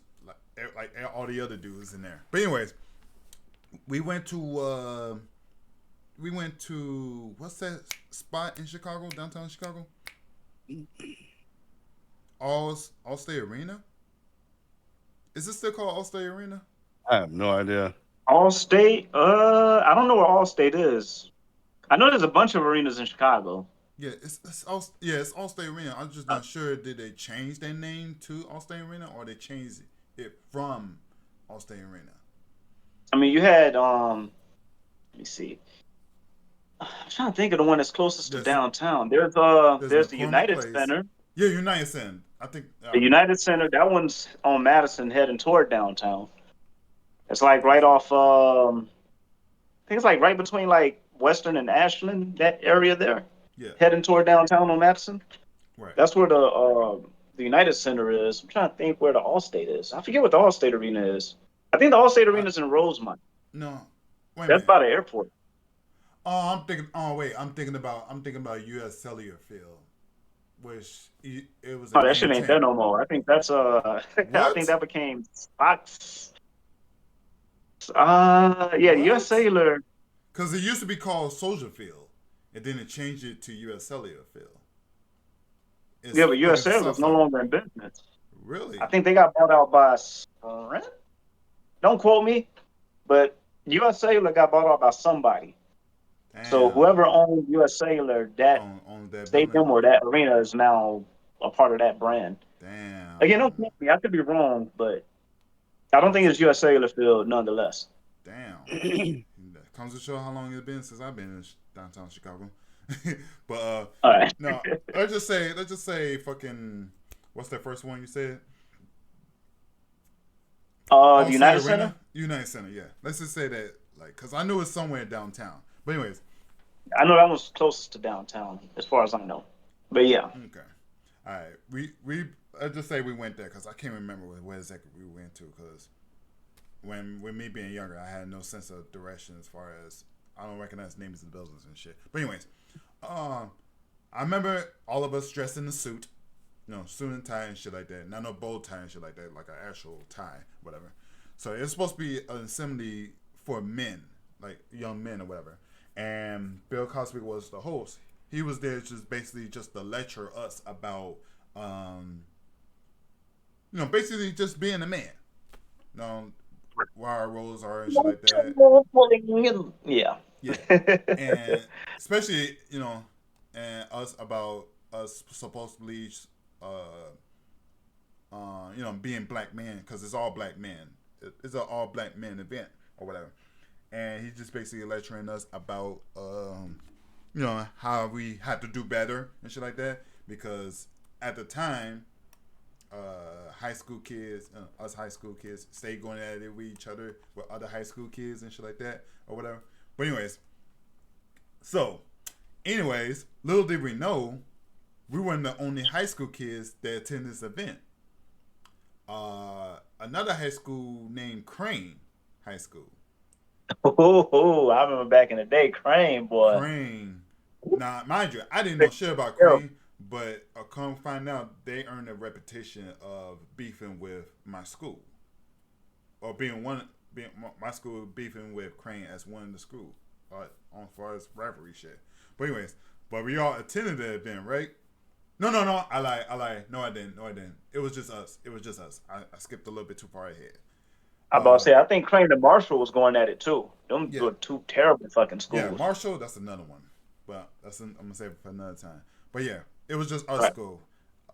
like all the other dudes in there. But anyways, we went to what's that spot in Chicago, downtown Chicago? Allstate Arena. Is it still called Allstate Arena? I have no idea. Allstate, I don't know where Allstate is. I know there's a bunch of arenas in Chicago. Yeah, it's Allstate Arena. I'm just not sure. Did they change their name to Allstate Arena or they changed it from Allstate Arena? I mean, you had let me see. I'm trying to think of the one that's closest to There's downtown. there's There's the McCormick United Place. Center. Yeah, United Center. I think. The United Center, that one's on Madison heading toward downtown. It's like right Okay. off I think it's like right between like Western and Ashland, that area there, Yeah. heading toward downtown on Madison. Right. That's where the United Center is. I'm trying to think where the Allstate is. I forget what the Allstate Arena is. I think the Allstate I, Arena is in Rosemont. no. Wait a That's minute. by the airport. Oh, I'm thinking. Oh, wait. I'm thinking about U.S. Cellular Field, which it was a Oh, that name shit ain't there change. no more. I think that's I think What? that became Fox. Yeah, U.S. What? Cellular. Because it used to be called Soldier Field, and then it changed it to U.S. Cellular Field. Yeah, It's but like U.S. it's a Cellular is no subset. longer in business. I Really? think they got bought out by Sprint. Don't quote me, but U.S. Cellular got bought out by somebody. So Damn. whoever owned U.S. Cellular, that On that building. stadium or that arena is now a part of that brand. Again, don't Damn. quote me. I could be wrong, but I don't think That's it's U.S. Cellular Field nonetheless. damn. That comes to show how long it's been since I've been in downtown Chicago. but All right. no, let's just say fucking what's that first one you said? The All State United Center. Arena, United Center. Yeah, let's just say that like because I knew it's somewhere downtown. But anyways, I know that one's closest to downtown, as far as I know. But yeah. okay, all right. We let's just say we went there because I can't remember where exactly we went to because when me being younger, I had no sense of direction as far as I don't recognize names of the buildings and shit. But anyways, I remember all of us dressed in the suit, suit and tie and shit like that. Not no bow tie and shit like that, like an actual tie, whatever. So it's supposed to be an assembly for men, like young men or whatever. And Bill Cosby was the host. He was there just to lecture us about, basically just being a man. Where our roles are and shit like that. Yeah. Yeah, and especially and us about us supposedly, being black men because it's all black men. It's an all black men event or whatever, and he's just basically lecturing us about, how we had to do better and shit like that because at the time, high school kids, us high school kids, stay going at it with each other with other high school kids and shit like that or whatever. But little did we know, we weren't the only high school kids that attended this event. Another high school named Crane High School. Oh, I remember back in the day, Crane boy. Crane. Now, mind you, I didn't know shit about Crane, but I come find out they earned a reputation of beefing with my school, or being my school beefing with Crane as one of the school, on far as rivalry shit. But anyways, we all attended the event, right? No, I lie. No, I didn't. It was just us. I skipped a little bit too far ahead. I about to say, I think Crane and Marshall was going at it too. Them Yeah. were two terrible fucking Yeah, schools. Marshall, that's another one. But I'm gonna save it for another time. But yeah, it was just our Right. school.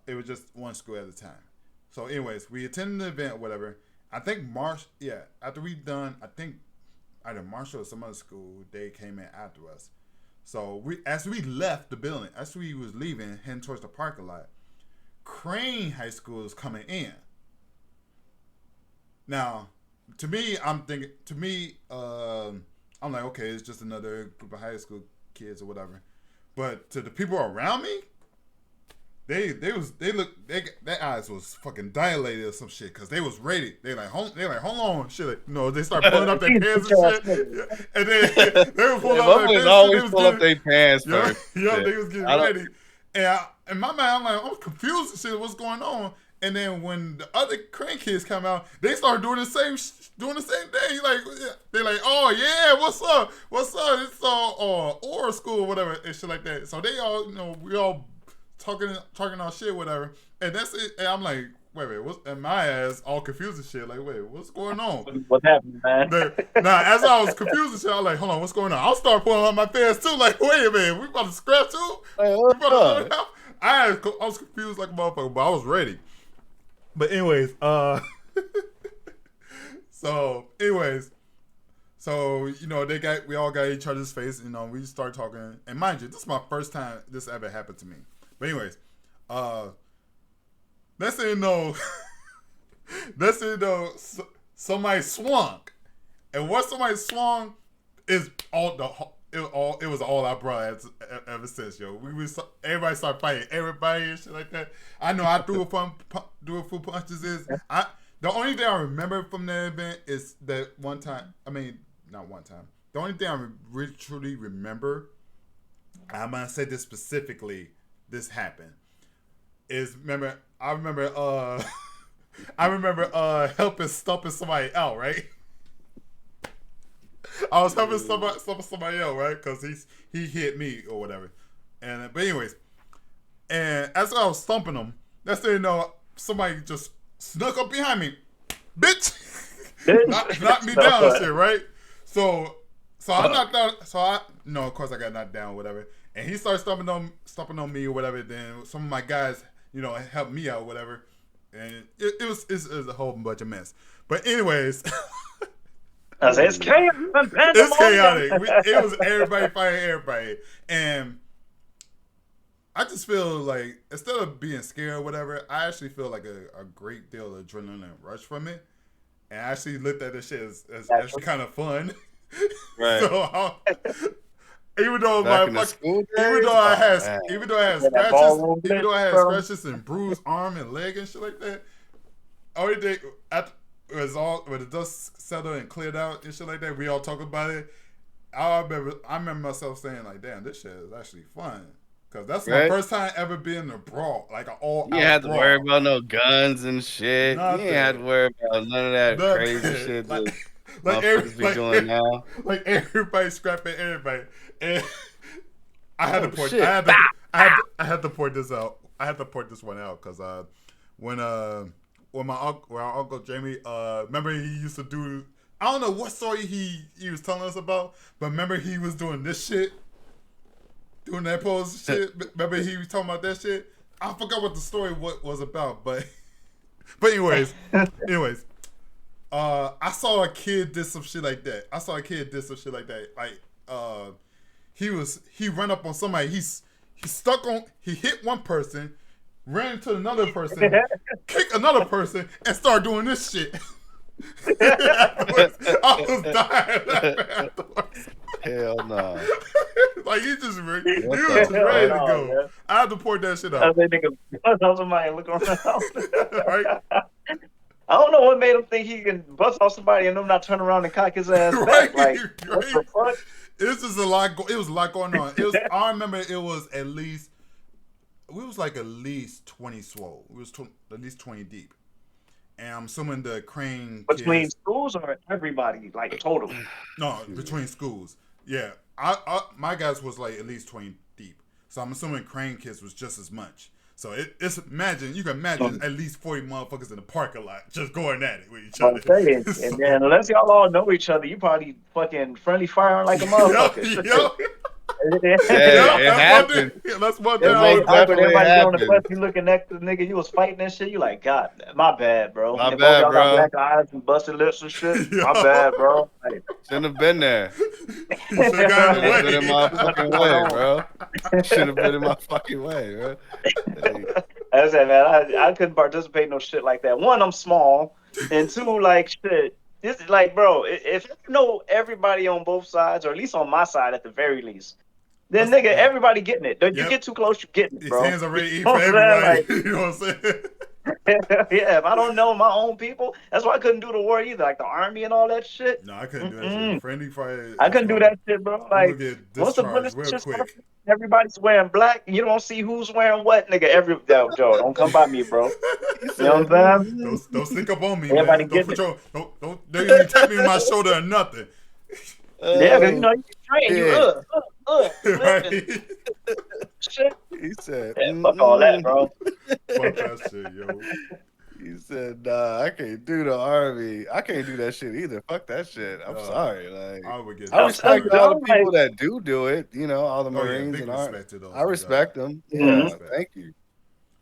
It was just one school at a time. So anyways, we attended the event or whatever. I think after we done, I think either Marshall or some other school, they came in after us. So as we left the building, as we was leaving, heading towards the parking lot, Crane High School is coming in. Now, to me, I'm like, okay, it's just another group of high school kids or whatever. But to the people around me, their eyes was fucking dilated or some shit because they was ready. They like hold on, shit. They start pulling up their pants and shit. Yeah. And then they were pulling up their pants. Always pull up their pants Yeah, first. they was getting ready. And in my mind, I'm like, I'm confused and shit. What's going on? And then when the other Crane kids come out, they start doing the same thing. They're like, oh yeah, what's up? It's all or school or whatever and shit like that. So they all, we all talking our shit, whatever. And that's it. And I'm like, wait, what's? And my ass all confused and shit. Like, wait, what's going on? What's happening, man? Now, as I was confused and shit, I was like, hold on, what's going on? I'll start pulling on my pants too. Like, wait a minute, we about to scrap too? Hey, We what's about up? to I was confused like a motherfucker, but I was ready. But anyways, So we all got each other's face. We start talking, and mind you, this is my first time this ever happened to me. But anyways, let's say let's say somebody swung, and what somebody swung is it was all I brought ever since, yo. Everybody started fighting everybody and shit like that. I know I threw a few punches. The only thing I remember from that event is that one time. I mean, not one time. The only thing I really truly remember, I'm gonna say this specifically. This happened. I remember helping stumping somebody out, right? I was helping somebody else, right? Because he hit me or whatever. But anyways, and as I was stumping him, that's when somebody just snuck up behind me, bitch, knocked me down and shit, right? So I knocked down. Of course I got knocked down, or whatever. And he started stomping on me or whatever. Then some of my guys, helped me out, or whatever. And it was a whole bunch of mess. But anyways. It's chaotic. It's chaotic. It was everybody fighting everybody. And I just feel like, instead of being scared or whatever, I actually feel like a great deal of adrenaline rush from it. And I actually looked at this shit as kind of fun. Right. So even though even I had scratches and bruised arm and leg and shit like that, only thing when the dust settled and cleared out and shit like that, we all talk about it. I remember myself saying like, "Damn, this shit is actually fun." Because that's my first time ever being in a brawl, like an all-out brawl. You had to worry about no guns and shit. Nothing. You ain't had to worry about none of that crazy shit that motherfuckers be doing now. Like everybody scrapping everybody. And I had to point. Shit. I had to point this out. I had to point this one out because when our uncle Jamie, remember he used to do. I don't know what story he was telling us about, but remember he was doing this shit. Doing that pose shit. Remember he was talking about that shit? I forgot what the story was about, but anyways. I saw a kid did some shit like that. Like he ran up on somebody. He hit one person, ran into another person, kicked another person, and started doing this shit. I was dying afterwards. Hell no. Like he was just ready to go. Man. I had to point that shit out. Somebody look around. Right? I don't know what made him think he can bust off somebody and them not turn around and cock his ass back. Like, what the fuck? It's just a lot. It was a lot going on. I remember it was at least. We was like at least 20 swole. We was at least 20 deep. And I'm assuming the crane between kids, schools or everybody, like total. No, between schools. Yeah, my guys was like at least 20 deep. So I'm assuming crane kids was just as much. So you can imagine at least 40 motherfuckers in the parking lot just going at it with each other. And then unless y'all all know each other, you probably fucking friendly firing like a motherfucker. It happened. That's one thing. Everybody on the bus, you looking next to the nigga, you was fighting and shit. You like, God, my bad, bro. My bad, bro. Got black eyes and busted lips and shit. My bad, bro. Like, shouldn't have been there. Should have been in my fucking way, bro. Should have been in my fucking way, bro. I said, man, I couldn't participate in no shit like that. One, I'm small, and two, like shit. This is like, bro, if you know everybody on both sides, or at least on my side at the very least, then nigga, everybody getting it. You get too close, you getting it, bro. His hands are ready to eat for everybody. Like, you know what I'm saying? Yeah, if I don't know my own people, that's why I couldn't do the war either, like the army and all that shit. No, I couldn't do that shit. Friendly fire. I couldn't do that shit, bro. Like, once the bullets just quick. Everybody's wearing black. You don't see who's wearing what, nigga. Joe, don't come by me, bro. You know what I'm saying? Don't sneak up on me, everybody man. Don't even tap me on my shoulder or nothing. Yeah, because you know you train. Right. Shit. He said, fuck all that, bro. Fuck that shit, yo. He said, nah, I can't do the army. I can't do that shit either. Fuck that shit. I'm sorry. Like, I respect all the people that do it. You know, all the Marines and Army. I respect them. Yeah, thank you.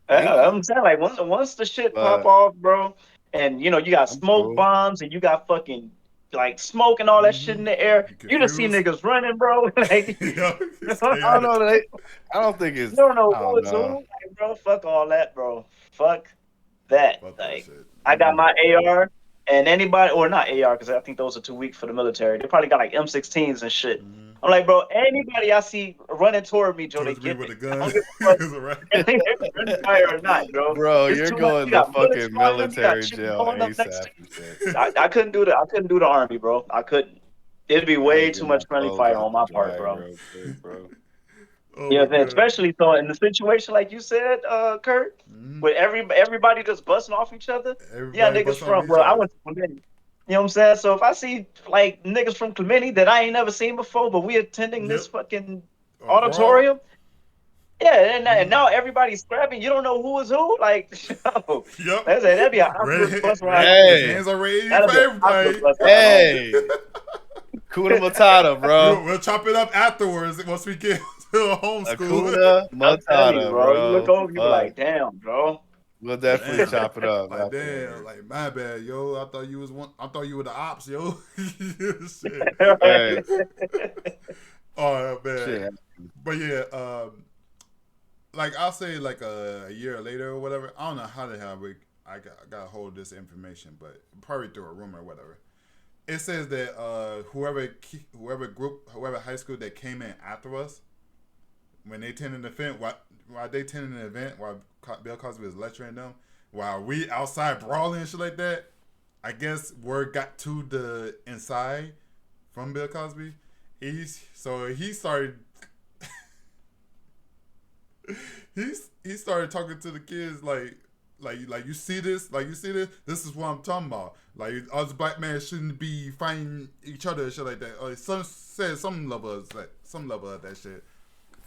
I'm saying, like, once the shit pop off, bro, and you know you got smoke bombs and you got fucking like smoke and all that shit in the air. You You just see confused? niggas running, bro. Like Yo, you it's I don't chaotic. know. I don't think it's. don't know I who don't is who. know. Like, bro, fuck all that, bro. Fuck that. Fuck that Like, shit. I got my AR and anybody, or not AR, because I think those are too weak for the military. They probably got like M16s and shit. Mm-hmm. I'm like, bro, anybody I see running toward me, Joe, they Towards me get with it. a I gun. don't give a fuck It's a wrap. if they friendly fire or not, bro. Bro, It's you're too much. going You to got bullets fucking flying. You got military shit jail blowing up next ASAP to and shit. you. I couldn't do that. I couldn't do the army, bro. I couldn't. It'd be I had to way too get my much friendly clothes fire out on to my part, dry bro. real quick, bro. Oh Yeah, my god. especially so in the situation like you said, Kurt, Mm-hmm. with everybody just busting off each other. Yeah, Everybody niggas bust off from each well, I other. went to Clementi. You know what I'm saying? So if I see like niggas from Clementi that I ain't never seen before, but we attending Yep. this fucking A brawl. auditorium, yeah, and Mm-hmm. now everybody's scrapping. You don't know who is who. Like, yo, Yep. that'd be an awkward bus ride. His Hey, hands are ready That'll for be an awkward everybody. bus ride home. hey, Kuna Matata, bro. We'll chop it up afterwards once we get to the homeschool. Akuna I'm telling you, Matata, bro. You look bro. over, you be Fuck. like, damn, bro. We'll definitely Damn. chop it up Like damn, afterwards. like my bad, yo. I thought you was one. I thought you were the ops, yo. Shit. Hey, Oh man. shit. But yeah, like I'll say like a year later or whatever. I don't know how the hell I got a hold of this information, but probably through a rumor or whatever. It says that whoever high school that came in after us when they attended the event, while they attended the event, while Bill Cosby was lecturing them, while we outside brawling and shit like that, I guess word got to the inside from Bill Cosby. He started he started talking to the kids like you see this, this is what I'm talking about. Like us black men shouldn't be fighting each other and shit like that. Or some level of that shit.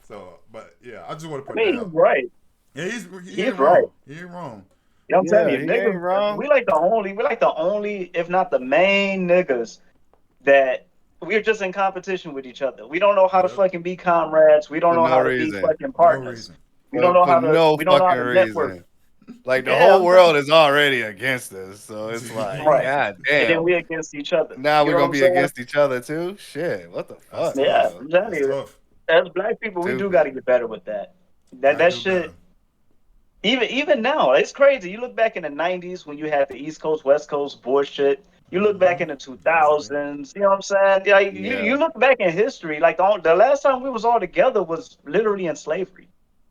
So, but yeah, I just want to I put that mean, he's out. right. Yeah, he He's ain't right. wrong. He ain't wrong. You know what I'm telling Yeah, you, he ain't niggas, wrong. we like the only, if not the main niggas that we're just in competition with each other. We don't know how to Yep. fucking be comrades. We don't For know no how to be reason. fucking For no partners. reason. For no We don't know how fucking to network. reason. Like the Yeah, whole I'm telling world is already against us, so it's you, like, right. god And then damn. we against each other. Now You we're know what gonna I'm be saying? against each other too. Shit, what the That's fuck, Yeah, tough. bro? I'm telling That's you. tough. As black people, we do got Stupid. to get better with that. Gotta That do better. shit. Even now, it's crazy. You look back in the '90s when you had the East Coast West Coast bullshit. You look back Mm-hmm. in the Racism. 2000s. You know what I'm saying? Like Yeah, you look back in history. Like the last time we was all together was literally in slavery.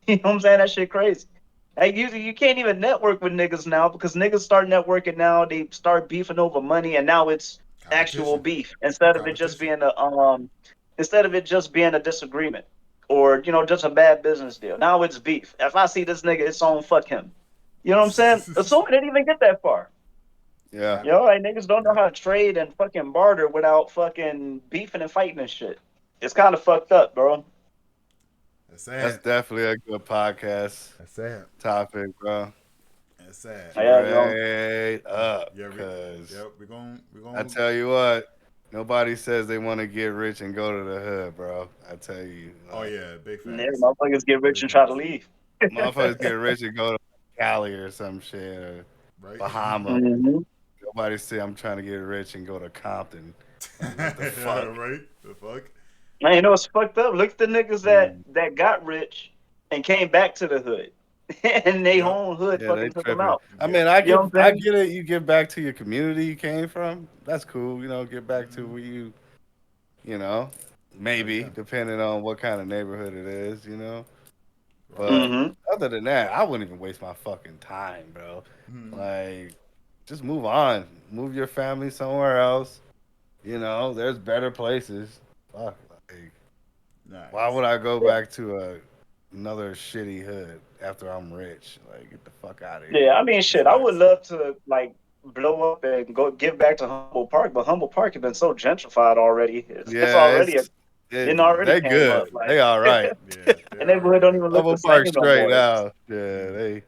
You know what I'm saying? That shit crazy. Like you can't even network with niggas now because niggas start networking now. They start beefing over money, and now it's actual Competition. beef Competition. instead of it just being a disagreement or just a bad business deal. Now it's beef. If I see this nigga, it's on fuck him. You know what I'm saying? Assuming it didn't even get that far. yeah. You know, like niggas don't know Yep. how to trade and fucking barter without fucking beefing and fighting and shit. It's kind of fucked up, bro. That's That's sad. definitely a good podcast That's sad. topic, bro. That's sad. Yeah, yo. Straight up, Yeah, cause yep. We're I gonna tell you what, nobody says they want to get rich and go to the hood, bro. I tell you, Oh like, yeah, big Yeah, facts. motherfuckers get rich Big and try to facts. leave. motherfuckers get rich and go to Cali or some shit or Right? Bahamas. hmm Nobody say I'm trying to get rich and go to Compton. Like, what the Yeah, fuck? right? The fuck? Man, you know what's fucked up? Look at the niggas that Mm. that got rich and came back to the hood, and they Yep. own hood Yeah, they fucking took them tripping. out. I Yep. mean, You know what I I'm saying? get it. You get back to your community you came from. That's cool. Get back to Mm-hmm. where you know, Hell maybe yeah. depending on what kind of neighborhood it is. Right. But hmm other than that, I wouldn't even waste my fucking time, bro. Mm-hmm. Like, just move on. Move your family somewhere else. There's better places. Fuck, like, why Nice. would I go back to another shitty hood after I'm rich? Like, get the fuck out of Yeah, here. I mean, That's shit. I would facts. love to like blow up and go give back to Humble Park, but Humble Park has been so gentrified already. It's Yeah, already it already they came good. up. Like They all right. Yeah, the they're neighborhood already don't good. even look the Humble Park same no straight more. now. Yeah, Mm-hmm.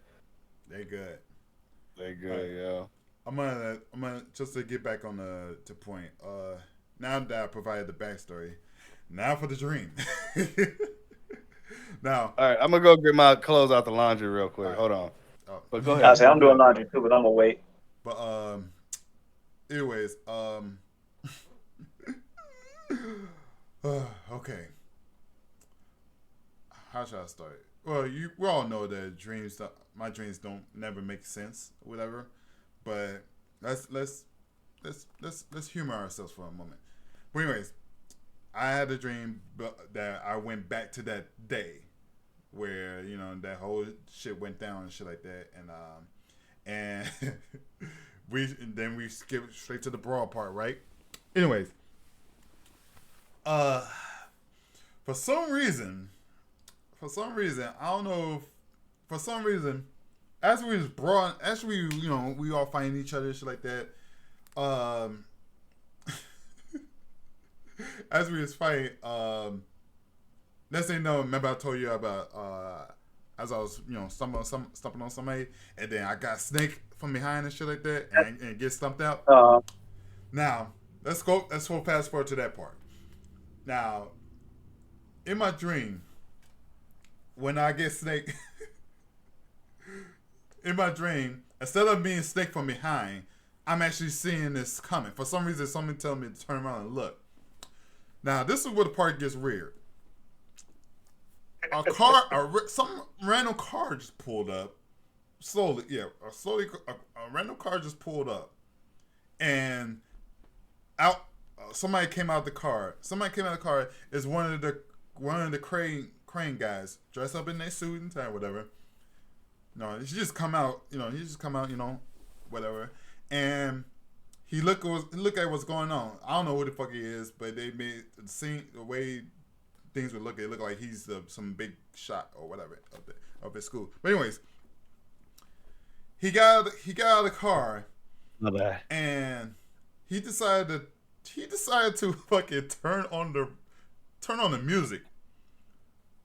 They good. they All right. good, yo. I'm gonna just to get back on the to point. Now that I provided the backstory, now for the dream. Now, All right, I'm gonna go get my clothes out the laundry real all quick. right. Hold on. Oh, But go I ahead. say You I'm doing good, bro. laundry too, but I'm gonna wait. but anyways, Okay. How should I start? Well, we all know that my dreams don't never make sense, or whatever. But let's humor ourselves for a moment. But anyways, I had a dream that I went back to that day where that whole shit went down and shit like that, and we skip straight to the broad part, right? Anyways, uh, for some reason, I don't know. For some reason, as we all fighting each other, shit like that. As we was fighting, let's say no. Remember I told you about as I was stumping on somebody, and then I got snake from behind and shit like that, and get stumped out. Now let's go fast forward to that part. Now, in my dream, when I get snake, in my dream, instead of being snake from behind, I'm actually seeing this coming. For some reason, something telling me to turn around and look. Now, this is where the part gets weird. Some random car just pulled up. Slowly, yeah. A random car just pulled up. And somebody came out of the car. Is one of the crane guys dressed up in their suit and tie, whatever. No, he just come out, whatever. And he look at what's going on. I don't know who the fuck he is, but they made the way things would look. It looked like he's some big shot or whatever of his school. But anyways, he got out of the car. My bad. And he decided to fucking turn on the music.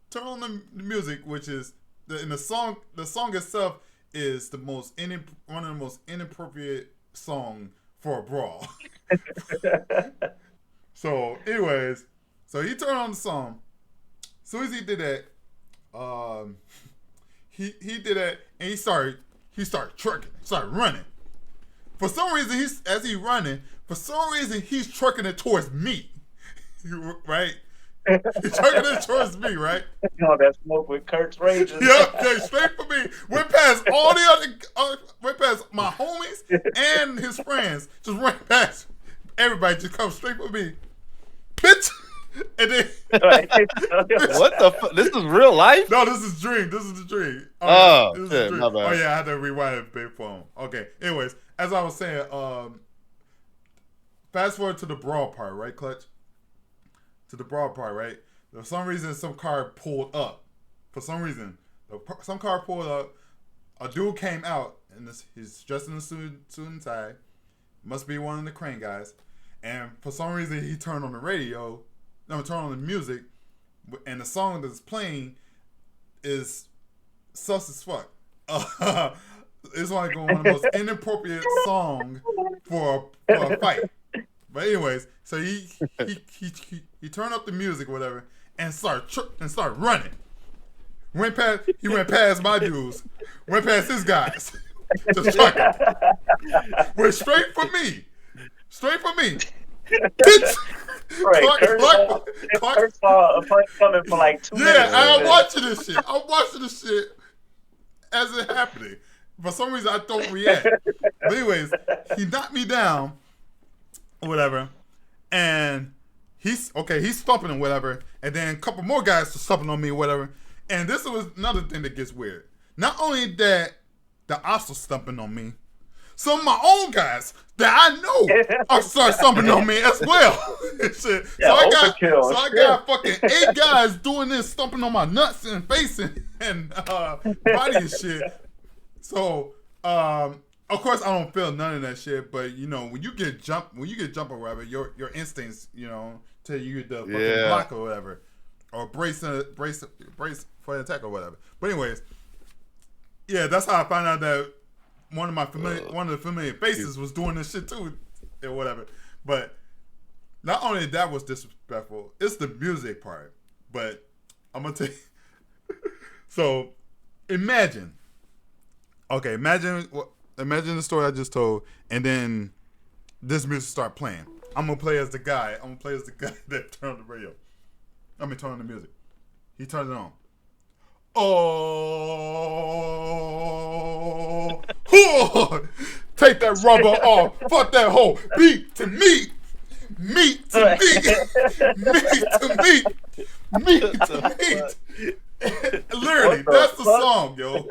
Turn on the music, which is in the song. The song itself is one of the most inappropriate song for a brawl. So, anyways, he turned on the song. As soon as he did that, he did that, and he started trucking, started running. For some reason, he's trucking it towards me, right? He's trucking it towards me, right? That smoke with Kurt's Ragin. Yeah, straight for me. Went past all the other, went past my homies and his friends. Just went past everybody. Just come straight for me, bitch. And then what the fuck? This is real life? No, this is dream. This is the dream. Shit, my bad. Oh yeah, I had to rewind it big phone. Okay. Anyways, as I was saying, fast forward to the brawl part, right, Clutch? To the brawl part, right? For some reason, some car pulled up. For some reason, some car pulled up. A dude came out, and he's dressed in a suit and tie. Must be one of the crane guys. And for some reason, he turned on the radio. No, turned on the music, and the song that's playing is sus as fuck. It's like one of the most inappropriate song for a fight. But anyways, so he turned up the music, or whatever, and started running. He went past my dudes, went past his guys, just trucking. Went straight for me, bitch. Right, Kurt saw a punch coming for like 2 minutes. Yeah, I'm watching this shit as it happening. For some reason, I don't react. But anyways, he knocked me down, or whatever, and he's stomping and whatever, and then a couple more guys are stomping on me, or whatever. And this was another thing that gets weird. Not only that, the ops are stomping on me, some of my own guys that I know are start stomping on me as well. Shit. Yeah, so I got fucking 8 guys doing this, stomping on my nuts and face and body and shit. So of course I don't feel none of that shit, but when you get jumped or whatever, your instincts, tell you to fucking block or whatever. Or brace for an attack or whatever. But anyways, yeah, that's how I found out that one of the familiar faces was doing this shit too, or whatever. But not only that was disrespectful, it's the music part. But I'm gonna tell you. So imagine the story I just told, and then this music start playing. I'm gonna play as the guy that turned on the radio. I mean, turn on the music. He turned it on. Oh, take that rubber off. Fuck that hoe. Beat to meat. Meat to meat. Meat to meat. Meat to meat. Literally, What the that's the fuck? song, yo.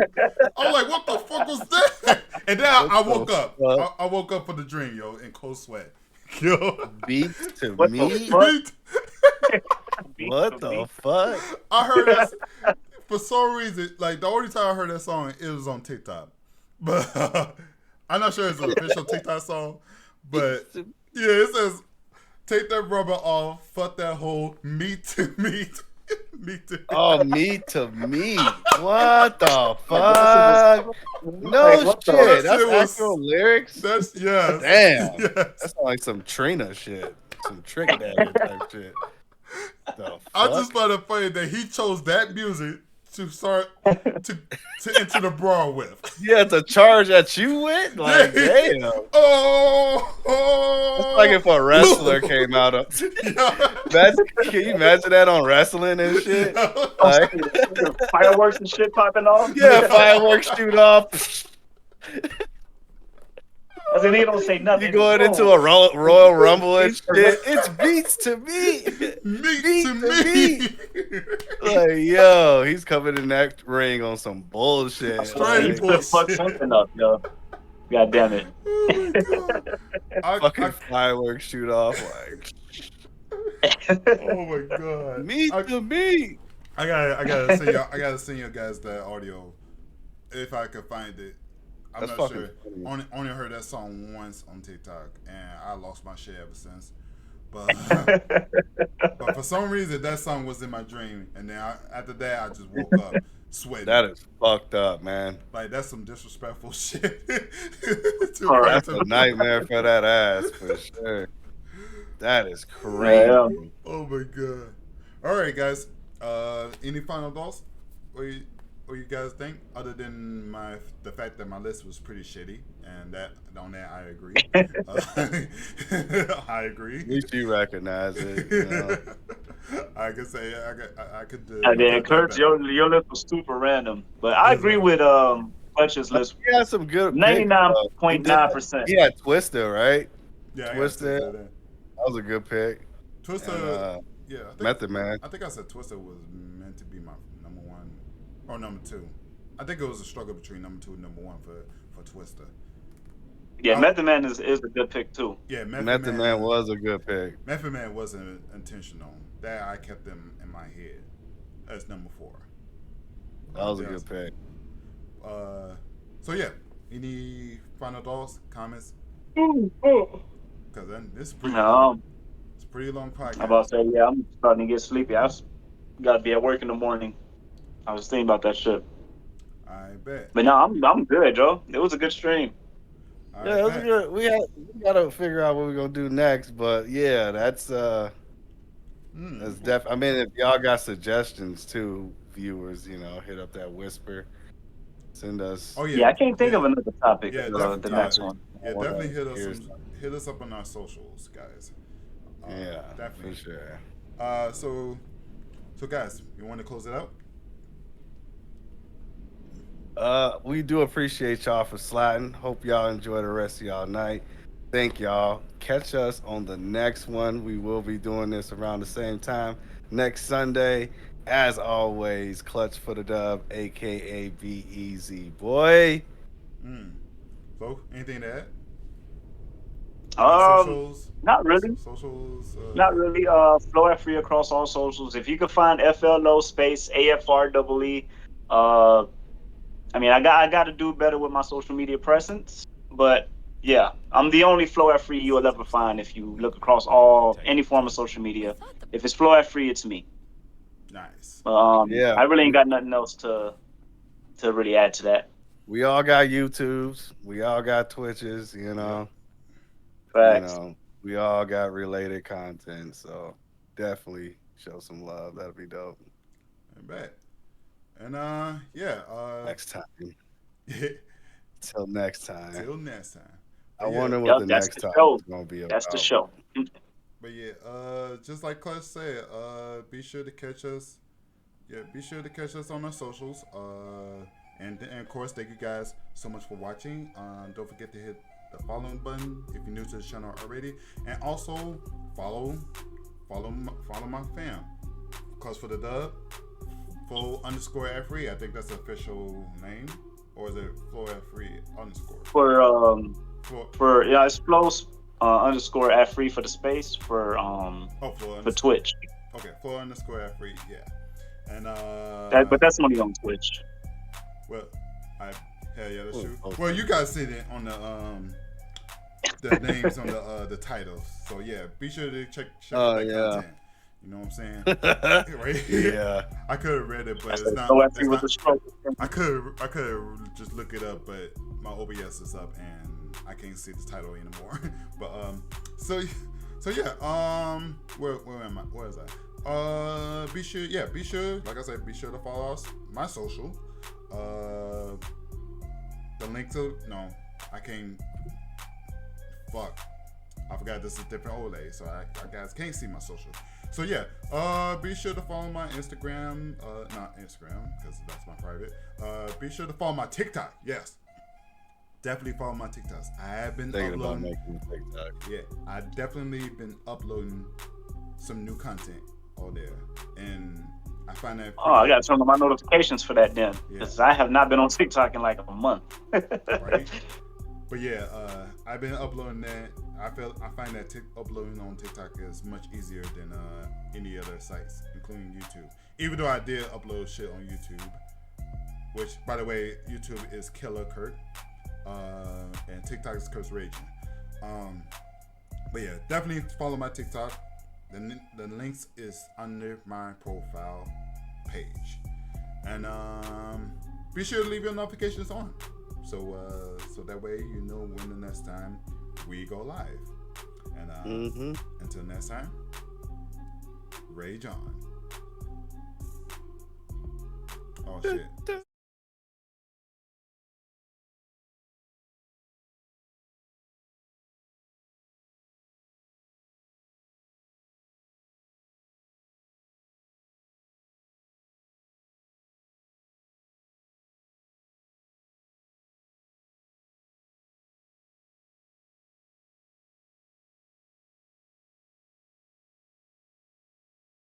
I was like, what the fuck was that? And then I woke up. I woke up from the dream, yo, in cold sweat. Yo. Beat to What the meat? fuck? Meat. What the fuck? I heard that for some reason. Like the only time I heard that song, it was on TikTok. But I'm not sure it's an official TikTok song. But yeah, it says, "Take that rubber off, fuck that hole, meat to meat, meat to." Oh, meat to meat. What the fuck? No Like, what the- shit. That's That shit was- actual lyrics. That's yes. Damn. Yes. That sounds like some Trina shit, some Trick Daddy type shit. The fuck? I just found it funny that he chose that music to start to enter the brawl with. Yeah, to charge at you with? Like, damn. Oh, It's like if a wrestler came out of. Can you imagine that on wrestling and shit? Like, Fireworks and shit popping off. yeah, fireworks shoot off. I said, he don't say nothing. You going into a Royal Rumble and shit? It's beats to me. meat to me. Like, yo, he's coming in that ring on some bullshit. Straight He put fuck something up, yo. God damn it. Fucking fireworks shoot off. Like, oh my god. meat to me. I gotta send you guys that audio if I can find it. I'm That's not fucking sure. funny. Only heard that song once on TikTok, and I lost my shit ever since. But but for some reason, that song was in my dream, and then after that, I just woke up sweating. That is fucked up, man. Like that's some disrespectful shit. All right. That's a nightmare for that ass, for sure. That is crazy. Yeah. Oh my god! All right, guys. Any final thoughts? What you guys think? Other than the fact that my list was pretty shitty, and that I agree. I agree. At least you recognize it. You know? I could say I could. And then Kurt's your list was super random, but I agree with Fletcher's list. He had some good. 99.9%. Yeah, Twister, right? Yeah, I Twister. got that. That was a good pick. Twister. And, yeah, I think, Method Man. I think I said Twister was meant to be my number one or number two. I think it was a struggle between number two and number one for Twister. Yeah, Method Man is a good pick too. Yeah, Method Man was a good pick. Method Man wasn't intentional. That I kept them in my head as number 4. That was a good pick. So yeah, any final thoughts, comments? Because then this is pretty. It's a pretty long podcast. I'm about to say, yeah, I'm starting to get sleepy. I got to be at work in the morning. I was thinking about that shit. I bet. But no, I'm good, Joe. It was a good stream. Yeah, it was good. We gotta figure out what we're gonna do next, but yeah, that's def. I mean, if y'all got suggestions too, viewers, hit up that whisper. Send us. Oh Yeah, I can't think of another topic. Yeah, The next one. Yeah, definitely hit us up on our socials, guys. Yeah, definitely for sure. So guys, you want to close it out? We do appreciate y'all for sliding. Hope y'all enjoy the rest of y'all night. Thank y'all. Catch us on the next one. We will be doing this around the same time next Sunday. As always, Clutch for the Dub, aka BEZ boy. So, anything to add? Socials? Not really. Socials? Not really. Flow F free across all socials. If you can find FLO space AFREE. I mean, I got to do better with my social media presence, but yeah, I'm the only Flow F free you will ever find if you look across any form of social media. If it's Flow F free, it's me. Nice. Yeah. I really ain't got nothing else to really add to that. We all got YouTubes. We all got Twitches. Facts. We all got related content. So definitely show some love. That'd be dope. I bet. And next time. Till next time. Till next time. I wonder what the next time is gonna be about. That's the show. But yeah, just like Clutch said, be sure to catch us. Yeah, be sure to catch us on our socials. And of course, thank you guys so much for watching. Don't forget to hit the following button if you're new to the channel already, and also follow my fam. Cause for the dub, Flo_F3. I think that's the official name, or is it Flo_F3_? For for it's flows underscore at free for the space for Twitch. Okay, Flo_F3. Yeah, and But that's only on Twitch. well, I hell yeah, that's true. Okay. Well, you guys see it on the names on the titles. So yeah, be sure to check out that content. You know what I'm saying? Right? Yeah. I could have read it, but it's not. So It's with the not stroke. I could just look it up, but my OBS is up and I can't see the title anymore. But so yeah, where am I? Where is I? Be sure, like I said, be sure to follow us, my social. The link to I can't. Fuck, I forgot this is different overlay, so I guys can't see my social. So yeah, be sure to follow my Instagram, not Instagram because that's my private. Be sure to follow my TikTok. Yes, definitely follow my TikToks. I have been Thinking about uploading. making a TikTok. Yeah, I definitely been uploading some new content all there, and I find that. Oh, I got to turn on my notifications for that then, Yeah. because I have not been on TikTok in like a month. Right. But yeah, I've been uploading that. I find that uploading on TikTok is much easier than any other sites, including YouTube. Even though I did upload shit on YouTube, which by the way, YouTube is Killer Kurt, and TikTok is Kurt's Ragin. But yeah, definitely follow my TikTok. The links is under my profile page, and be sure to leave your notifications on. So that way you know when the next time we go live. And until next time, Rage on. Oh shit.